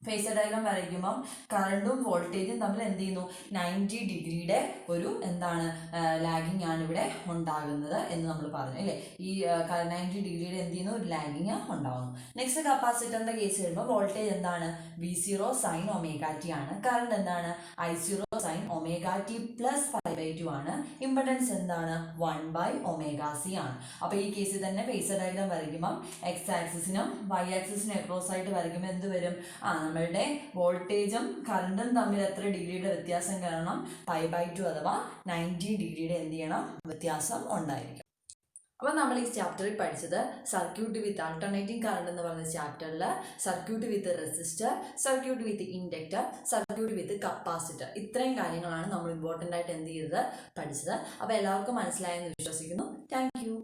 ഫേസർ ഡയഗ്രാം വരയ്ക്കുമ്പം കറണ്ടും വോൾട്ടേജും തമ്മിൽ എന്ത് ചെയ്യുന്നു 90 ഡിഗ്രിയുടെ ഒരു എന്താണ് ലാഗിങ് ആണ് ഇവിടെ ഉണ്ടാകുന്നത് എന്ന് നമ്മൾ പറഞ്ഞു അല്ലേ. ഈ 90 ഡിഗ്രിയുടെ എന്ത് ചെയ്യുന്നു ഒരു ലാഗിങ് ഉണ്ടാകുന്നു. നെക്സ്റ്റ് കപ്പാസിറ്ററിന്റെ കേസ് വരുമ്പോൾ വോൾട്ടേജ് എന്താണ് V0 sin omega t ആണ്. കറണ്ട് എന്താണ് I0 sin omega t plus 5/2 ആണ്. ഇംപെഡൻസ് എന്താണ് 1/ωc ആണ്. അപ്പോൾ ഈ കേസിൽ തന്നെ ഫേസർ ഡയഗ്രാം വരയ്ക്കുമ്പം എക്സ് ആക്സിസിനും വൈ ആക്സിസിനും അക്രോസ് ആയിട്ട് വരയ്ക്കുമ്പോൾ എന്ത് വരും, നമ്മളുടെ വോൾട്ടേജും കറണ്ടും തമ്മിൽ എത്ര ഡിഗ്രിയുടെ വ്യത്യാസം കാണണം, 5/2 അഥവാ 90 ഡിഗ്രിയുടെ എന്ത് ചെയ്യണം വ്യത്യാസം ഉണ്ടായിരിക്കും. അപ്പോൾ നമ്മൾ ഈ ചാപ്റ്ററിൽ പഠിച്ചത് സർക്യൂട്ട് വിത്ത് ആൾട്ടർനേറ്റിംഗ് കറണ്ട് എന്ന് പറയുന്ന ചാപ്റ്ററിൽ circuit with resistor, circuit with inductor, circuit with capacitor, ഇത്രയും കാര്യങ്ങളാണ് നമ്മൾ ഇമ്പോർട്ടൻ്റ് ആയിട്ട് എന്ത് ചെയ്തത് പഠിച്ചത്. അപ്പോൾ എല്ലാവർക്കും മനസ്സിലായെന്ന് വിശ്വസിക്കുന്നു. Thank you.